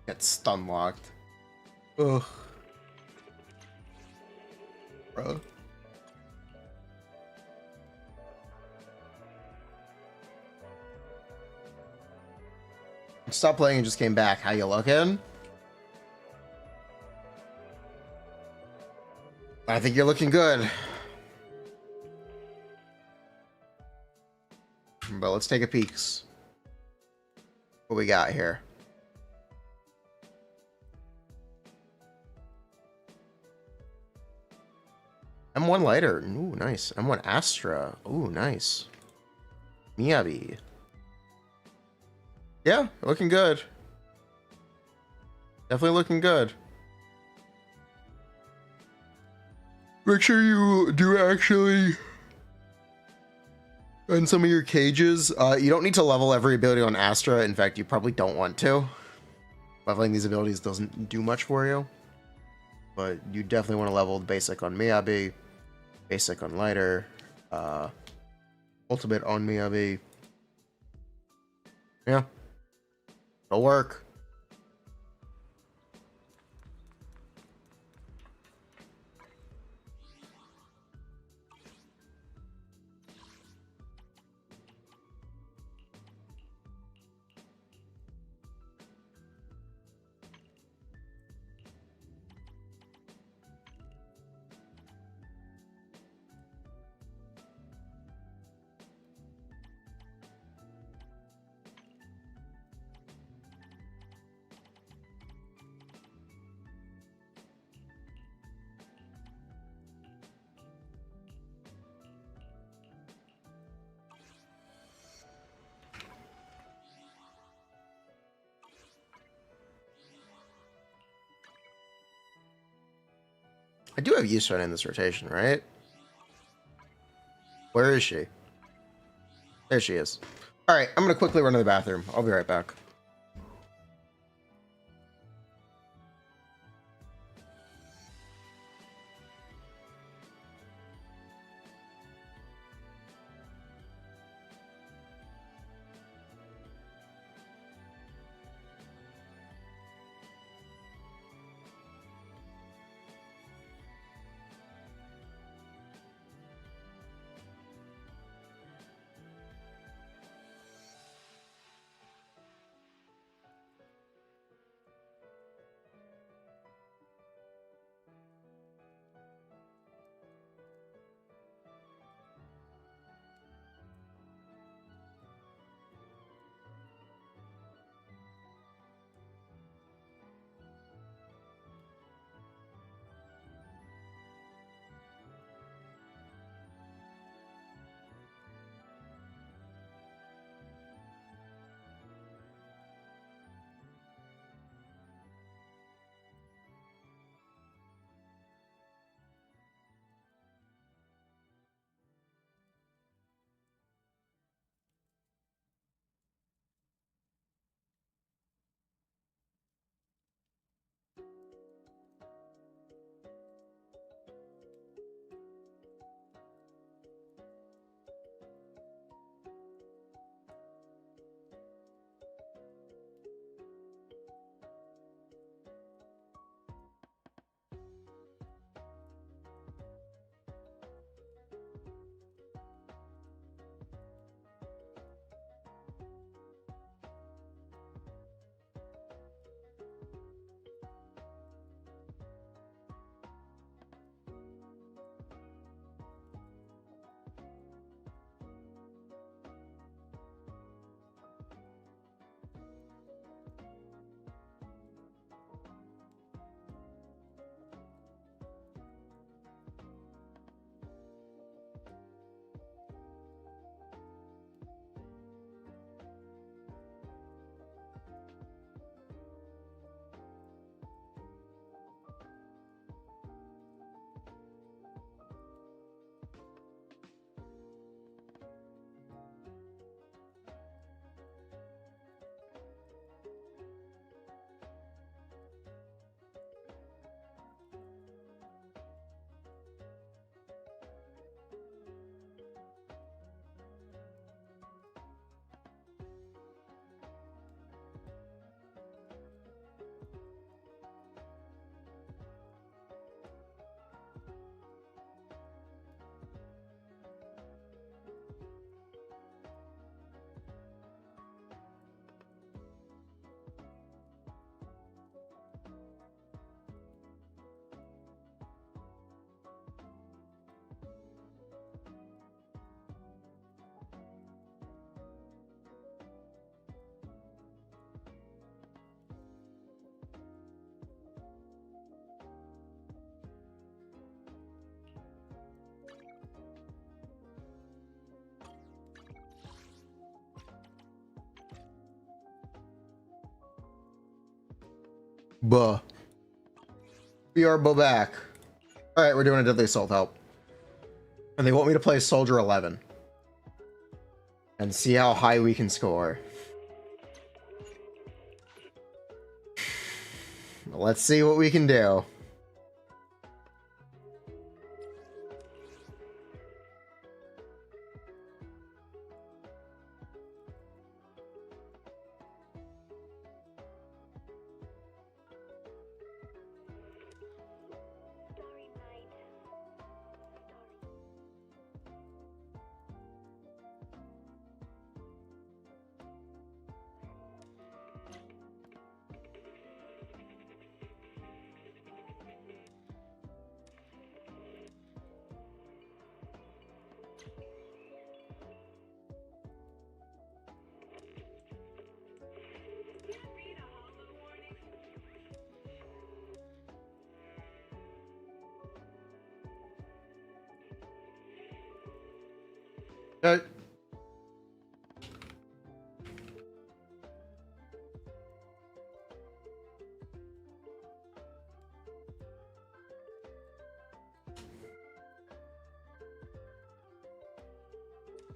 Get stun locked. Ugh. Bro. Stop playing and just came back. How you looking? I think you're looking good. But let's take a peek. What we got here? M1 lighter. Ooh, nice. M1 Astra. Ooh, nice. Miyabi. Yeah, looking good. Definitely looking good. Make sure you do actually in some of your cages. You don't need to level every ability on Astra. In fact, you probably don't want to. Leveling these abilities doesn't do much for you. But you definitely want to level the basic on Miyabi, basic on Lighter, ultimate on Miyabi. Yeah. It'll work. I do have Yuzoha in this rotation, right? Where is she? There she is. Alright, I'm going to quickly run to the bathroom. I'll be right back. Buh. We are back. Alright, we're doing a Deadly Assault help. And they want me to play Soldier 11. And see how high we can score. Let's see what we can do.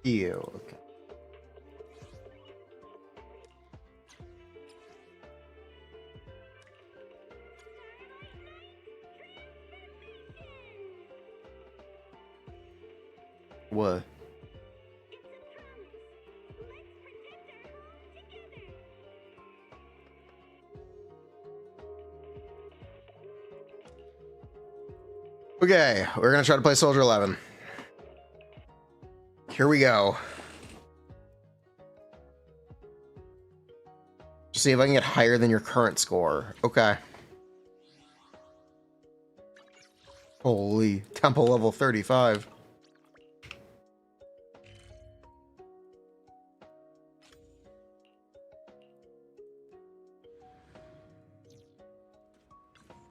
Ew, okay. What? Okay, we're gonna try to play Soldier 11. Here we go. Just see if I can get higher than your current score. Okay. Holy, temple level 35.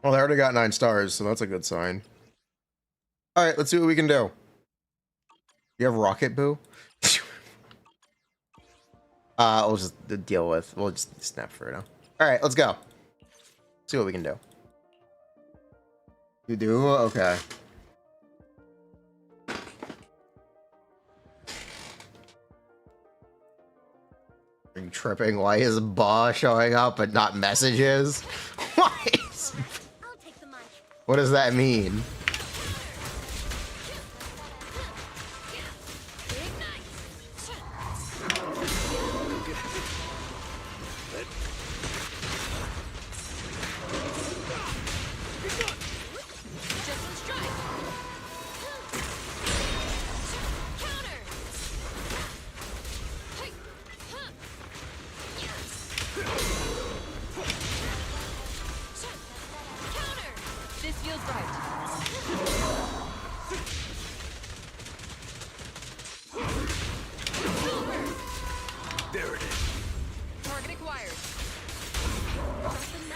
Well, they already got 9 stars, so that's a good sign. All right, let's see what we can do. You have Rocket Boo? We'll just deal with. We'll just snap Furina. All right, let's go. See what we can do. You do? Okay. Are you tripping? Why is Ba showing up but not messages? Why is... What does that mean?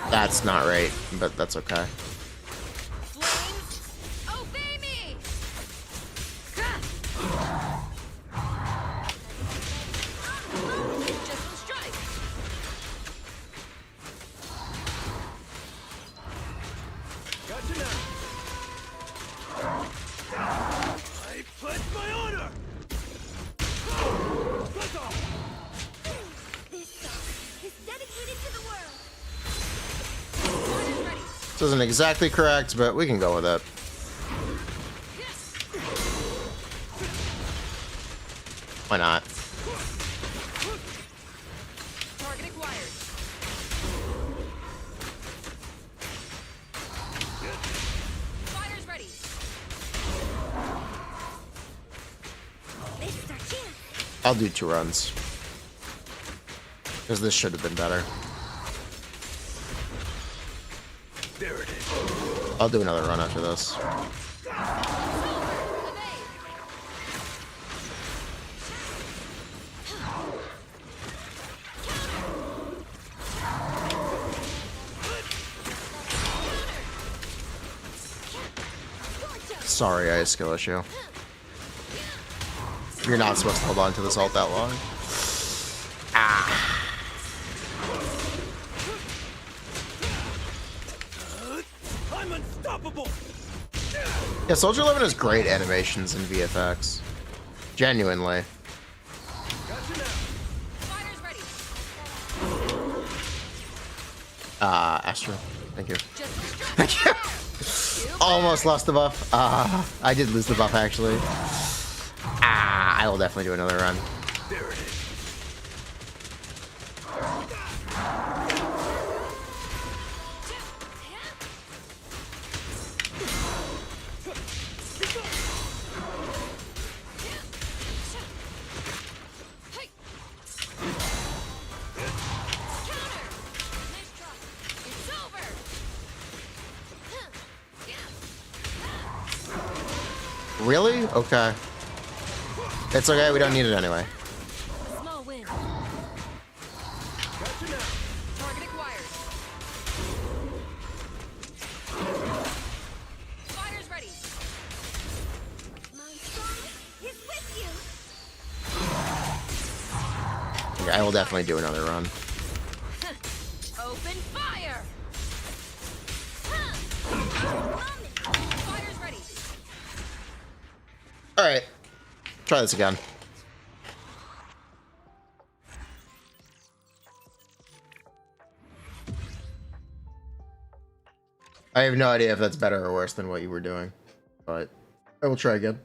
That's not right, but that's okay. This isn't exactly correct, but we can go with it. Why not? Target acquired. Fighters ready. I'll do 2 runs. Because this should have been better. There it is. I'll do another run after this. Sorry, I had a skill issue. You're not supposed to hold on to this ult that long. Ah. I'm unstoppable. Yeah, Soldier 11 has great animations in VFX. Genuinely. Gotcha Astro. Thank you. Thank you. Almost lost the buff. I did lose the buff actually. I will definitely do another run. There it is. Really? Okay. It's okay, we don't need it anyway. Small win. Gotcha now. Target acquired. Fighters ready. My song is with you. Yeah, I will definitely do another run. Open fire. Fighters ready. Alright. Try this again. I have no idea if that's better or worse than what you were doing, but I will try again.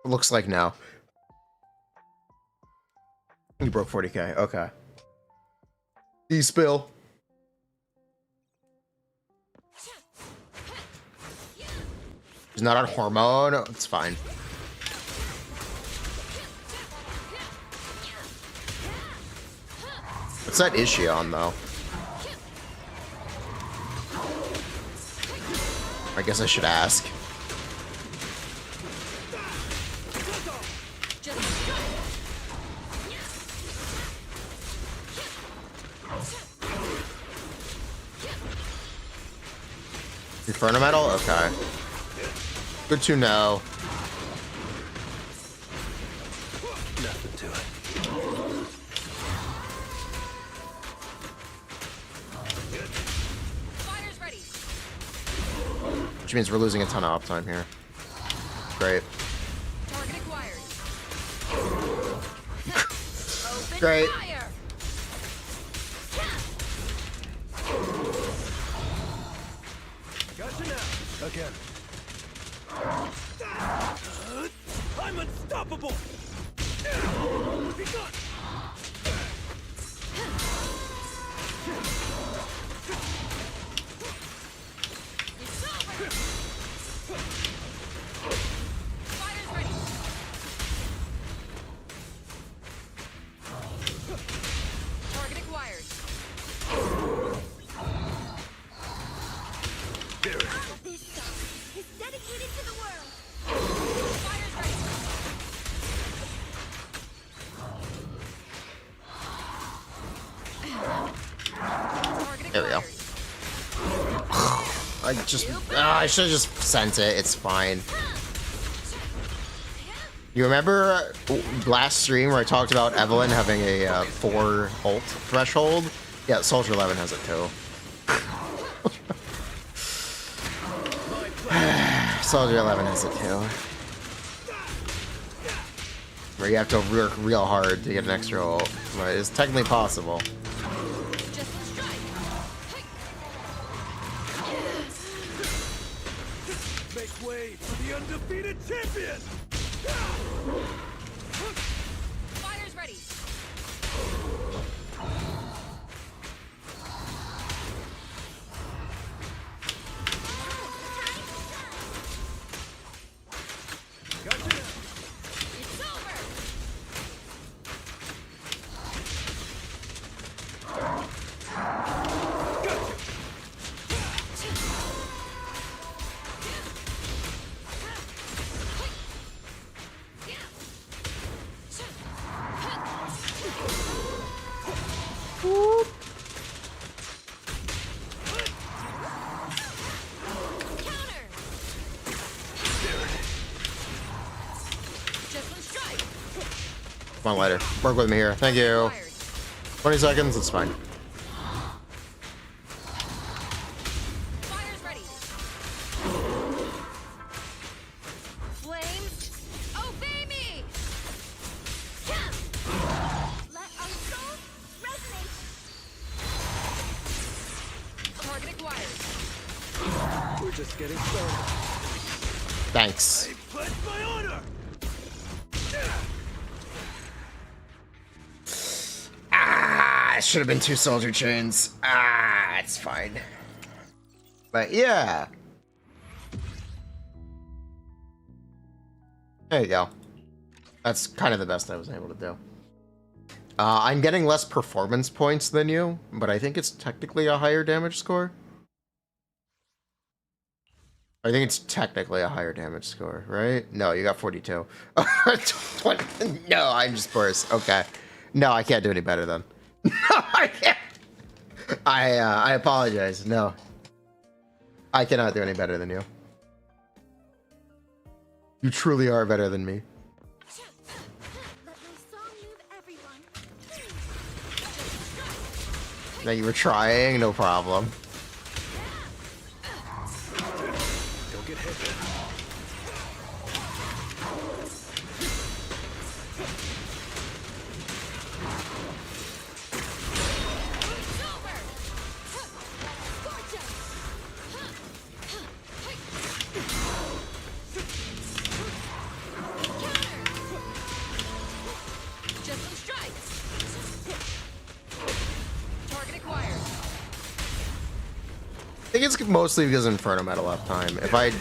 It looks like now. You broke 40k. Okay. E-spill. He's not on hormone. It's fine. What's that issue on though? I guess I should ask. Inferno metal? Okay. Good to know. Nothing to it. Fighters ready. Which means we're losing a ton of uptime here. Great. Target acquired. Open Great. fire. Gotcha now. Again. I'm unstoppable. Be gone. It's over. Fighters ready. Target acquired. There it is. This song is dedicated to the world. Fighters ready. Target There we go. acquired. I should have just sent it. It's fine. You remember last stream where I talked about Evelyn having a 4 ult threshold? Yeah, Soldier 11 has it too. Soldier 11 has it too. Where you have to work real hard to get an extra ult. But it's technically possible. Just strike. Make way for the undefeated champion. Fighters ready. Gotcha now. It's over. Counter. Just one strike. Come on, later. Work with me here. Thank you. Acquired. 20 seconds, it's fine. Fighters ready. Flames just getting started. Thanks. Pledge my honor. Ah, it should have been 2 soldier chains. Ah, it's fine. But yeah. There you go. That's kind of the best I was able to do. I'm getting less performance points than you, but I think it's technically a higher damage score. I think it's technically a higher damage score, right? No, you got 42. No, I'm just worse. Okay. No, I can't do any better then. No, I can't. I apologize. No. I cannot do any better than you. You truly are better than me. Now you were trying, no problem. Don't get hit. I think it's mostly because of Inferno Metal uptime. If I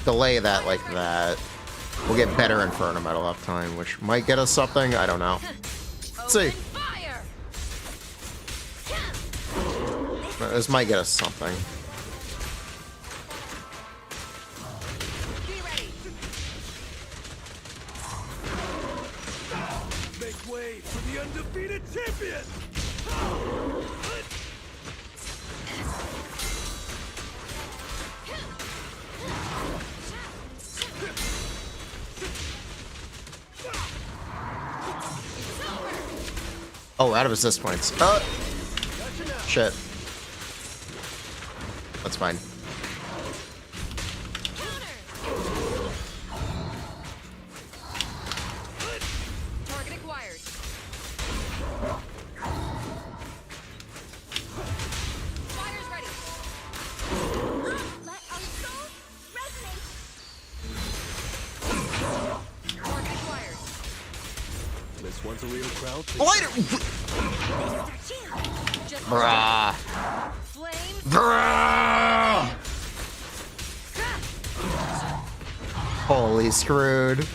delay that like that, we'll get better Inferno Metal uptime, which might get us something. I don't know. Let's see. This might get us something. Make way for the undefeated champion. Oh, we're out of assist points. Shit. That's fine. Target acquired. Fighters ready. Let our souls resonate. Target acquired. This one's a real crowd. Bruh. Flame. Bruh. Holy screwed.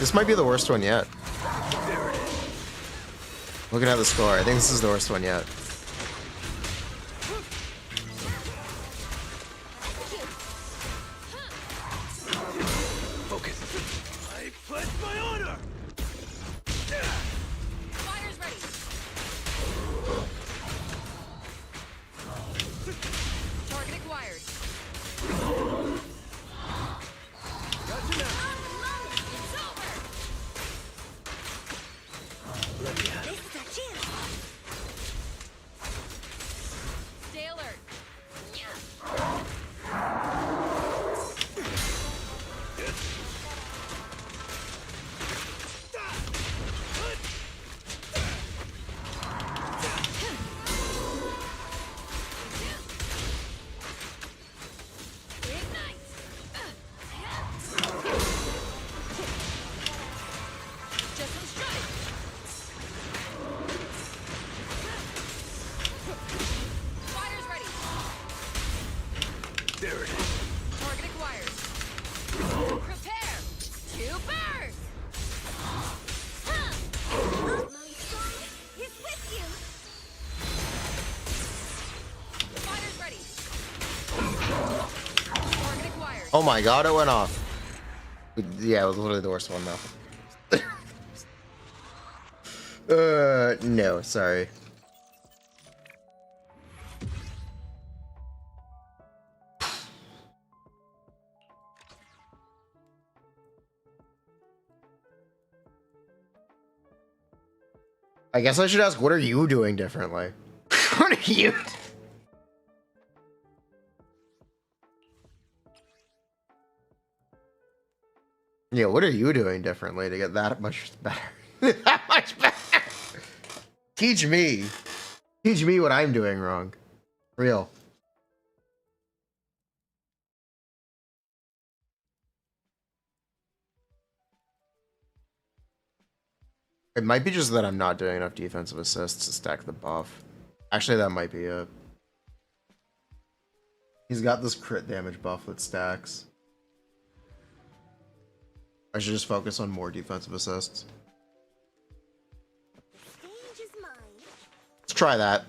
This might be the worst one yet. Looking at the score, I think this is the worst one yet. Focus. I pledge my honor. Fighters ready. Target acquired. Gotcha now. It's over. Let me have it. This is our chance. Stay alert. Ignite. Just some strike. Fighters ready. There it is. Target acquired. Prepare to burn. My song is with you. Fighters ready. Target acquired. Oh my god, it went off. Yeah, it was literally the worst one though. No, sorry. I guess I should ask, what are you doing differently? What are you? Yeah, what are you doing differently to get that much better? That much better. Teach me. Teach me what I'm doing wrong. Real. It might be just that I'm not doing enough defensive assists to stack the buff. Actually, that might be it. He's got this crit damage buff that stacks. I should just focus on more defensive assists. Let's try that.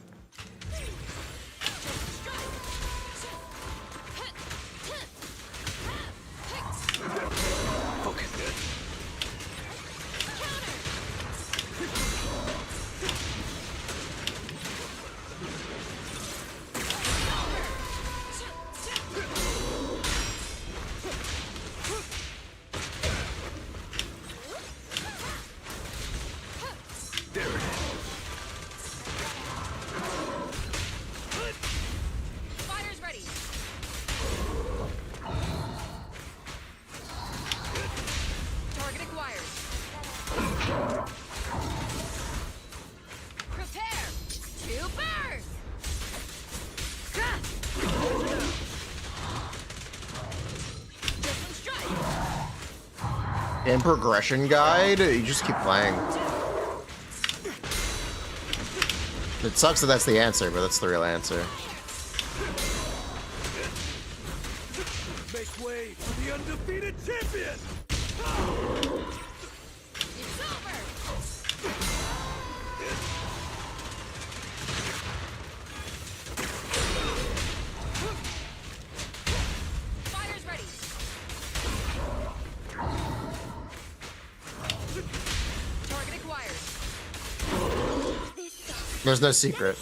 In progression guide, you just keep playing. It sucks that that's the answer, but that's the real answer. Make way for the undefeated champion! It's over! Fire's ready! Target acquired. There's no secret.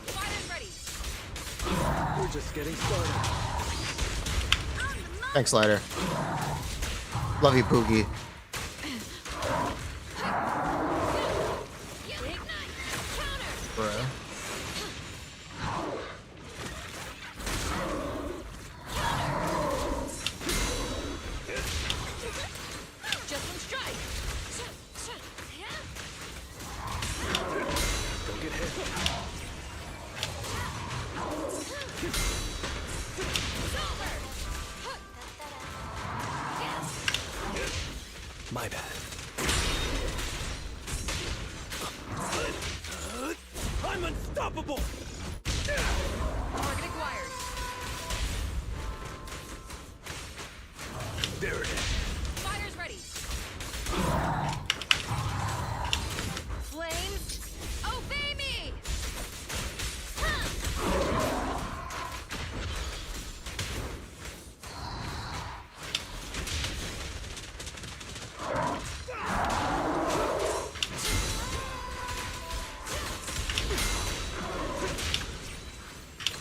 Fire's ready! We're just getting started. Thanks, Lighter. Love you, Pookie. Bruh. Just one strike! Don't get hit. My bad. I'm unstoppable! Target acquired. There it is. Fire's ready. Flames, obey me!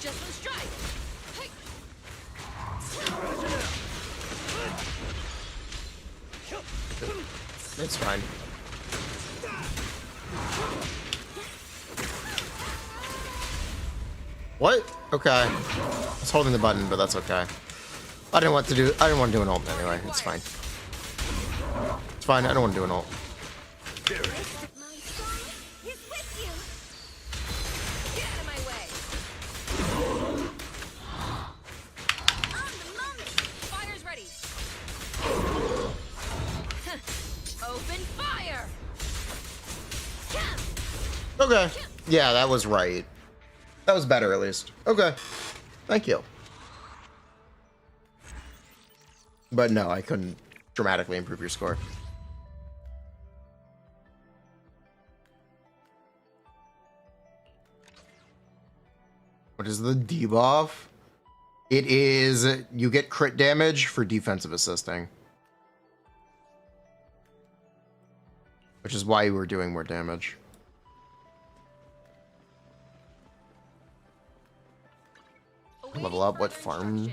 Just one strike. Hey. It's fine. What? Okay. I was holding the button, but that's okay. I didn't want to do an ult anyway. It's fine. It's fine. I don't want to do an ult. There it is. My son is with you. Get out of my way. On the moment. Fire's ready. Open fire. Okay. Yeah, that was right. That was better, at least. Okay. Thank you. But no, I couldn't dramatically improve your score. What is the debuff? It is you get crit damage for defensive assisting. Which is why you were doing more damage. Level up, what farm?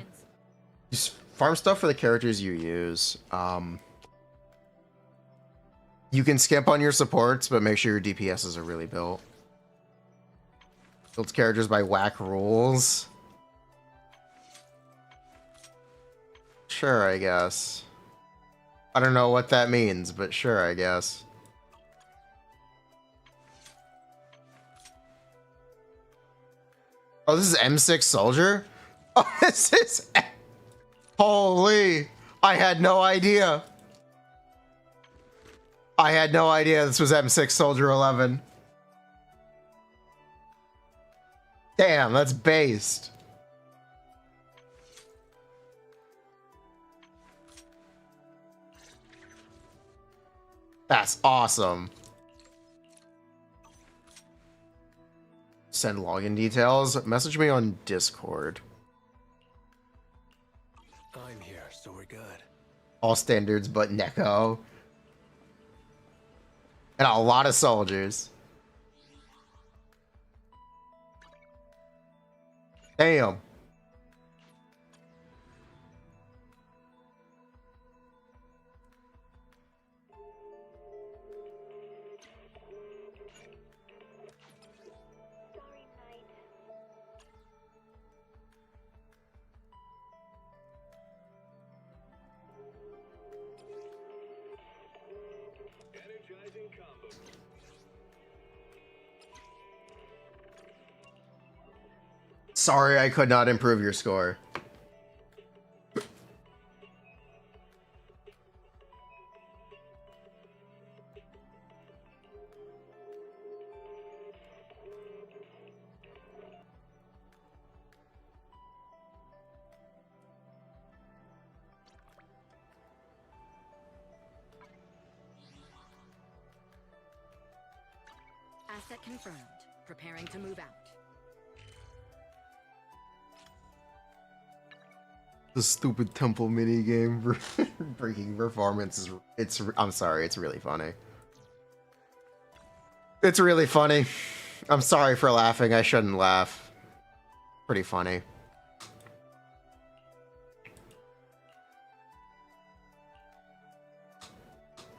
Just farm stuff for the characters you use. You can skip on your supports, but make sure your DPSs are really built. Builds characters by whack rules. Sure, I guess. I don't know what that means, but sure, I guess. Oh, this is M6 Soldier? Oh, this is... Holy! I had no idea. I had no idea this was M6 Soldier 11. Damn, that's based. That's awesome. Send login details. Message me on Discord. I'm here, so we're good. All standards but Neko. And a lot of soldiers. Damn. Energizing combo. Sorry, I could not improve your score. Asset confirmed. Preparing to move out. The stupid temple mini game breaking performance is I'm sorry, it's really funny. It's really funny. I'm sorry for laughing. I shouldn't laugh. Pretty funny.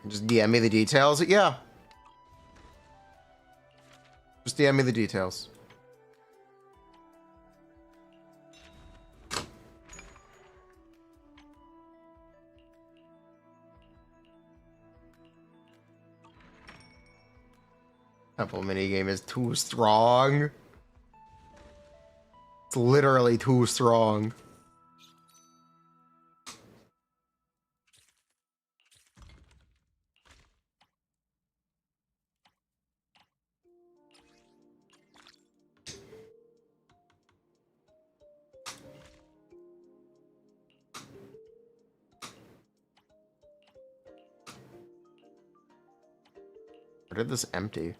Just DM me the details. Yeah. Just DM me the details. Temple minigame is too strong. It's literally too strong. Where did this empty?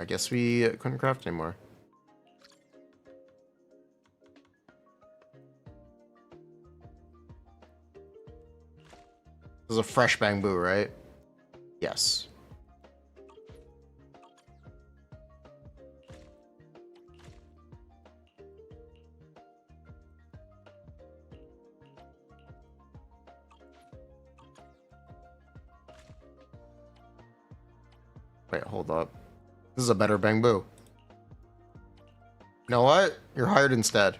I guess we couldn't craft anymore. This is a fresh bamboo, right? Yes. Wait, hold up. This is a better bamboo. You know what? You're hired instead.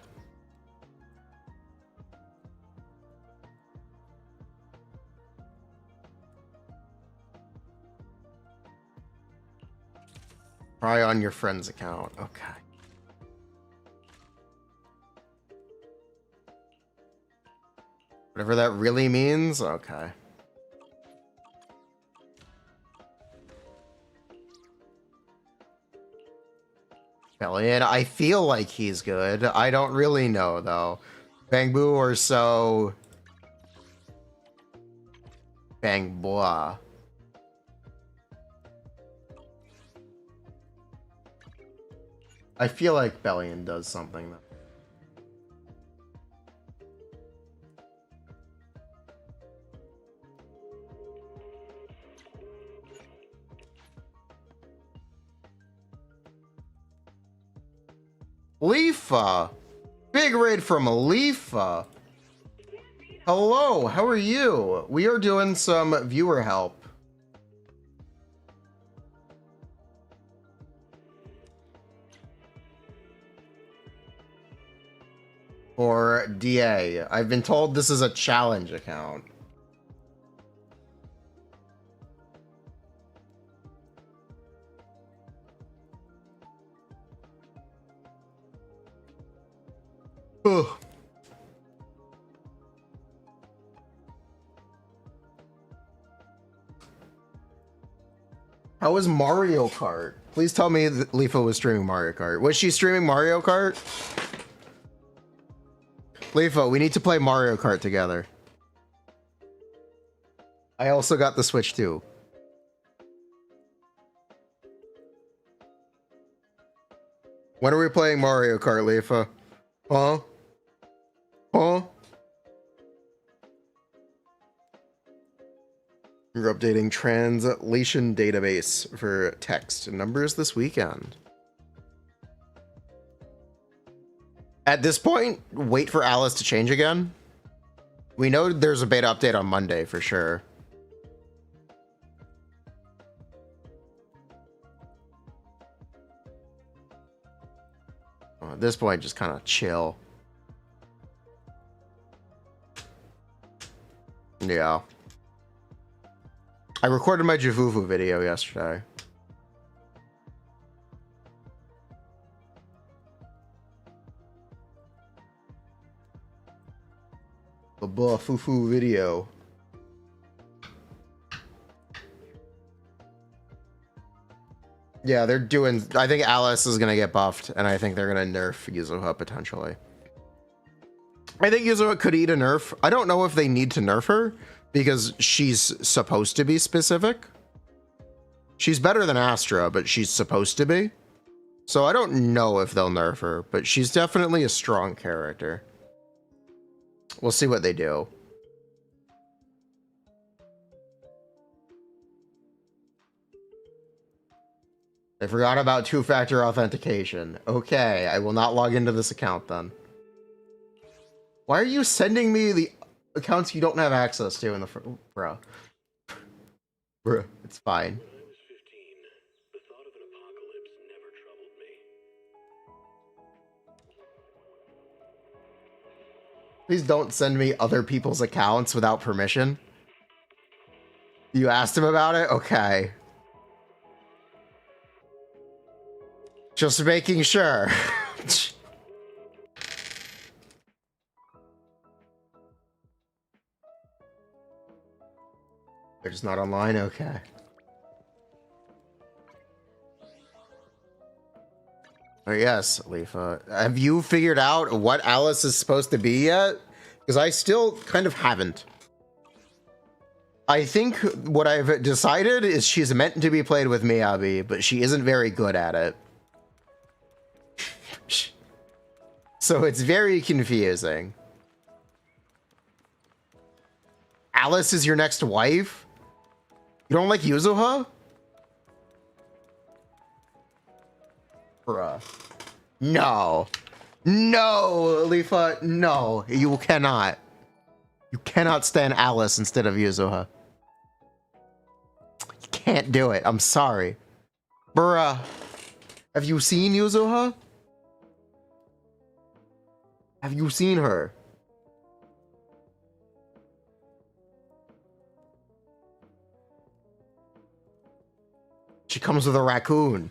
Try on your friend's account. Okay. Whatever that really means. Okay. Bellion, I feel like he's good. I don't really know though. Bangbu or so. Bang blah. I feel like Bellion does something though. Leafa! Big raid from Leafa! Hello, how are you? We are doing some viewer help. For DA. I've been told this is a challenge account. Ugh. How was Mario Kart? Please tell me that Leafa was streaming Mario Kart. Was she streaming Mario Kart? Leafa, we need to play Mario Kart together. I also got the Switch too. When are we playing Mario Kart, Leafa? Huh? Huh? You're updating translation database for text and numbers this weekend. At this point, wait for Alice to change again. We know there's a beta update on Monday for sure. At this point, just kind of chill. Yeah. I recorded my Fufu video yesterday. The Fufu video. Yeah, they're doing... I think Alice is going to get buffed, and I think they're going to nerf Yuzoha potentially. I think Yuzoha could eat a nerf. I don't know if they need to nerf her, because she's supposed to be specific. She's better than Astra, but she's supposed to be. So I don't know if they'll nerf her, but she's definitely a strong character. We'll see what they do. I forgot about two-factor authentication. Okay, I will not log into this account then. Why are you sending me the accounts you don't have access to in the bro? Bro, it's fine. Please don't send me other people's accounts without permission. You asked him about it? Okay. Just making sure. They're just not online? Okay. Oh, yes, Leafa. Have you figured out what Alice is supposed to be yet? Because I still kind of haven't. I think what I've decided is she's meant to be played with Miyabi, but she isn't very good at it. So it's very confusing. Alice is your next wife? You don't like Yuzoha? Bruh. No. No, Leafa, no. You cannot. You cannot stand Alice instead of Yuzoha. You can't do it. I'm sorry. Bruh. Have you seen Yuzoha? Have you seen her? She comes with a raccoon.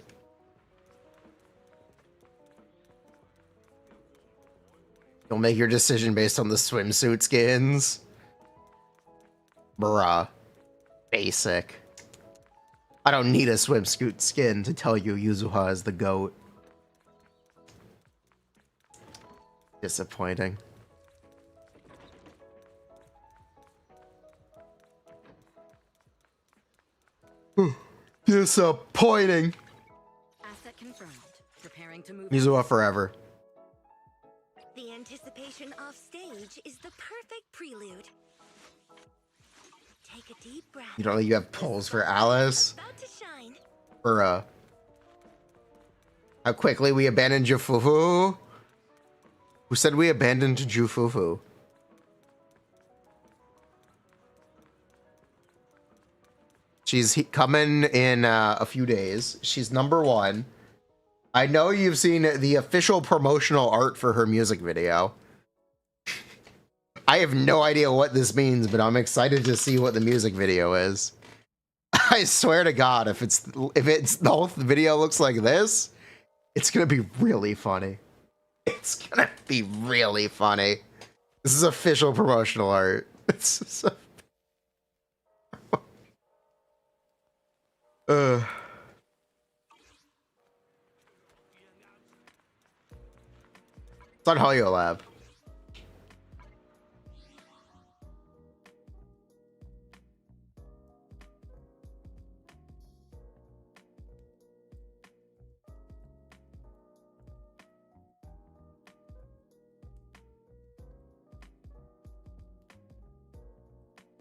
You'll make your decision based on the swimsuit skins. Bruh. Basic. I don't need a swimsuit skin to tell you Yuzoha is the GOAT. Disappointing. Disappointing. Asset confirmed. Preparing to move. Yuzoha forever. The anticipation off stage is the perfect prelude. Take a deep breath. You don't think you have polls for Alice? About to shine. Or how quickly we abandoned Fufu? Who said we abandoned Fufu? She's coming in a few days. She's #1. I know you've seen the official promotional art for her music video. I have no idea what this means, but I'm excited to see what the music video is. I swear to God, if it's the whole video looks like this, it's gonna be really funny. It's gonna be really funny. This is official promotional art. It's so... It's on Hoyo Lab.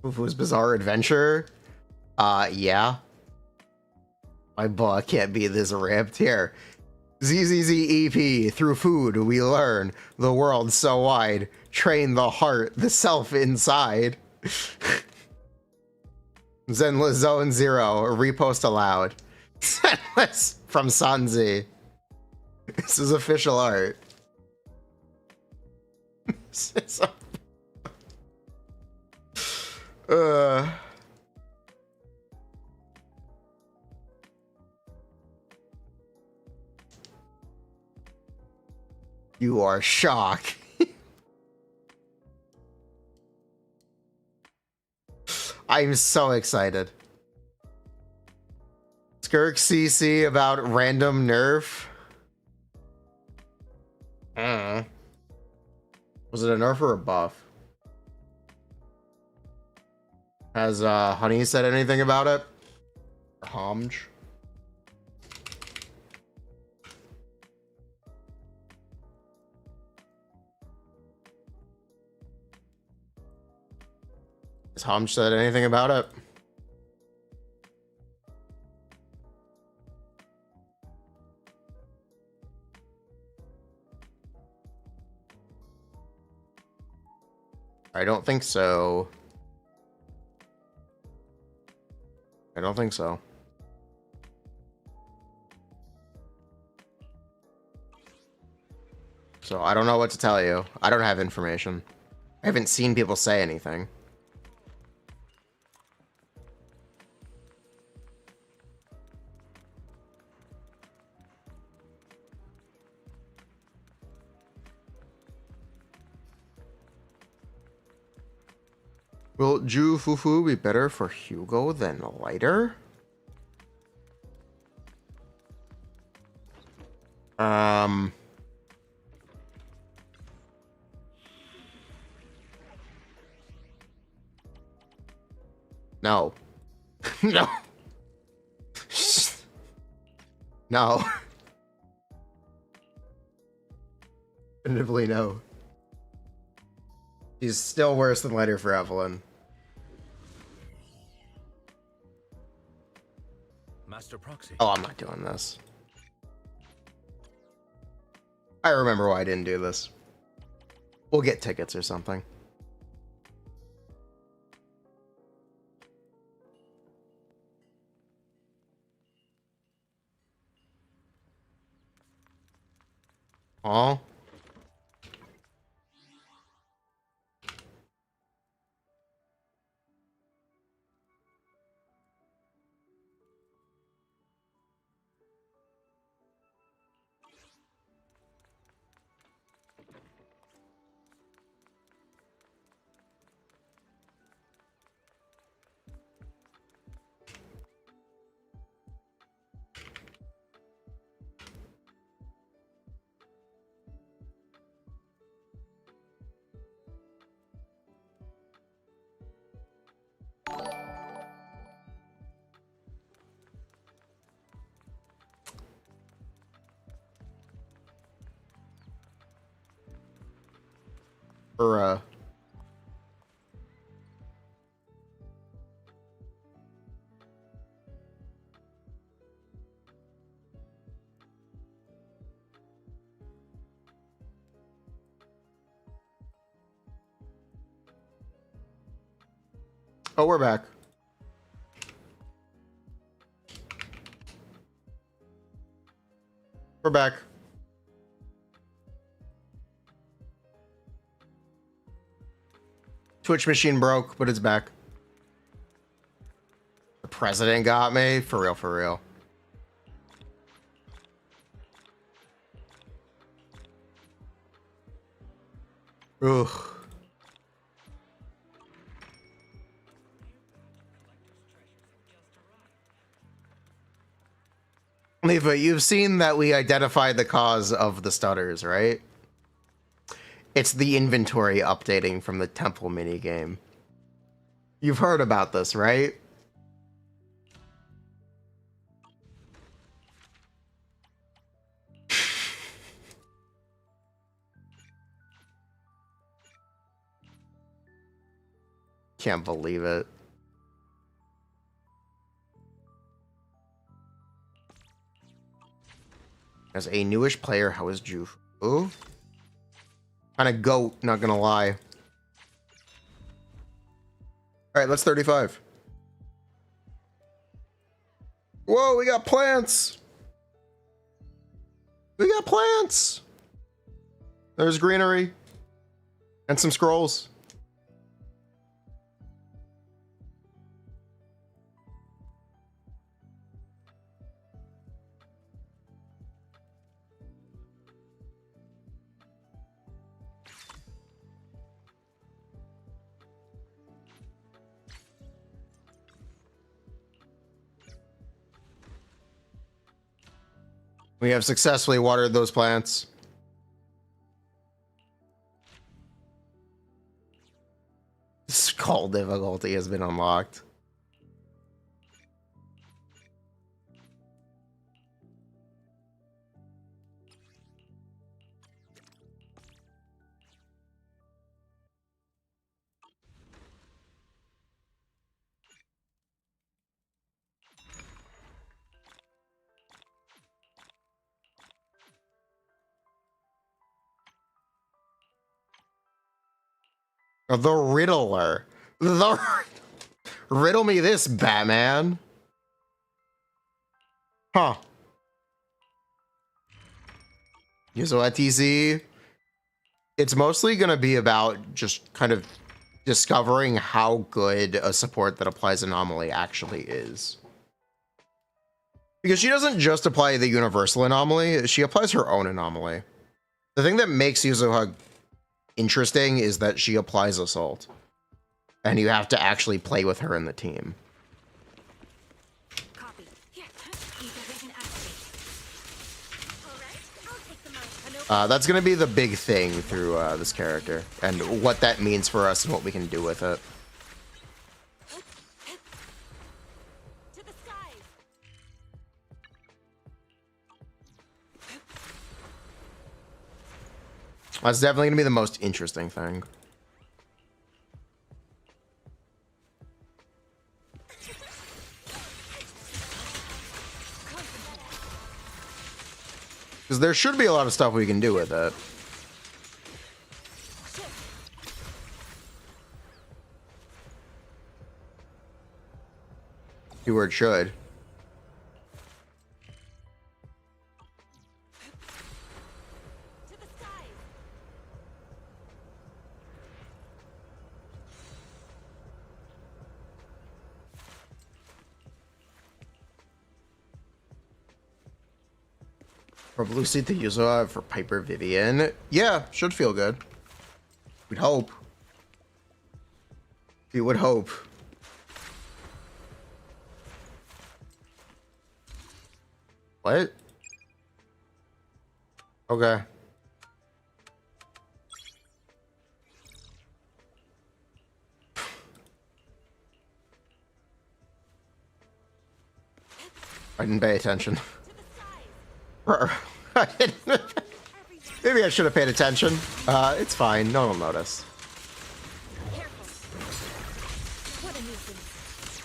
Fufu's Bizarre Adventure? Yeah. My butt can't be this ripped. Here. ZZZ EP. Through food, we learn. The world so wide. Train the heart, the self inside. Zenless Zone Zero. Repost allowed. Zenless from Sanzi. This is official art. You are shocked. I'm so excited. Skirk CC about random nerf. Was it a nerf or a buff? Has Honey said anything about it? Or Homj? Has Homj said anything about it? I don't think so. I don't think so. So I don't know what to tell you. I don't have information. I haven't seen people say anything. Will Ju Fufu be better for Hugo than lighter? No. No. No. Definitively no. He's still worse than lighter for Evelyn. Master Proxy. Oh, I'm not doing this. I remember why I didn't do this. We'll get tickets or something. Oh. Or, Oh, we're back. We're back. Twitch machine broke, but it's back. The president got me. For real, for real. Ugh. Leva, you've seen that we identified the cause of the stutters, right? It's the inventory updating from the temple minigame. You've heard about this, right? Can't believe it. As a newish player, how is Jufu? Kind of goat, not gonna lie. Alright, let's 35. Whoa, we got plants! We got plants! There's greenery. And some scrolls. We have successfully watered those plants. Skull difficulty has been unlocked. The Riddler. The riddle me this, Batman. Huh. Yuzoha TC. It's mostly going to be about just kind of discovering how good a support that applies anomaly actually is. Because she doesn't just apply the universal anomaly, she applies her own anomaly. The thing that makes Yuzoha interesting is that she applies assault. And you have to actually play with her in the team. Copy. Here. Evasion activate. All right, I'll take them out. That's going to be the big thing through this character, and what that means for us and what we can do with it. To the skies. That's definitely going to be the most interesting thing. Because there should be a lot of stuff we can do with it. See where it should. For Blue Seat to Yuzoha for Piper Vivian. Yeah, should feel good. We'd hope. We would hope. What? Okay. I didn't pay attention. Maybe I should have paid attention. It's fine. No one will notice. What a nuisance.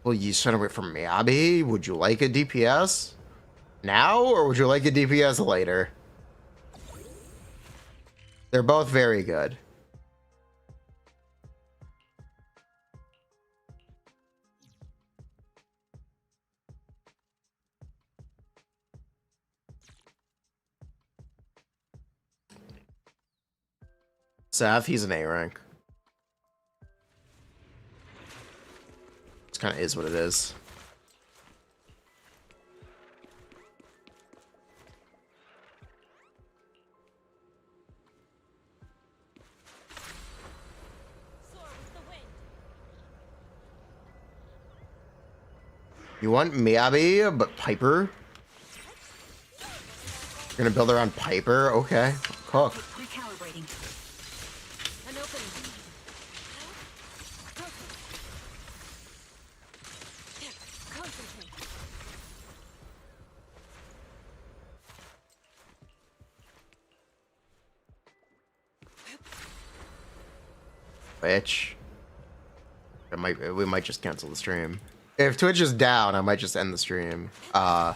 Well, you sent away from Miyabi. Would you like a DPS now, or would you like a DPS later? They're both very good. Sav, he's an A rank. It's kind of is what it is. You want Miyabi, but Piper? You're gonna build around Piper? Okay. Cook. Recalibrating. An opening. Concentrate. Which we might just cancel the stream. If Twitch is down, I might just end the stream. That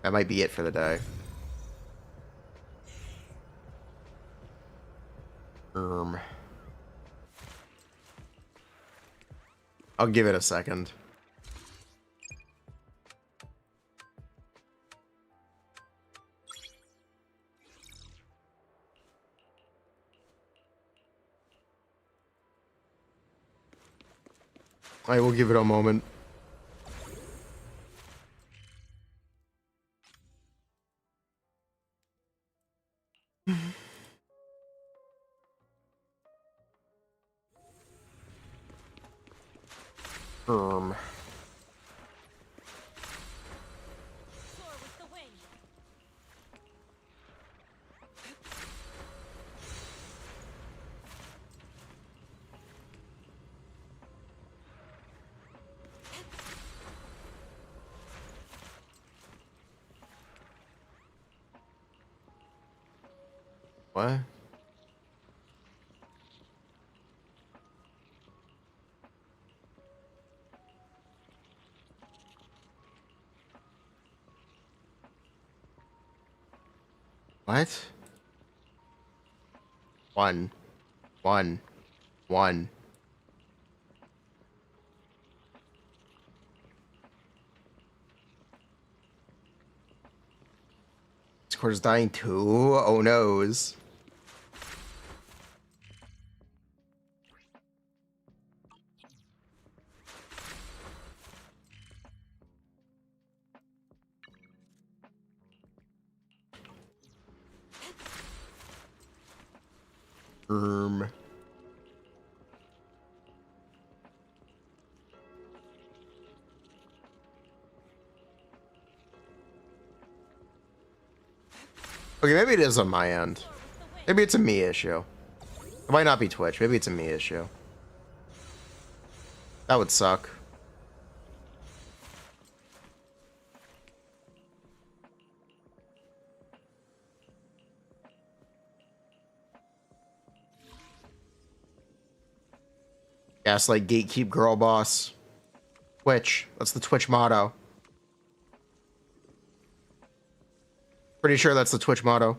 might be it for the day. I'll give it a second. I will give it a moment. What? What? One. Discord is dying too? Oh noes. Okay, maybe it is on my end. Maybe it's a me issue. It might not be Twitch. Maybe it's a me issue. That would suck. Gaslight, gatekeep, girl boss. Twitch. That's the Twitch motto. Pretty sure that's the Twitch motto.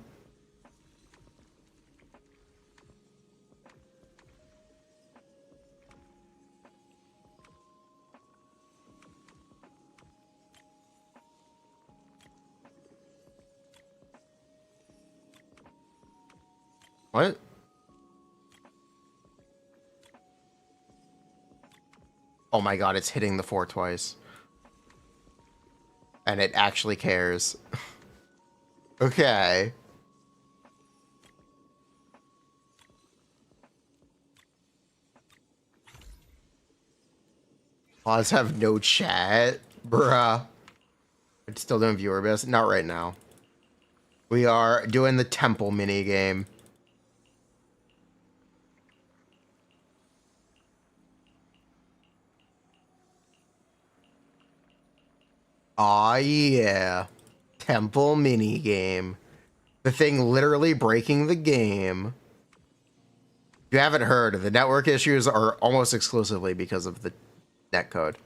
What? Oh my god, it's hitting the 4 twice. And it actually cares. Okay. Pause have no chat? Bruh. I'm still doing viewer best. Not right now. We are doing the temple mini game. Aw, yeah. Temple mini game. The thing literally breaking the game. If you haven't heard, the network issues are almost exclusively because of the netcode.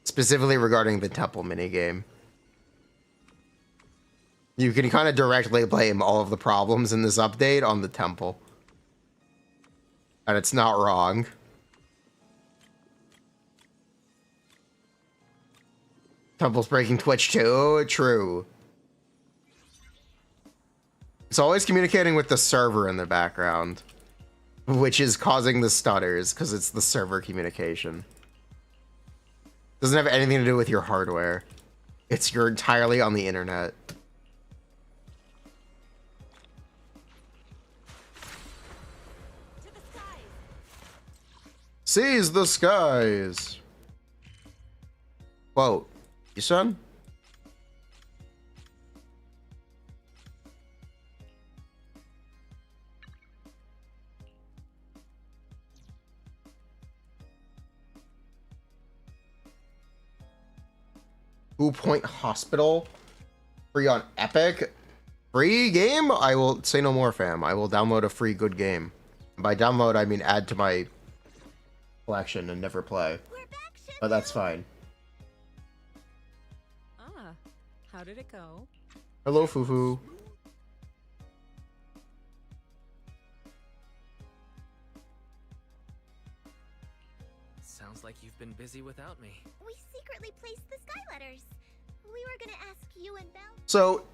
Specifically regarding the temple mini game. You can kind of directly blame all of the problems in this update on the temple. And it's not wrong. Temple's breaking Twitch too? True. It's always communicating with the server in the background. which is causing the stutters because it's the server communication. Doesn't have anything to do with your hardware. You're entirely on the internet. Seize the skies. Whoa, you son? Point Hospital, free on Epic, free game. I will say no more, fam. I will download a free good game. By download, I mean add to my collection and never play. But that's fine. Ah, how did it go? Hello, Fufu. Sounds like you've been busy without me. We secretly placed the sky letters. We were gonna ask you and Belle. So,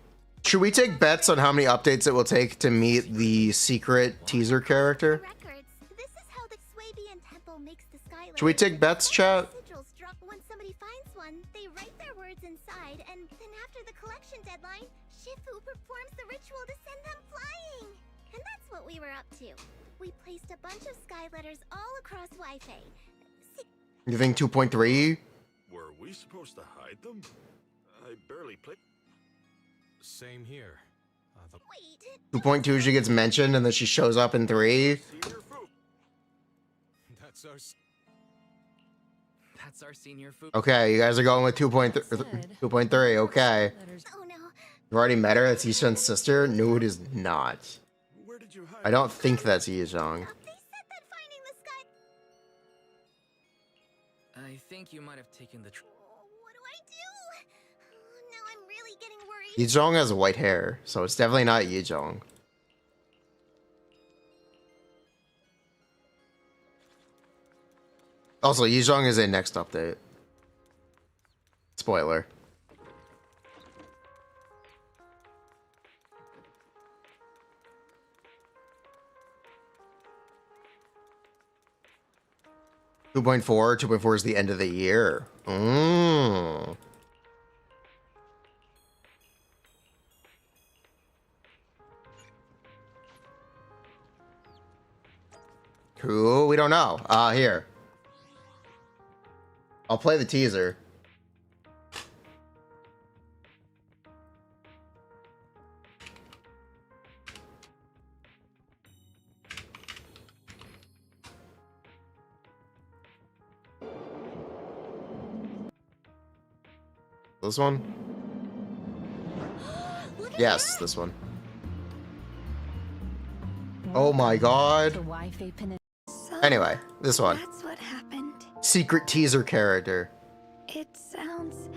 should we take bets on how many updates it will take to meet the secret teaser character? Records. This is how the Swabian temple makes the sky letters. Should we take bets, chat? Sigils drop when somebody finds one. They write their words inside, and then after the collection deadline, Shifu performs the ritual to send them flying. And that's what we were up to. We placed a bunch of sky letters all across Wi-Fi. You think 2.3? Were we supposed to hide them? I barely played. Same here. Wait. 2.2 she gets mentioned and then she shows up in 3. That's our That's our senior food. Okay, you guys are going with 2.3. Okay. Oh no. You already met her. That's Yishan's sister. No, it is not. Where did you hide? I don't think that's Yizhong. They said that finding the sky. I think you might have taken the. What do I do? Now I'm really getting worried. Yizhong has white hair, so it's definitely not Yizhong. Also, Yizhong is in next update. Spoiler. Two 2.4 is the end of the year. Who? We don't know. Here. I'll play the teaser. This one? Yes, this one. Oh my god. Anyway, this one. That's what happened. Secret teaser character. It sounds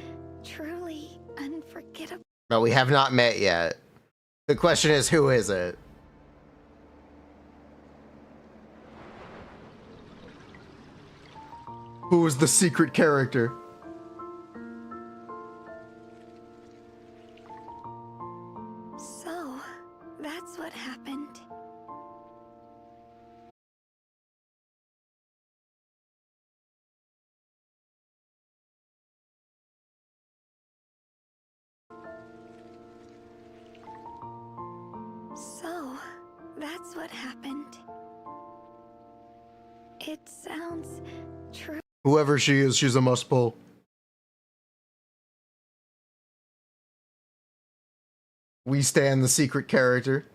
truly unforgettable. No, we have not met yet. The question is, who is it? Who is the secret character? So, that's what happened. So, that's what happened. It sounds true. Whoever she is, she's a must pull. We stand the secret character.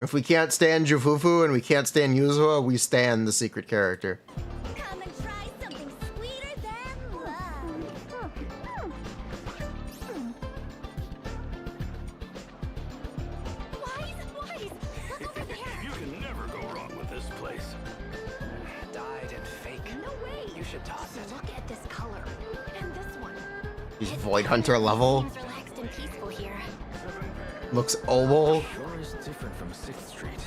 If we can't stand Jufufu and we can't stand Yuzoha, we stand the secret character. Come and try something sweeter than love. Wise, look over there. You can never go wrong with this place. Dyed and fake. No way. You should toss it. Look at this color and this one. He's Void Hunter level. Seems relaxed and peaceful here. Looks oval. Sure is different from 6th Street.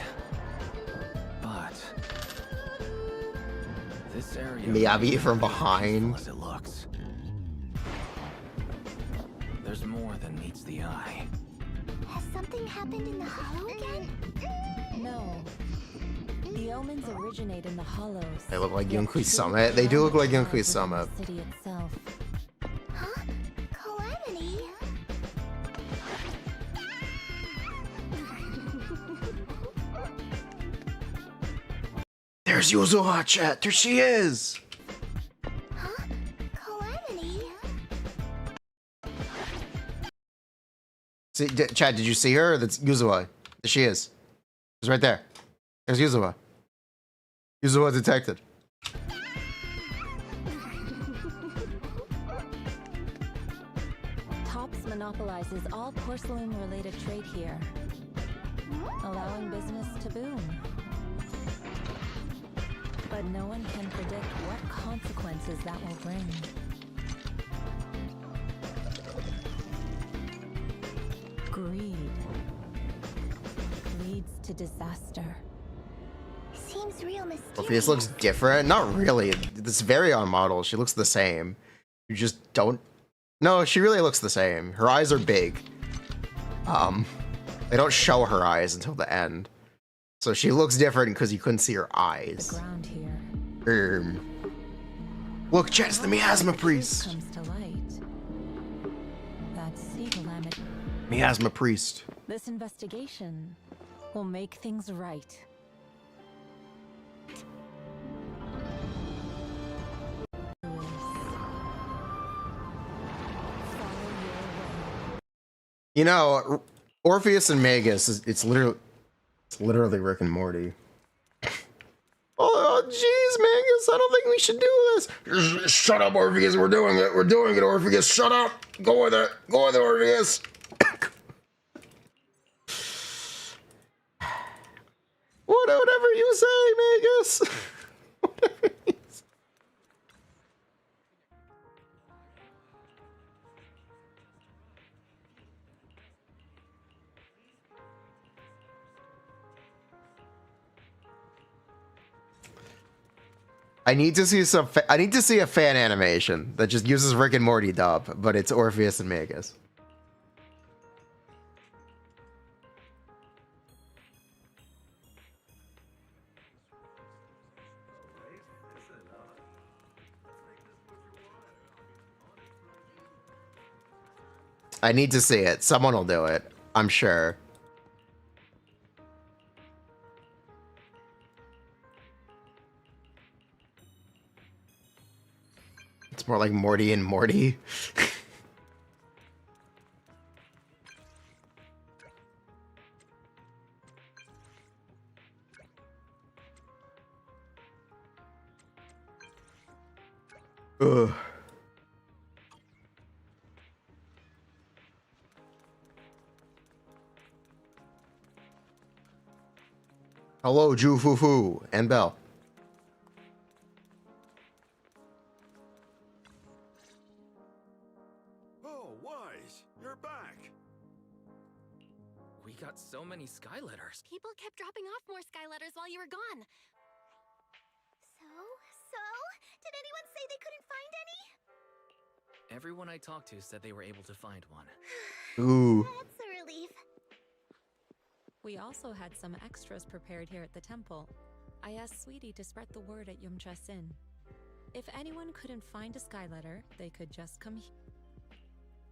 But this area Miyabi from behind. as it looks. There's more than meets the eye. Has something happened in the hollow again? No. The omens originate in the hollows. They look like yet Yunkui's true Summit. They do look like calamity Yunkui's lies within Summit. the city itself. Huh? Calamity? There's Yuzoha, chat. There she is. Huh? Calamity? See, Chad, did you see her? That's Yuzoha. There she is. She's right there. There's Yuzoha. Yuzoha detected. Tops monopolizes all porcelain-related trade here, allowing business to boom. But no one can predict what consequences that will bring. Greed leads to disaster. Seems real mysterious. Orpheus looks different. Not really. It's very on model. She looks the same. You just don't. No, she really looks the same. Her eyes are big. They don't show her eyes until the end. So she looks different because you couldn't see her eyes. The ground here. Look, chat, it's the Miasma Priest. Comes to light. That sea calamity. Miasma Priest. This investigation will make things right. You know, Orpheus and Magus, it's literally Rick and Morty. Oh, jeez, Magus, I don't think we should do this. Shut up, Orpheus, we're doing it. We're doing it, Orpheus. Shut up. Go with it. Go with it, Orpheus. Whatever you say, Magus. Whatever you say. I need to see a fan animation that just uses Rick and Morty dub, but it's Orpheus and Magus. I need to see it. Someone will do it, I'm sure. It's more like Morty and Morty. Ugh. Hello, Fufu and Belle. Oh, Wise, you're back. We got so many sky letters. People kept dropping off more sky letters while you were gone. So? Did anyone say they couldn't find any? Everyone I talked to said they were able to find one. Ooh. That's a relief. We also had some extras prepared here at the temple. I asked Sweetie to spread the word at Yumcha-sin. If anyone couldn't find a sky letter, they could just come here.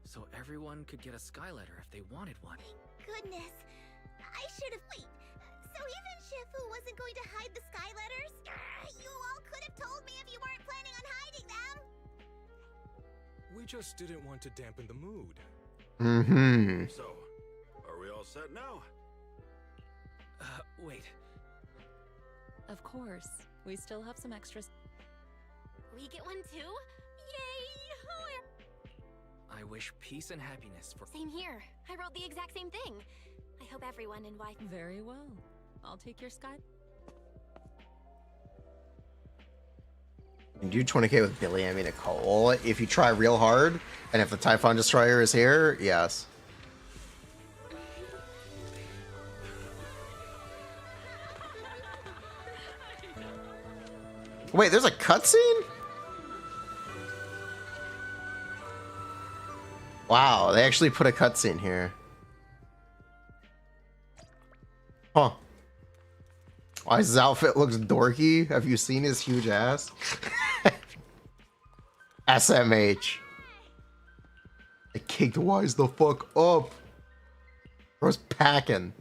So everyone could get a sky letter if they wanted one. Goodness. I should have... Wait. So even Shifu wasn't going to hide the sky letters? You all could have told me if you weren't planning on hiding them. We just didn't want to dampen the mood. Mm-hmm. So, are we all set now? Wait. Of course. We still have some extras. We get one too? Yay! I wish peace and happiness for... Same here. I wrote the exact same thing. I hope everyone in Y... Very well. I'll take your sky. You do 20k with Billy, I mean Nicole. If you try real hard, and if the Typhon Destroyer is here, yes. Wait, there's a cutscene? Wow, they actually put a cutscene here. Huh. Why his outfit looks dorky? Have you seen his huge ass? SMH. I kicked Wise the fuck up. Bro's packing.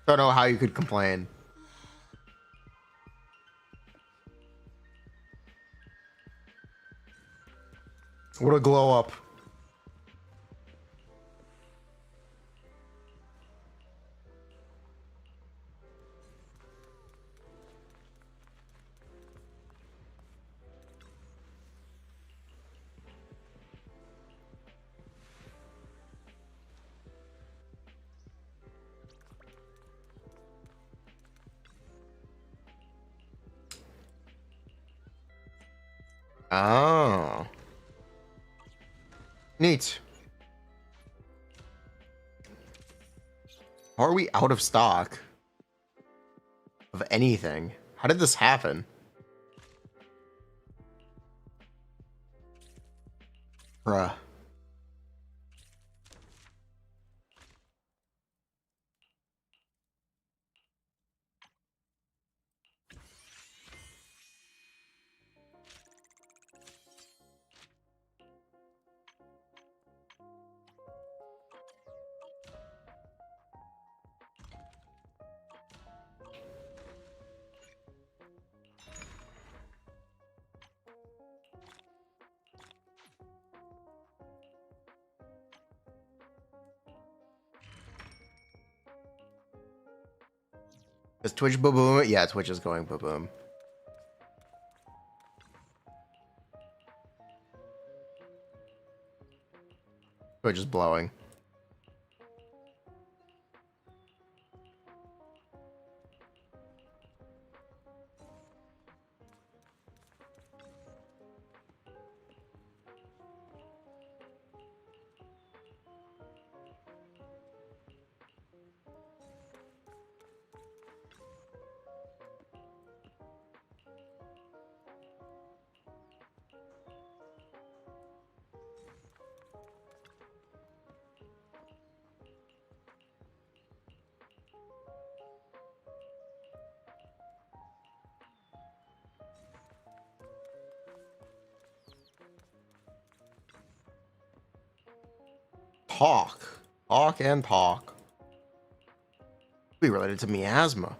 Don't know how you could complain. What a glow up. Oh. Neat. Are we out of stock of anything? How did this happen? Bruh. Is Twitch boom? Yeah, Twitch is going boom. Twitch is blowing. Talk and talk. Be related to miasma.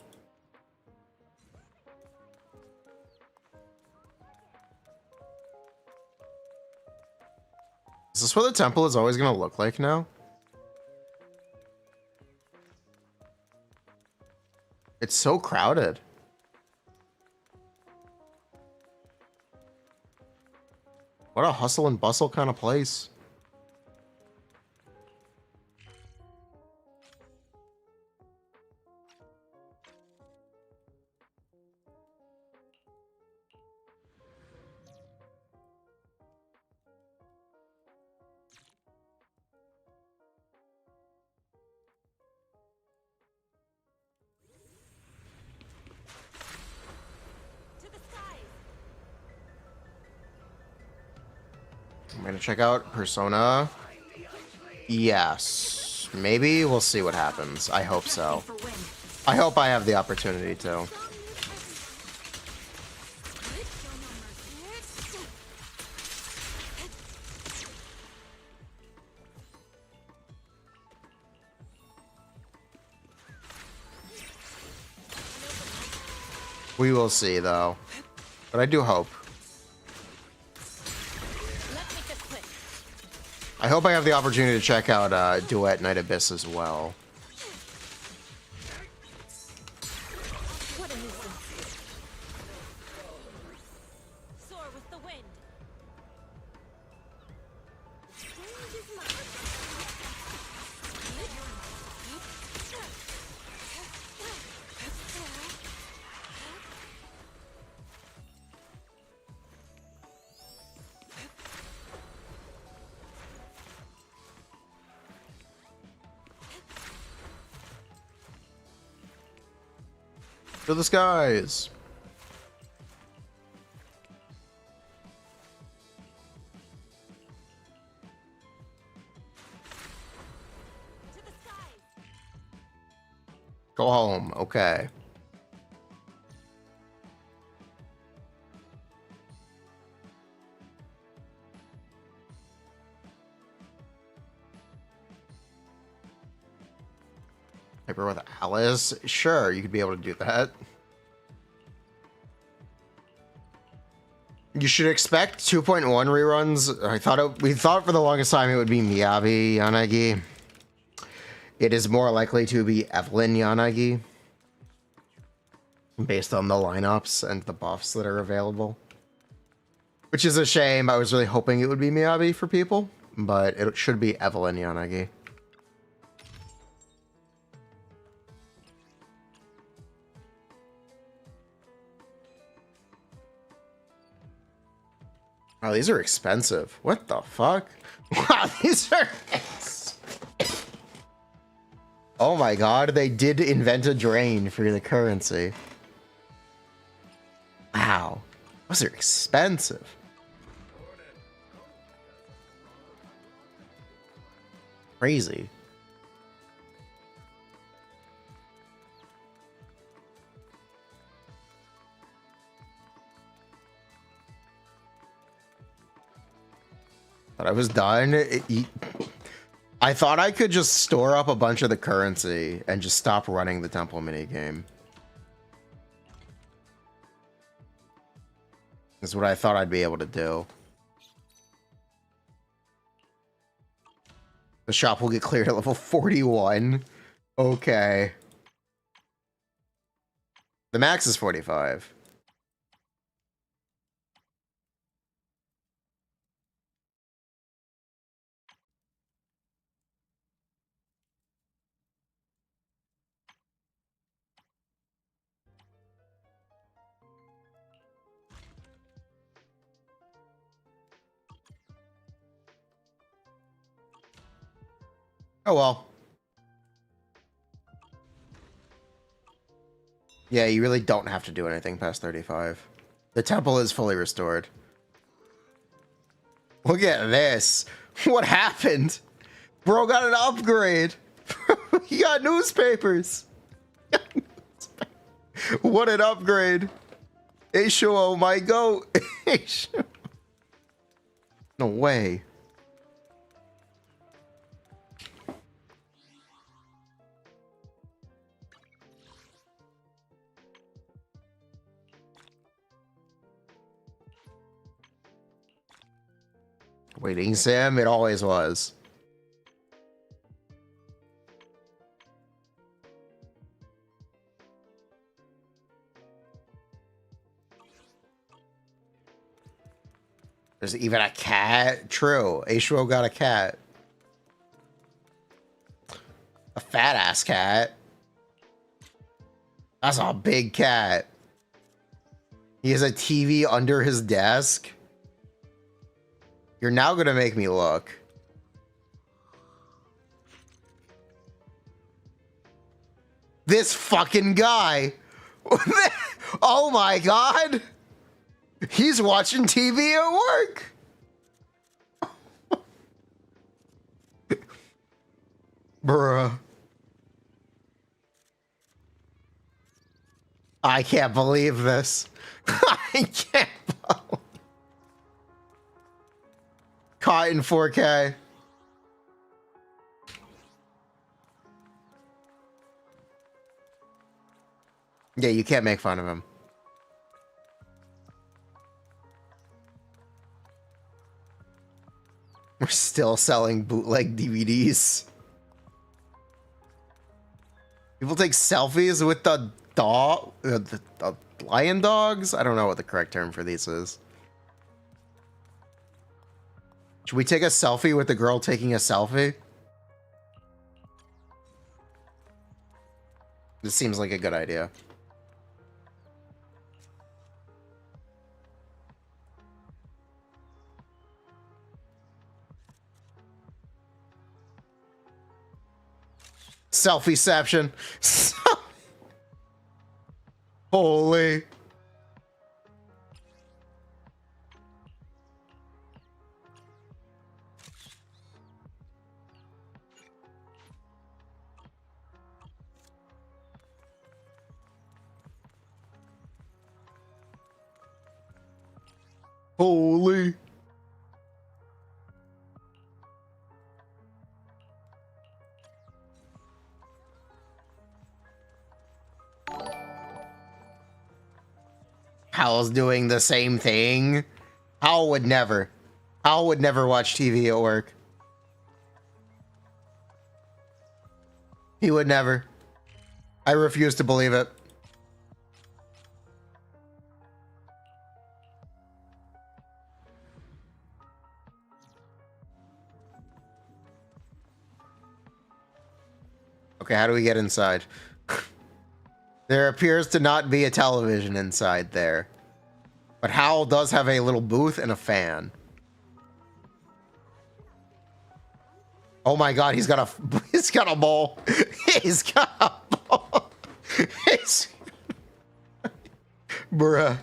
Is this what the temple is always gonna look like now? It's so crowded. What a hustle and bustle kind of place. I'm gonna check out Persona. Yes. Maybe we'll see what happens. I hope so. I hope I have the opportunity to. We will see, though. But I do hope. I hope I have the opportunity to check out Duet Night Abyss as well. Soar with the wind. To the skies. Go home. Okay. Hyper with Alice? Sure, you could be able to do that. You should expect 2.1 reruns. We thought for the longest time it would be Miyabi Yanagi. It is more likely to be Evelyn Yanagi, based on the lineups and the buffs that are available. Which is a shame. I was really hoping it would be Miyabi for people, but it should be Evelyn Yanagi. Oh, these are expensive. What the fuck? Wow, these are expensive. Oh my god, they did invent a drain for the currency. Wow. Those are expensive. Crazy. But I was done. I thought I could just store up a bunch of the currency and just stop running the temple minigame. That's what I thought I'd be able to do. The shop will get cleared at level 41. Okay. The max is 45. Oh well. Yeah, you really don't have to do anything past 35. The temple is fully restored. Look at this. What happened? Bro got an upgrade. He got newspapers. What an upgrade. Aisho, my goat. No way. Waiting sim, it always was. There's even a cat. True. Aishiro got a cat. A fat ass cat. That's a big cat. He has a TV under his desk. You're now gonna make me look. This fucking guy. Oh my god. He's watching TV at work. Bruh. I can't believe this. I can't believe. Caught in 4K. Yeah, you can't make fun of him. We're still selling bootleg DVDs. People take selfies with the dog, the lion dogs? I don't know what the correct term for these is. Should we take a selfie with the girl taking a selfie? This seems like a good idea. Selfie-ception. Holy. Holy. Hal's doing the same thing. Hal would never. Hal would never watch TV at work. He would never. I refuse to believe it. Okay, how do we get inside? There appears to not be a television inside there. But Hal does have a little booth and a fan. Oh my god, he's got a bowl. He's got a bowl. Bruh.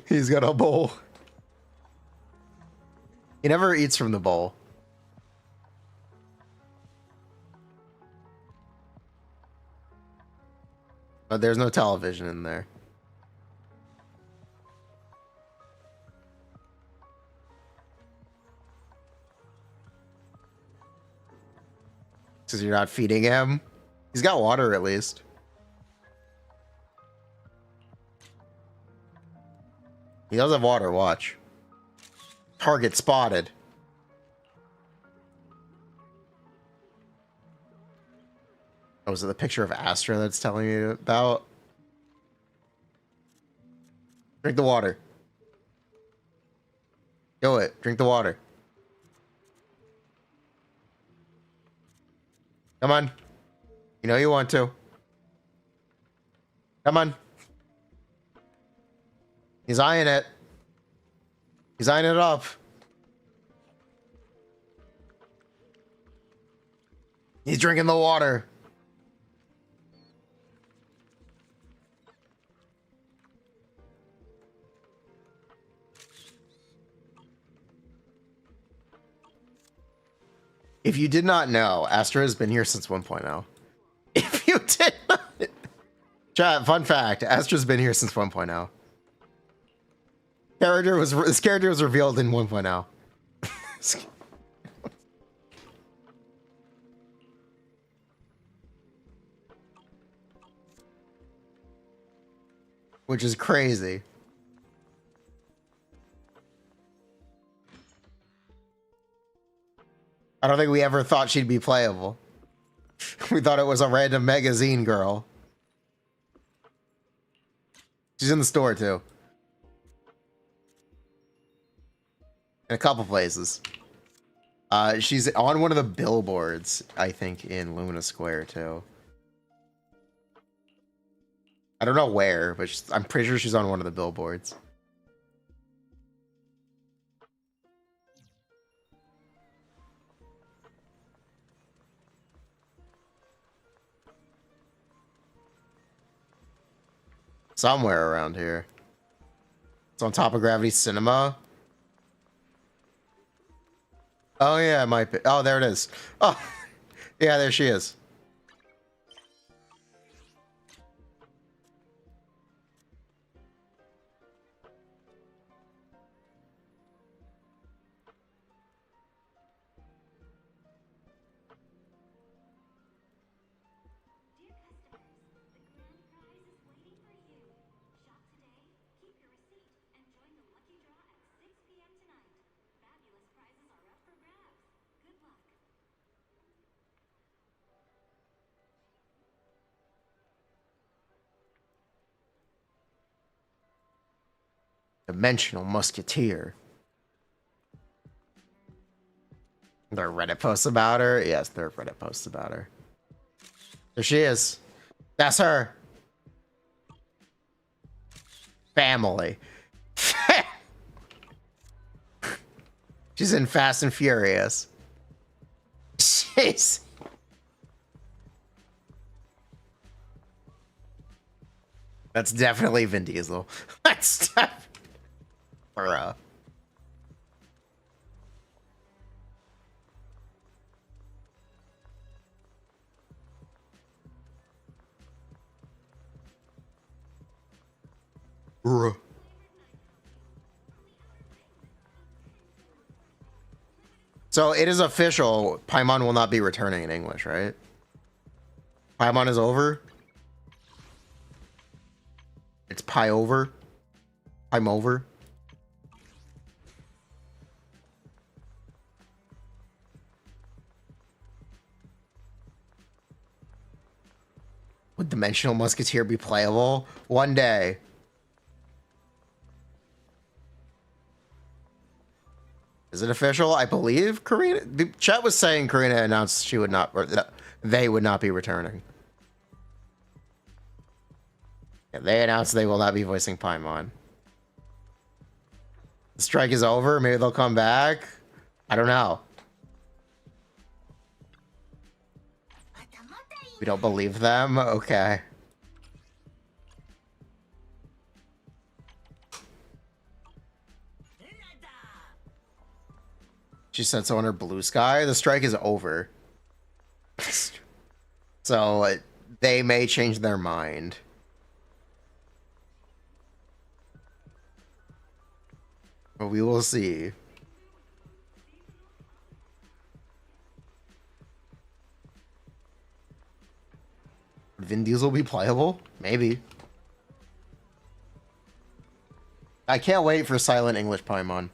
He's got a bowl. He never eats from the bowl. But there's no television in there. Because you're not feeding him. He's got water at least. He does have water, watch. Target spotted. Oh, is it the picture of Astra that's telling you about? Drink the water. Do it. Drink the water. Come on. You know you want to. Come on. He's eyeing it. He's eyeing it up. He's drinking the water. If you did not know, Astra has been here since 1.0. If you did not... Chat, fun fact, Astra's been here since 1.0. His character was revealed in 1.0. Which is crazy. I don't think we ever thought she'd be playable. We thought it was a random magazine girl. She's in the store too. In a couple places. She's on one of the billboards, I think, in Lumina Square too. I don't know where, but I'm pretty sure she's on one of the billboards. Somewhere around here. It's on top of Gravity Cinema. Oh yeah, it might be. Oh, there it is. Oh, yeah, there she is. Dimensional Musketeer. There are Reddit posts about her. Yes, there are Reddit posts about her. There she is. That's her. Family. She's in Fast and Furious. Jeez. That's definitely Vin Diesel. That's definitely... Bruh. Bruh. So it is official. Paimon will not be returning in English, right? Paimon is over. It's pie over. I'm over. Would Dimensional Musketeer be playable? One day. Is it official? I believe Karina. The chat was saying Karina announced she would not, or they would not be returning. Yeah, they announced they will not be voicing Paimon. The strike is over. Maybe they'll come back. I don't know. We don't believe them? Okay. She said so on her blue sky. The strike is over. So they may change their mind. But we will see. Would Vin Diesel be playable? Maybe. I can't wait for Silent English Paimon.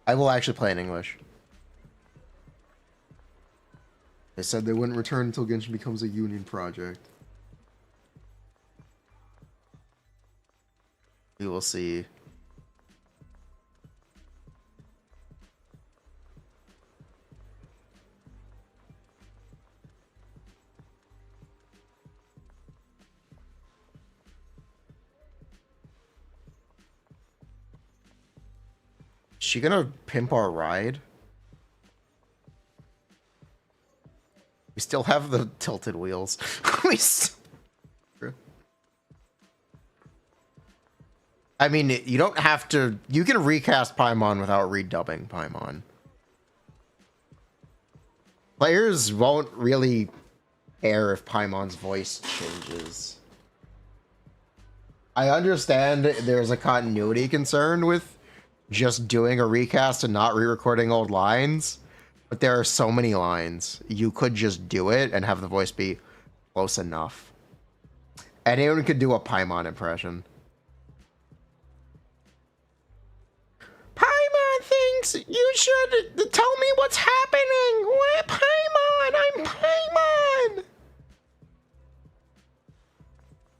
I will actually play in English. They said they wouldn't return until Genshin becomes a union project. We will see. Is she gonna pimp our ride? We still have the tilted wheels. I mean, you don't have to... You can recast Paimon without redubbing Paimon. Players won't really care if Paimon's voice changes. I understand there's a continuity concern with just doing a recast and not re-recording old lines. But there are so many lines. You could just do it and have the voice be close enough. Anyone could do a Paimon impression. Paimon thinks you should tell me what's happening. What? Paimon, I'm Paimon.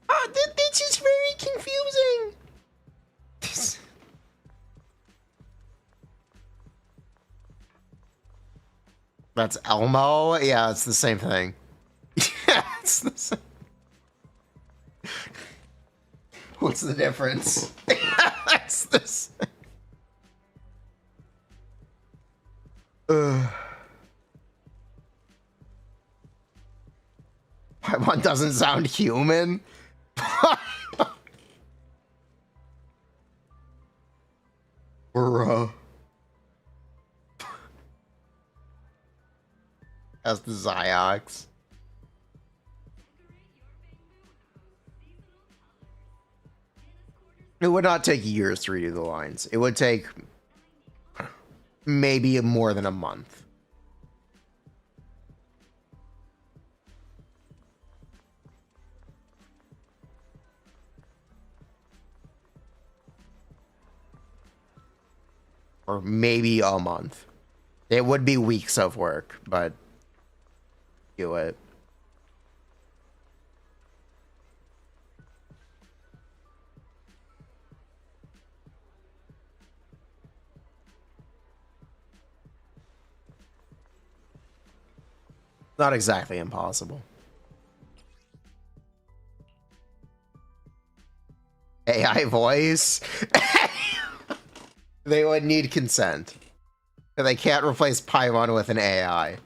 Oh, this is very confusing. That's Elmo? Yeah, it's the same thing. Yeah, it's the same. What's the difference? It's the same. Paimon doesn't sound human? Bruh. As the Ziox. It would not take years to redo the lines. It would take maybe more than a month. Or maybe a month. It would be weeks of work, but do it. Not exactly impossible. AI voice? They would need consent. They can't replace Paimon with an AI.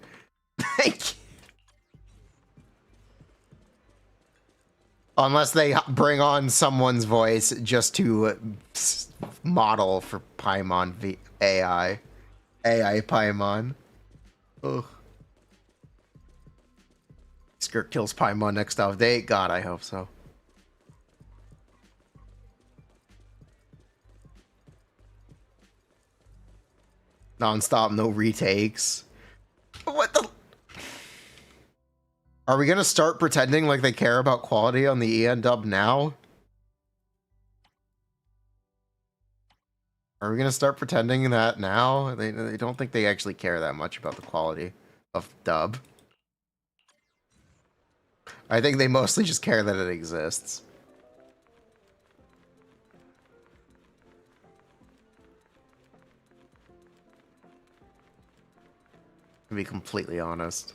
Unless they bring on someone's voice just to model for Paimon AI. AI Paimon. Ugh. Skirt kills Paimon next update. God, I hope so. Non-stop, no retakes. Are we gonna start pretending like they care about quality on the EN dub now? Are we gonna start pretending that now? They don't think they actually care that much about the quality of dub. I think they mostly just care that it exists. To be completely honest.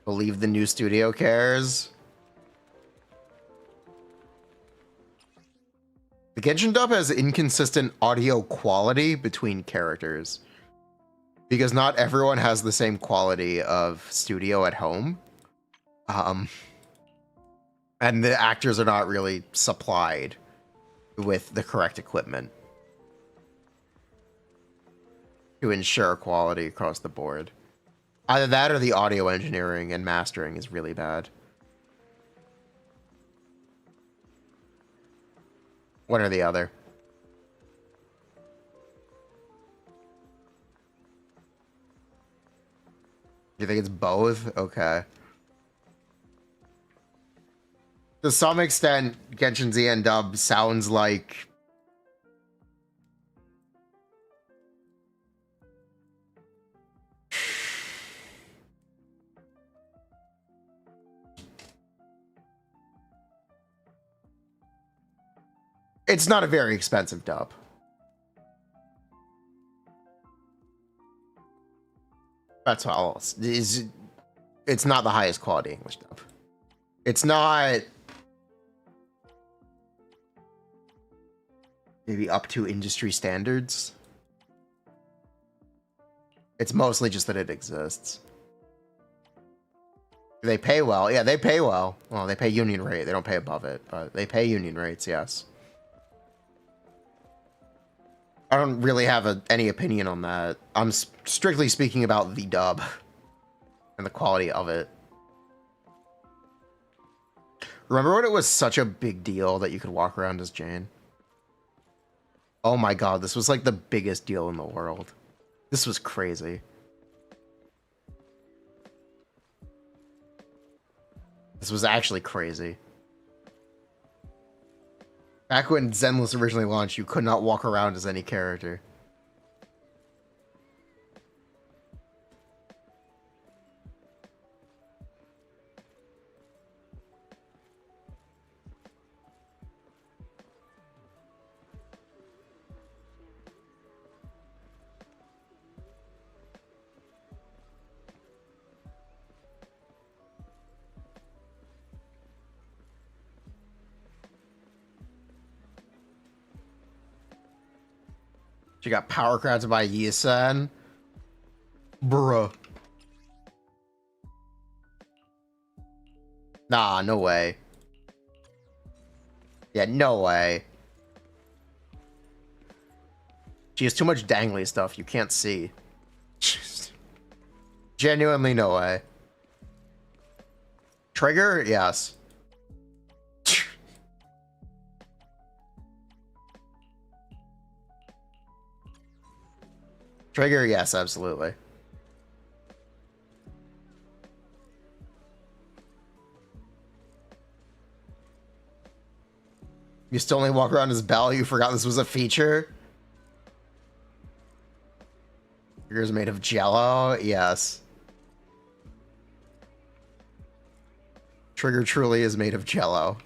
Believe the new studio cares. The Genshin dub has inconsistent audio quality between characters. Because not everyone has the same quality of studio at home. And the actors are not really supplied with the correct equipment to ensure quality across the board. Either that or the audio engineering and mastering is really bad. One or the other. You think it's both? Okay. To some extent, Genshin ZN dub sounds like... It's not a very expensive dub. That's all. It's not the highest quality English dub. It's not maybe up to industry standards. It's mostly just that it exists. They pay well. Yeah, they pay well. Well, they pay union rate. They don't pay above it, but they pay union rates, yes. I don't really have any opinion on that. I'm strictly speaking about the dub and the quality of it. Remember when it was such a big deal that you could walk around as Jane? Oh my god, this was like the biggest deal in the world. This was crazy. This was actually crazy. Back when Zenless originally launched, you could not walk around as any character. She got power crafted by Yisan. Bruh. Nah, no way. Yeah, no way. She has too much dangly stuff you can't see. Genuinely no way. Trigger? Yes. Trigger? Yes, absolutely. You still only walk around as Belle? You forgot this was a feature? Trigger's made of jello? Yes. Trigger truly is made of jello.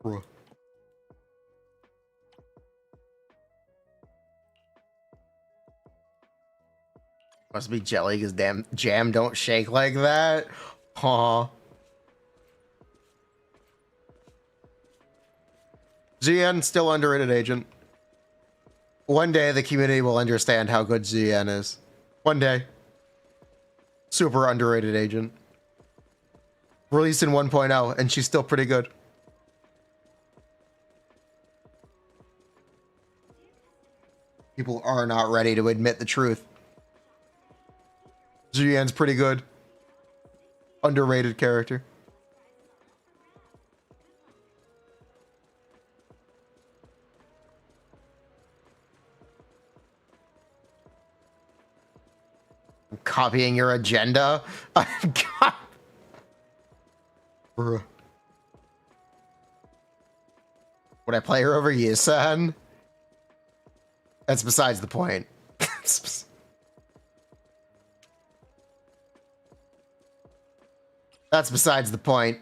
Bruh. Must be jelly because damn jam don't shake like that. Huh. GN, still underrated agent. One day the community will understand how good GN is. One day. Super underrated agent. Released in 1.0, and she's still pretty good. People are not ready to admit the truth. GN's pretty good. Underrated character. I'm copying your agenda? Bruh. Would I play her over Yisan? That's besides the point. That's besides the point.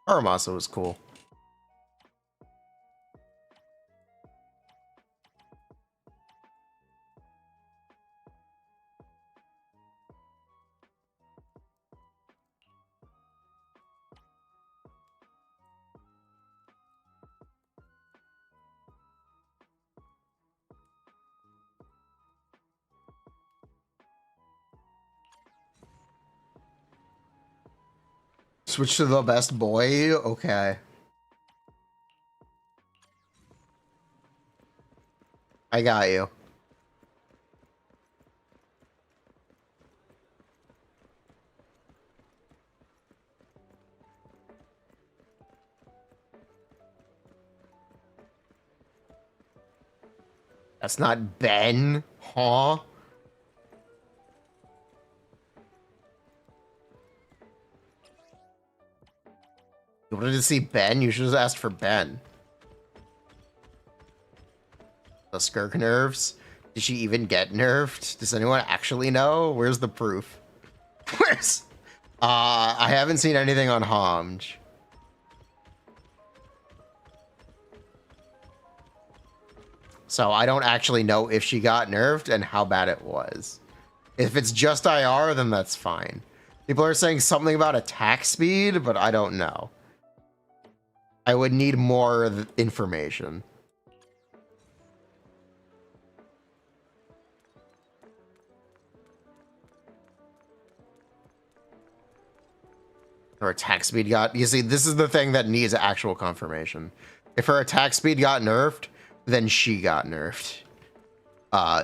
Aramasa was cool. Switch to the best boy? Okay. I got you. That's not Ben, huh? You wanted to see Ben? You should have asked for Ben. The Skirk nerves? Did she even get nerfed? Does anyone actually know? Where's the proof? Where's... I haven't seen anything on Homj. So I don't actually know if she got nerfed and how bad it was. If it's just IR, then that's fine. People are saying something about attack speed, but I don't know. I would need more information. Her attack speed got... You see, this is the thing that needs actual confirmation. If her attack speed got nerfed, then she got nerfed.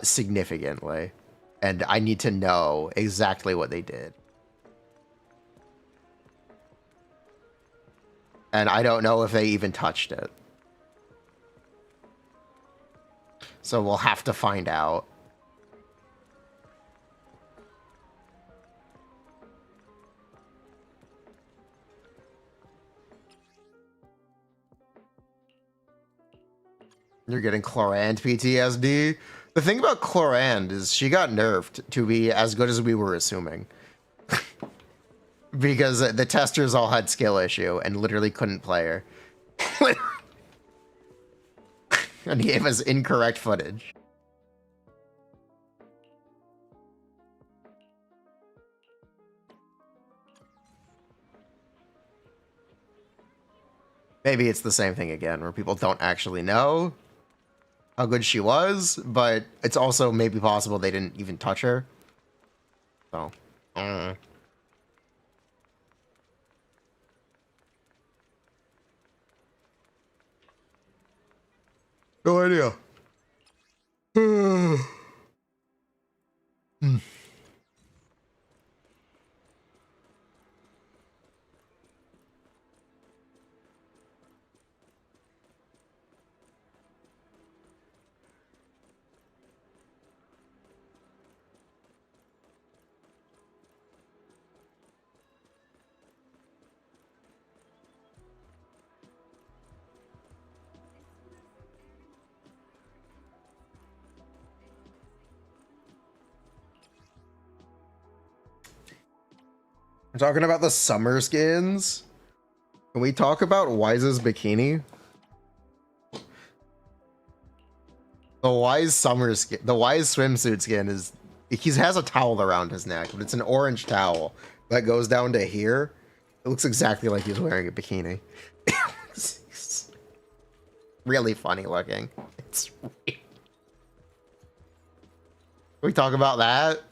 Significantly. And I need to know exactly what they did. And I don't know if they even touched it. So we'll have to find out. You're getting Chlorand PTSD. The thing about Chlorand is she got nerfed to be as good as we were assuming. Because the testers all had skill issue and literally couldn't play her. And gave us incorrect footage. Maybe it's the same thing again, where people don't actually know how good she was, but it's also maybe possible they didn't even touch her. So, no idea. I'm talking about the summer skins. Can we talk about Wise's bikini? The Wise summer skin, the Wise swimsuit skin is, he has a towel around his neck, but it's an orange towel that goes down to here. It looks exactly like he's wearing a bikini. It's really funny looking. It's Can we talk about that?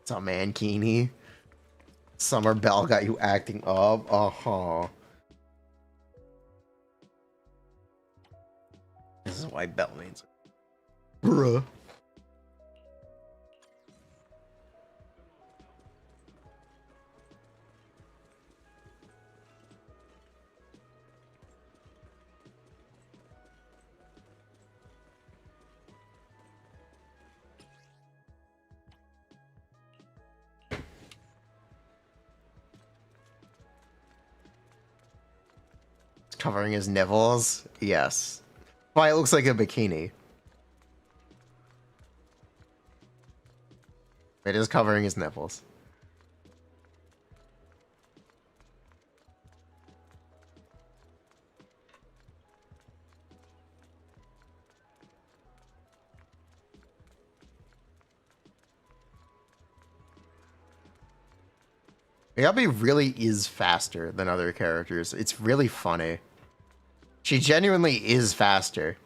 What's up, Mankini? Summer Bell got you acting up. Uh-huh. This is why Bell means. Bruh. Covering his nipples? Yes. Why, it looks like a bikini. It is covering his nipples. Miyabi really is faster than other characters. It's really funny. She genuinely is faster.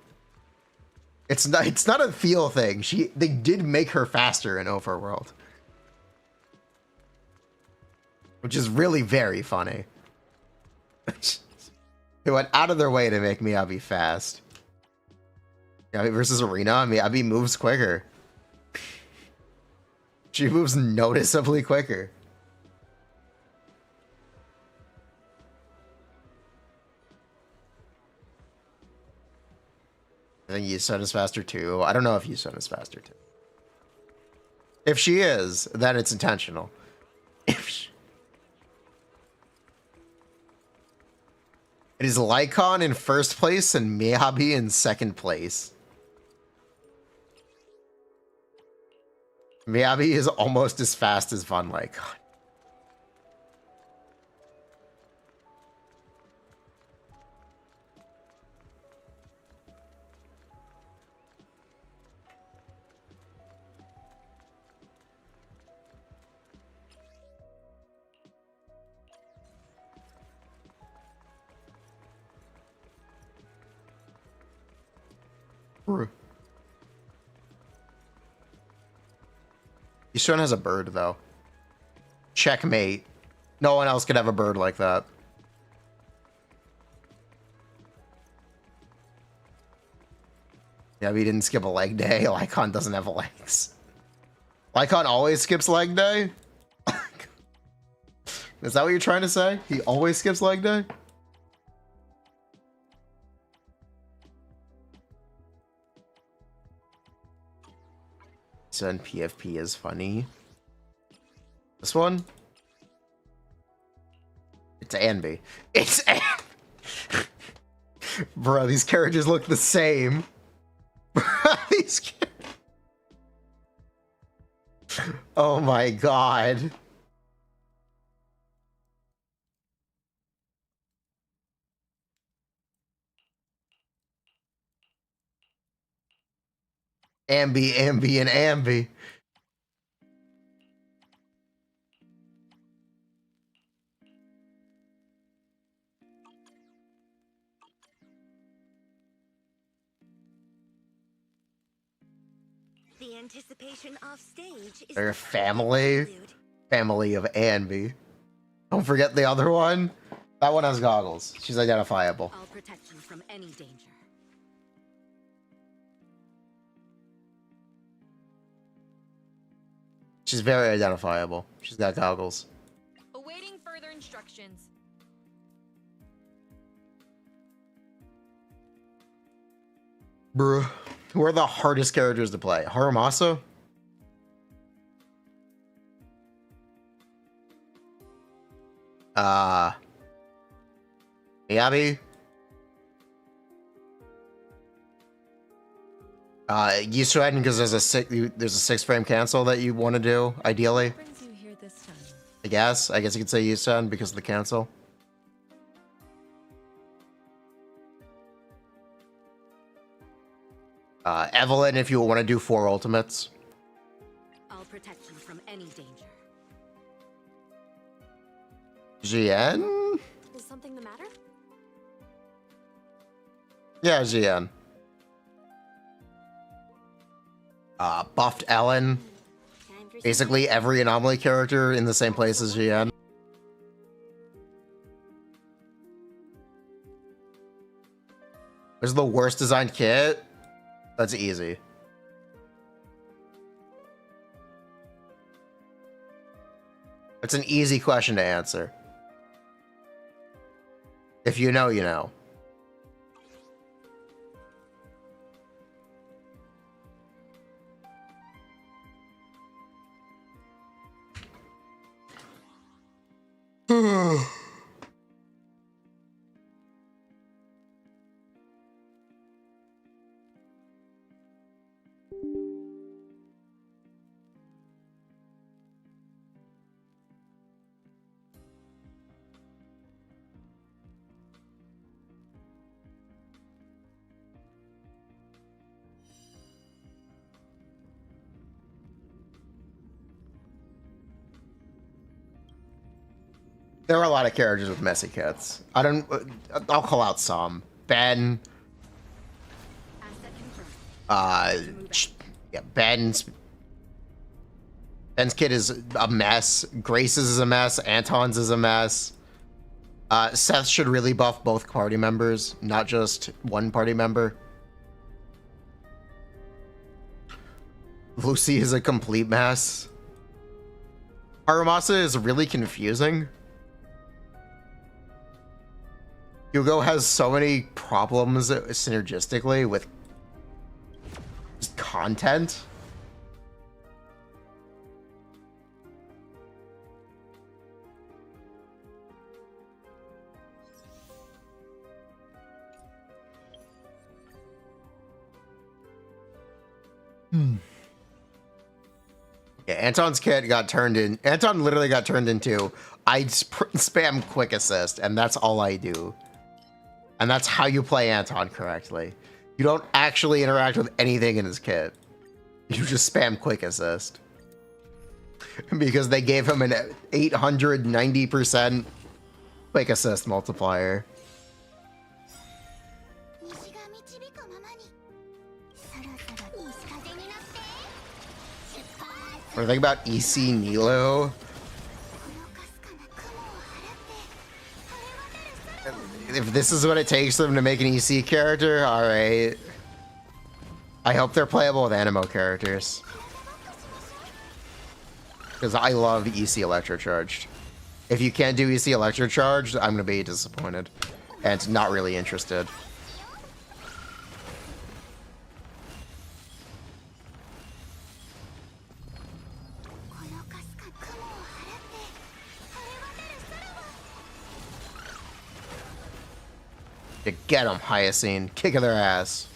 It's not a feel thing. They did make her faster in Overworld. Which is really very funny. They went out of their way to make Miyabi fast. Miyabi versus Arena, Miyabi moves quicker. She moves noticeably quicker. I think Yuzoha is faster too. I don't know if Yuzoha is faster too. If she is, then it's intentional. It is Lycon in first place and Miyabi in second place. Miyabi is almost as fast as Von Lycon. Yuzoha has a bird, though. Checkmate. No one else could have a bird like that. Yeah, we didn't skip a leg day. Lycon doesn't have legs. Lycon always skips leg day? Is that what you're trying to say? He always skips leg day? And PFP is funny. This one? It's Anby. It's Anby! Bro, these characters look the same. Oh my god. Ambi, and Ambi. The anticipation off stage is They're a the family. prelude. Family of Anby. Don't forget the other one. That one has goggles. She's identifiable. I'll protect you from any danger. She's very identifiable. She's got goggles. Awaiting further instructions. Bruh. Who are the hardest characters to play? Haramasa? Miyabi? Yusuan, because there's a 6-frame cancel that you want to do, ideally. What brings you here this time? I guess you could say Yusuan because of the cancel. Evelyn, if you want to do 4 ultimates. I'll protect you from any danger. Jian? Is something the matter? Yeah, Jian. Buffed Ellen. Time for Basically every anomaly character in the same place as Jian. This is the worst designed kit. That's easy. It's an easy question to answer. If you know, you know. There are a lot of characters with messy kits. I'll call out some. Ben. Yeah, Ben's kit is a mess. Grace's is a mess. Anton's is a mess. Seth should really buff both party members, not just one party member. Lucy is a complete mess. Harumasa is really confusing. Hugo has so many problems synergistically with just content. Yeah, Anton's kit got turned in. Anton literally got turned into I spam quick assist, and that's all I do. And that's how you play Anton correctly. You don't actually interact with anything in his kit. You just spam quick assist. Because they gave him an 890% quick assist multiplier. Or think about EC Nilo. If this is what it takes them to make an EC character, alright. I hope they're playable with Animo characters. Because I love EC Electrocharged. If you can't do EC Electrocharged, I'm going to be disappointed. And not really interested. To get them, Hyacine. Kick of their ass.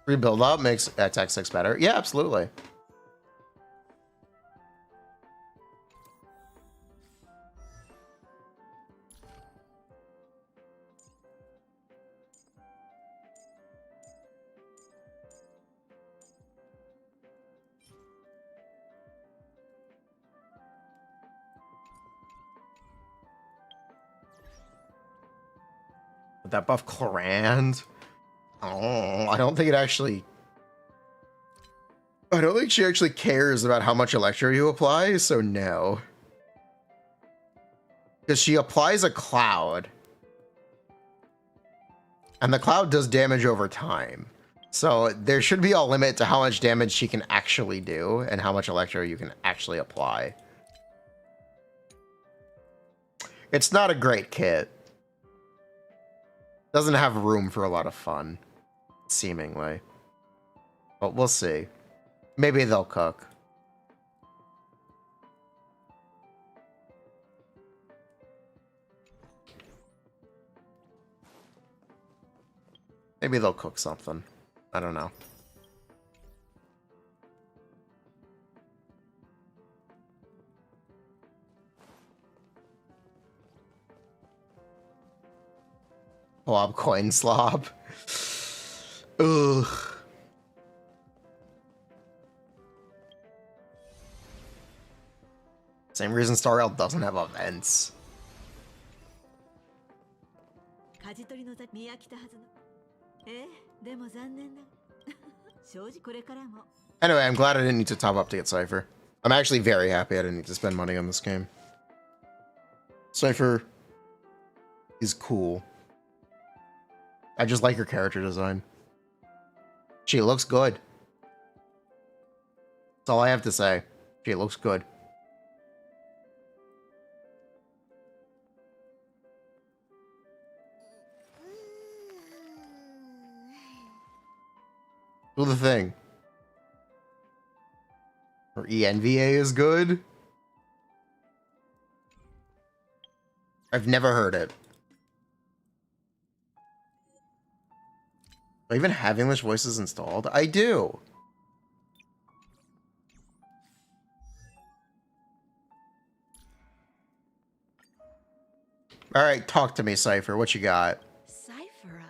Rebuild up makes attack 6 better. Yeah, absolutely. That buff Clorand. Oh, I don't think she actually cares about how much Electro you apply, so no. Because she applies a cloud. And the cloud does damage over time. So there should be a limit to how much damage she can actually do and how much Electro you can actually apply. It's not a great kit. Doesn't have room for a lot of fun, seemingly. But we'll see. Maybe they'll cook. Maybe they'll cook something. I don't know. Blob coin slob. Ugh. Same reason Star Rail doesn't have events. Anyway, I'm glad I didn't need to top up to get Cipher. I'm actually very happy I didn't need to spend money on this game. Cipher is cool. I just like her character design. She looks good. That's all I have to say. She looks good. Do the thing. Her ENVA is good. I've never heard it. Do I even have English voices installed? I do. Alright, talk to me, Cipher. What you got? Cipher?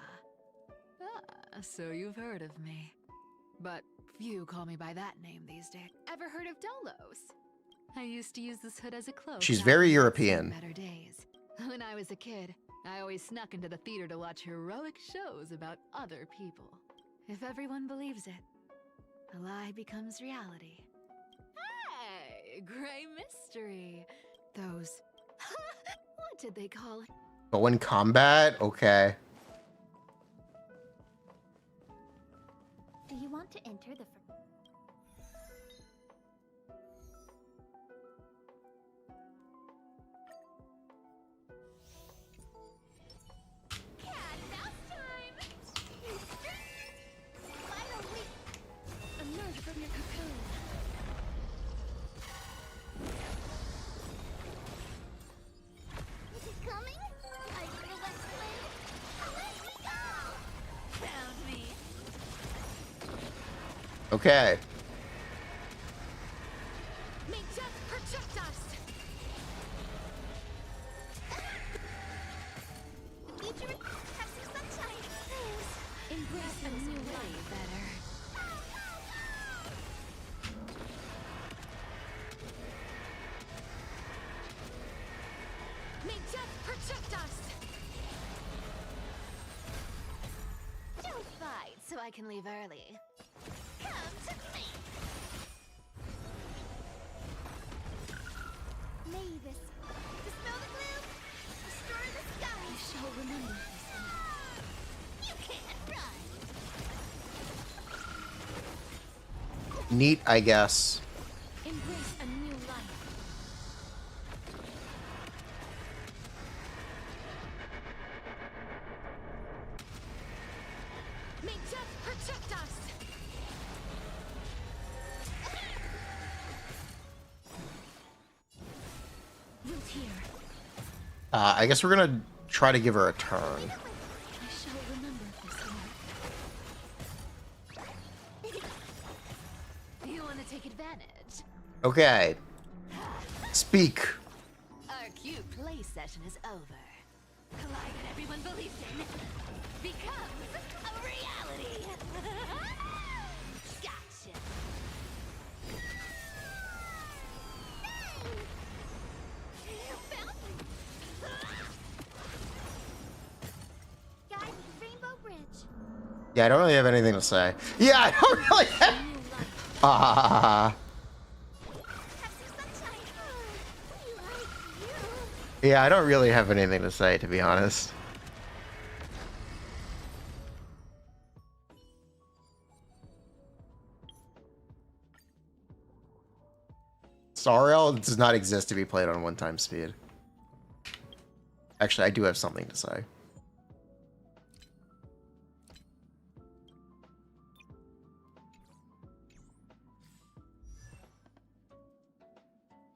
So you've heard of me. But few call me by that name these days. Ever heard of Dolos? I used to use this hood as a cloak. She's very European. Better days. When I was a kid, I always snuck into the theater to watch heroic shows about other people. If everyone believes it, a lie becomes reality. Hey, gray mystery. Those... what did they call it? Go in combat? Okay. Do you want to enter the... Okay. May death protect us! The future have some sunshine. Embrace a new way better. May death protect us! Don't fight so I can leave early. Come to me! Mavis, dispel the gloom, restore the sky. I shall remember this. You can't run. Neat, I guess. Embrace a new life. May death protect us! I guess we're gonna try to give her a turn. I shall remember this one. You want to take advantage? Okay. Speak. Our cute play session is over. The lie that everyone believes in becomes a reality. Gotcha. Guys, Rainbow Bridge. Yeah, I don't really have anything to say. Yeah, I don't really have... Have some sunshine. We like you. Yeah, I don't really have anything to say, to be honest. Star Rail does not exist to be played on one-time speed. Actually, I do have something to say.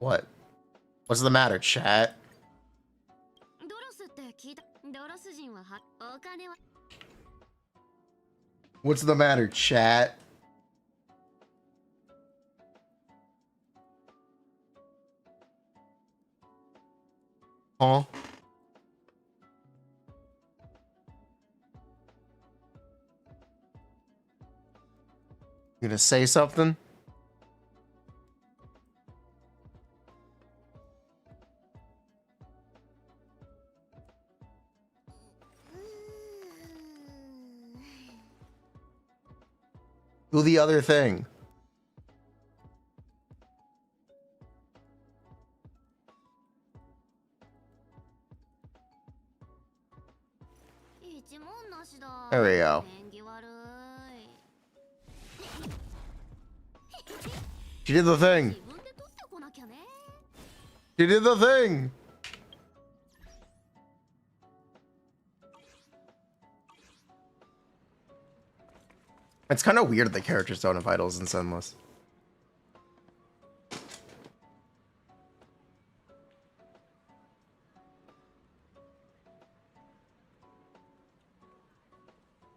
What? What's the matter, chat? What's the matter, chat? Huh? You gonna say something? Do the other thing. There we go. She did the thing. She did the thing. It's kind of weird that characters don't have idols in Zenless.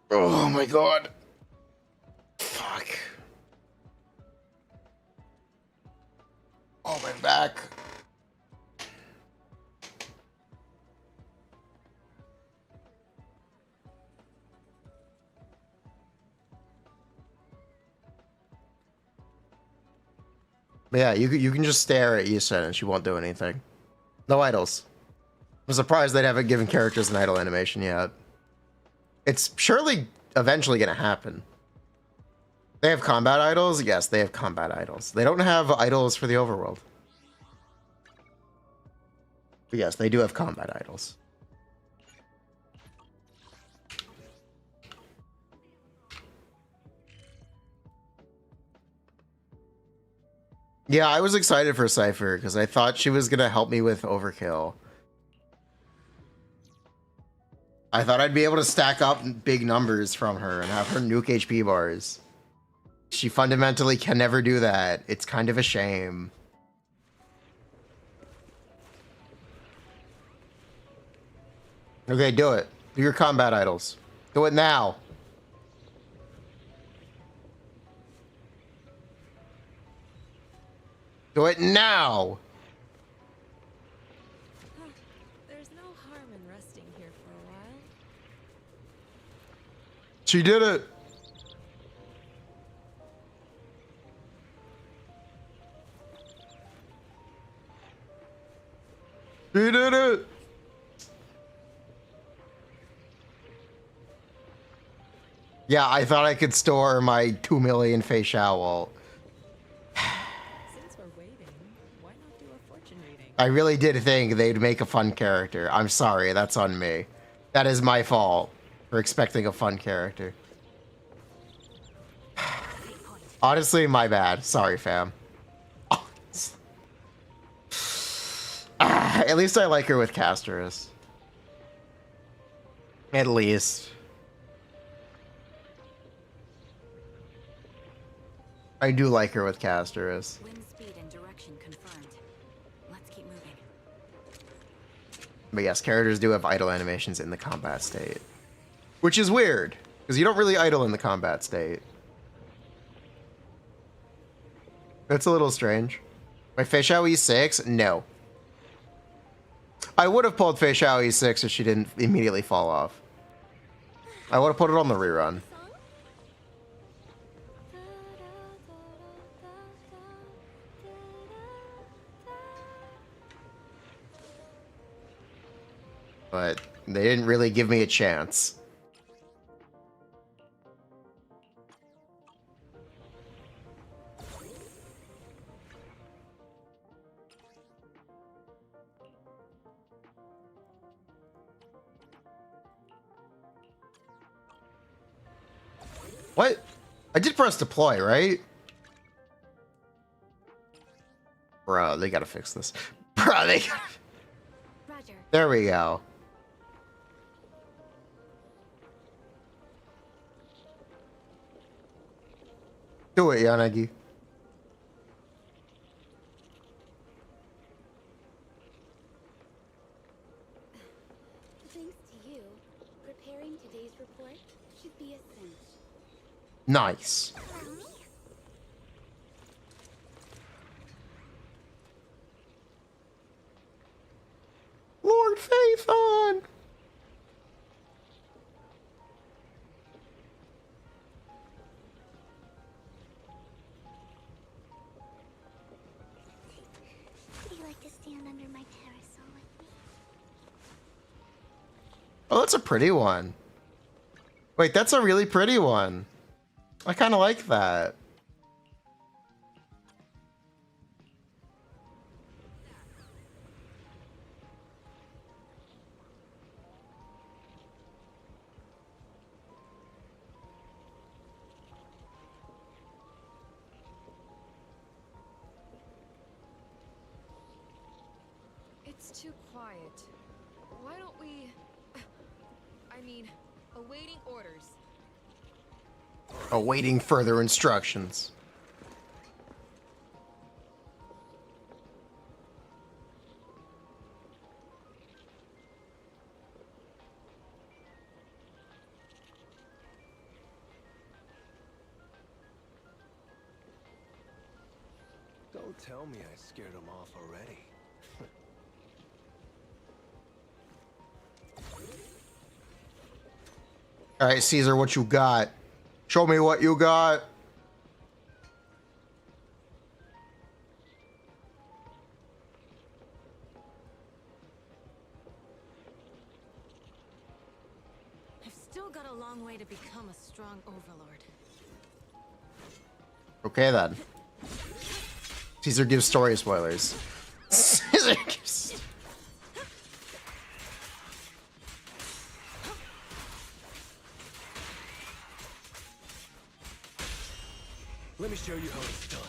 Oh my god. Fuck. Oh, my back. But yeah, you can just stare at Yisen and she won't do anything. No idols. I'm surprised they haven't given characters an idol animation yet. It's surely eventually gonna happen. They have combat idols? Yes, they have combat idols. They don't have idols for the overworld. But yes, they do have combat idols. Yeah, I was excited for Cipher because I thought she was gonna help me with overkill. I thought I'd be able to stack up big numbers from her and have her nuke HP bars. She fundamentally can never do that. It's kind of a shame. Okay, do it. Do your combat idols. Do it now. Do it now. There's no harm in resting here for a while. She did it. She did it. Yeah, I thought I could store my 2 million face shower. Since we're waiting, why not do a fortune reading? I really did think they'd make a fun character. I'm sorry, that's on me. That is my fault for expecting a fun character. Honestly, my bad. Sorry, fam. At least I like her with Casterus. At least. I do like her with Casterus. Wind speed and direction confirmed. Let's keep moving. But yes, characters do have idle animations in the combat state. Which is weird, because you don't really idle in the combat state. That's a little strange. My Feishao E6? No. I would have pulled Feishao E6 if she didn't immediately fall off. I would have put it on the rerun. But they didn't really give me a chance. What? I did press deploy, right? Bro, they gotta fix this. Bro, they gotta... Roger. There we go. Do it, Yanagi. Nice. Lord Phaethon! Would you like to stand under my parasol with me? Oh, that's a pretty one. Wait, that's a really pretty one. I kind of like that. It's too quiet. Why don't we... I mean, awaiting orders. Awaiting further instructions. Don't tell me I scared him off already. All right, Caesar, what you got? Show me what you got. I've still got a long way to become a strong overlord. Okay, then. Caesar gives story spoilers. Caesar gives... Let me show you how it's done.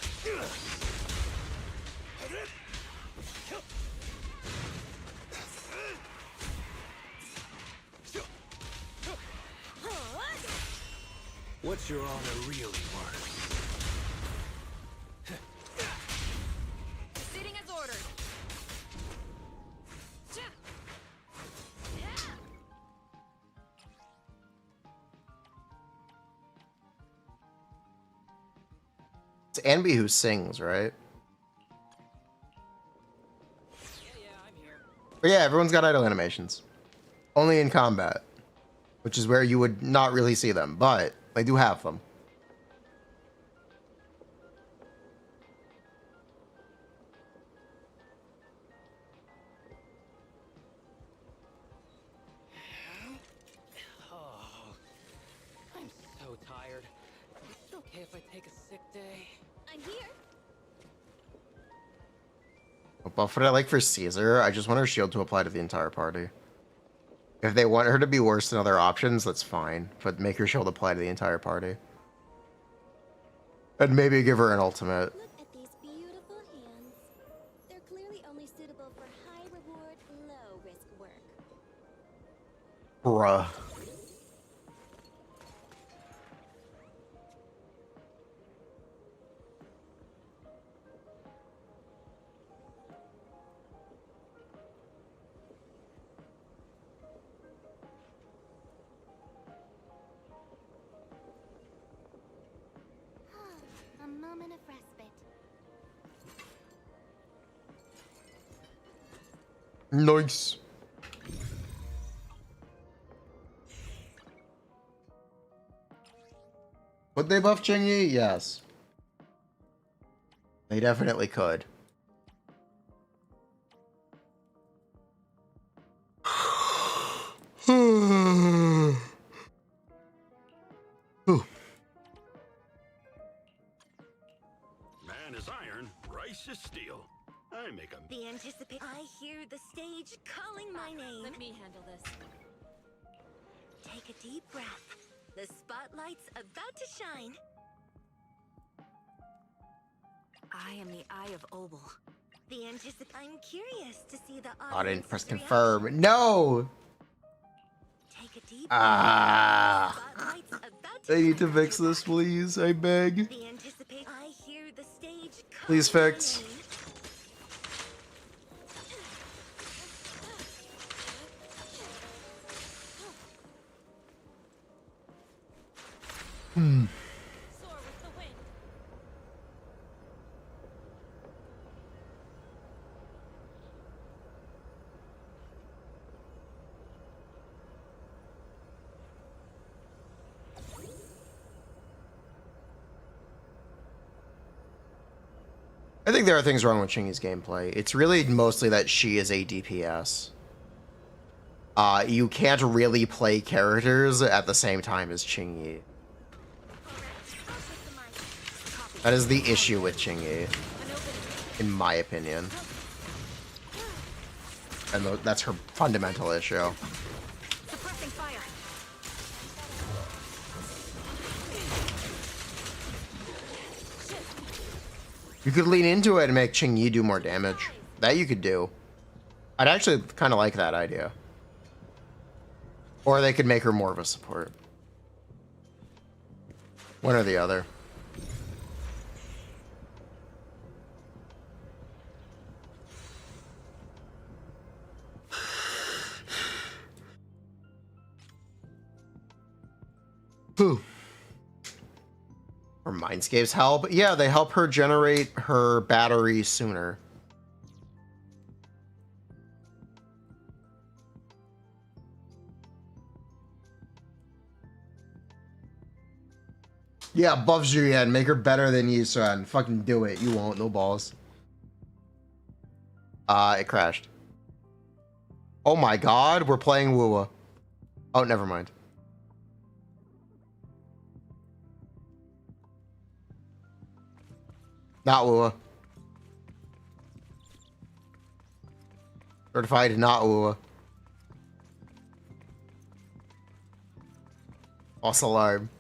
What's your honor really worth? Proceeding as ordered. It's Anby who sings, right? But yeah, everyone's got idle animations. Only in combat. Which is where you would not really see them, but they do have them. Oh, I'm so tired. Is it okay if I take a sick day? I'm here. But what I like for Caesar, I just want her shield to apply to the entire party. If they want her to be worse than other options, that's fine. But make her shield apply to the entire party. And maybe give her an ultimate. Look at these beautiful hands. They're clearly only suitable for high reward, low risk work. Bruh. A moment of respite. Nice. Would they buff Chingy? Yes. They definitely could. Ooh. Man is iron, rice is steel. I make a... The anticipate. I hear the stage calling my name. Let me handle this. Take a deep breath. The spotlight's about to shine. I am the Eye of Obel. The anticipate. I'm curious to see the I didn't press audience's confirm. No! Take a deep Ah. breath. The spotlight's about to They need to shine. fix this, please. I beg. The anticipate. I hear the stage calling Please my fix. name. I think there are things wrong with Chingy's gameplay. It's really mostly that she is a DPS. You can't really play characters at the same time as Chingy. That is the issue with Chingy, in my opinion. And that's her fundamental issue. Suppressing fire. You could lean into it and make Chingy do more damage. That you could do. I'd actually kind of like that idea. Or they could make her more of a support. One or the other. Whew. Or Mindscapes help? Yeah, they help her generate her battery sooner. Yeah, buff Julianne, make her better than you, son. Fucking do it. You won't, no balls. It crashed. Oh my god, we're playing Wuwa. Oh, never mind. Not Wuwa. Certified not Wuwa. False alarm.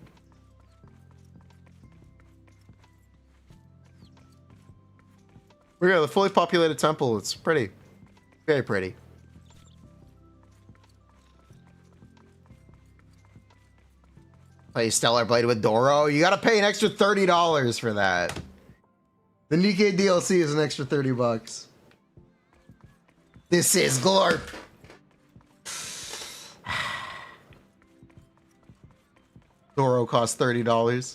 We got the fully populated temple. It's pretty. Very pretty. Play Stellar Blade with Doro. You gotta pay an extra $30 for that. The Nikkei DLC is an extra $30. This is Glorp. Doro costs $30.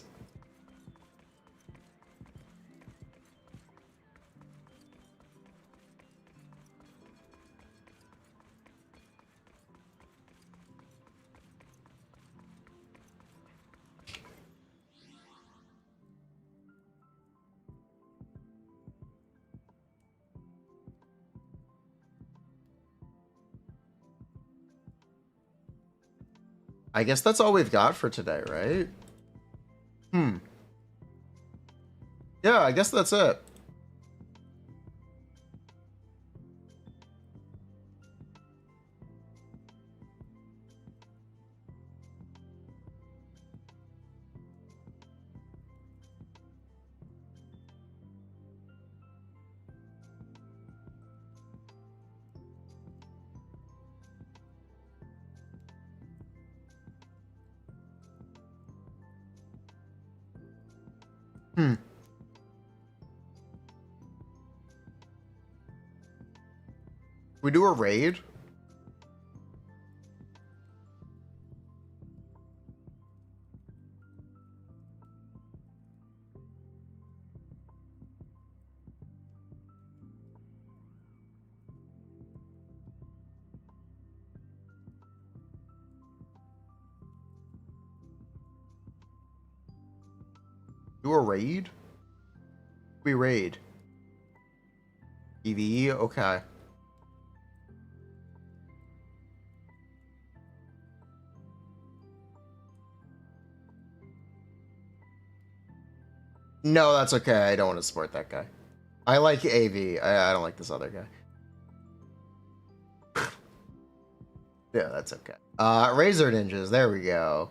I guess that's all we've got for today, right? Yeah, I guess that's it. We do a raid? Do a raid? We raid. PvE? Okay. No, that's okay. I don't want to support that guy. I like AV. I don't like this other guy. Yeah, that's okay. Razor Ninjas. There we go.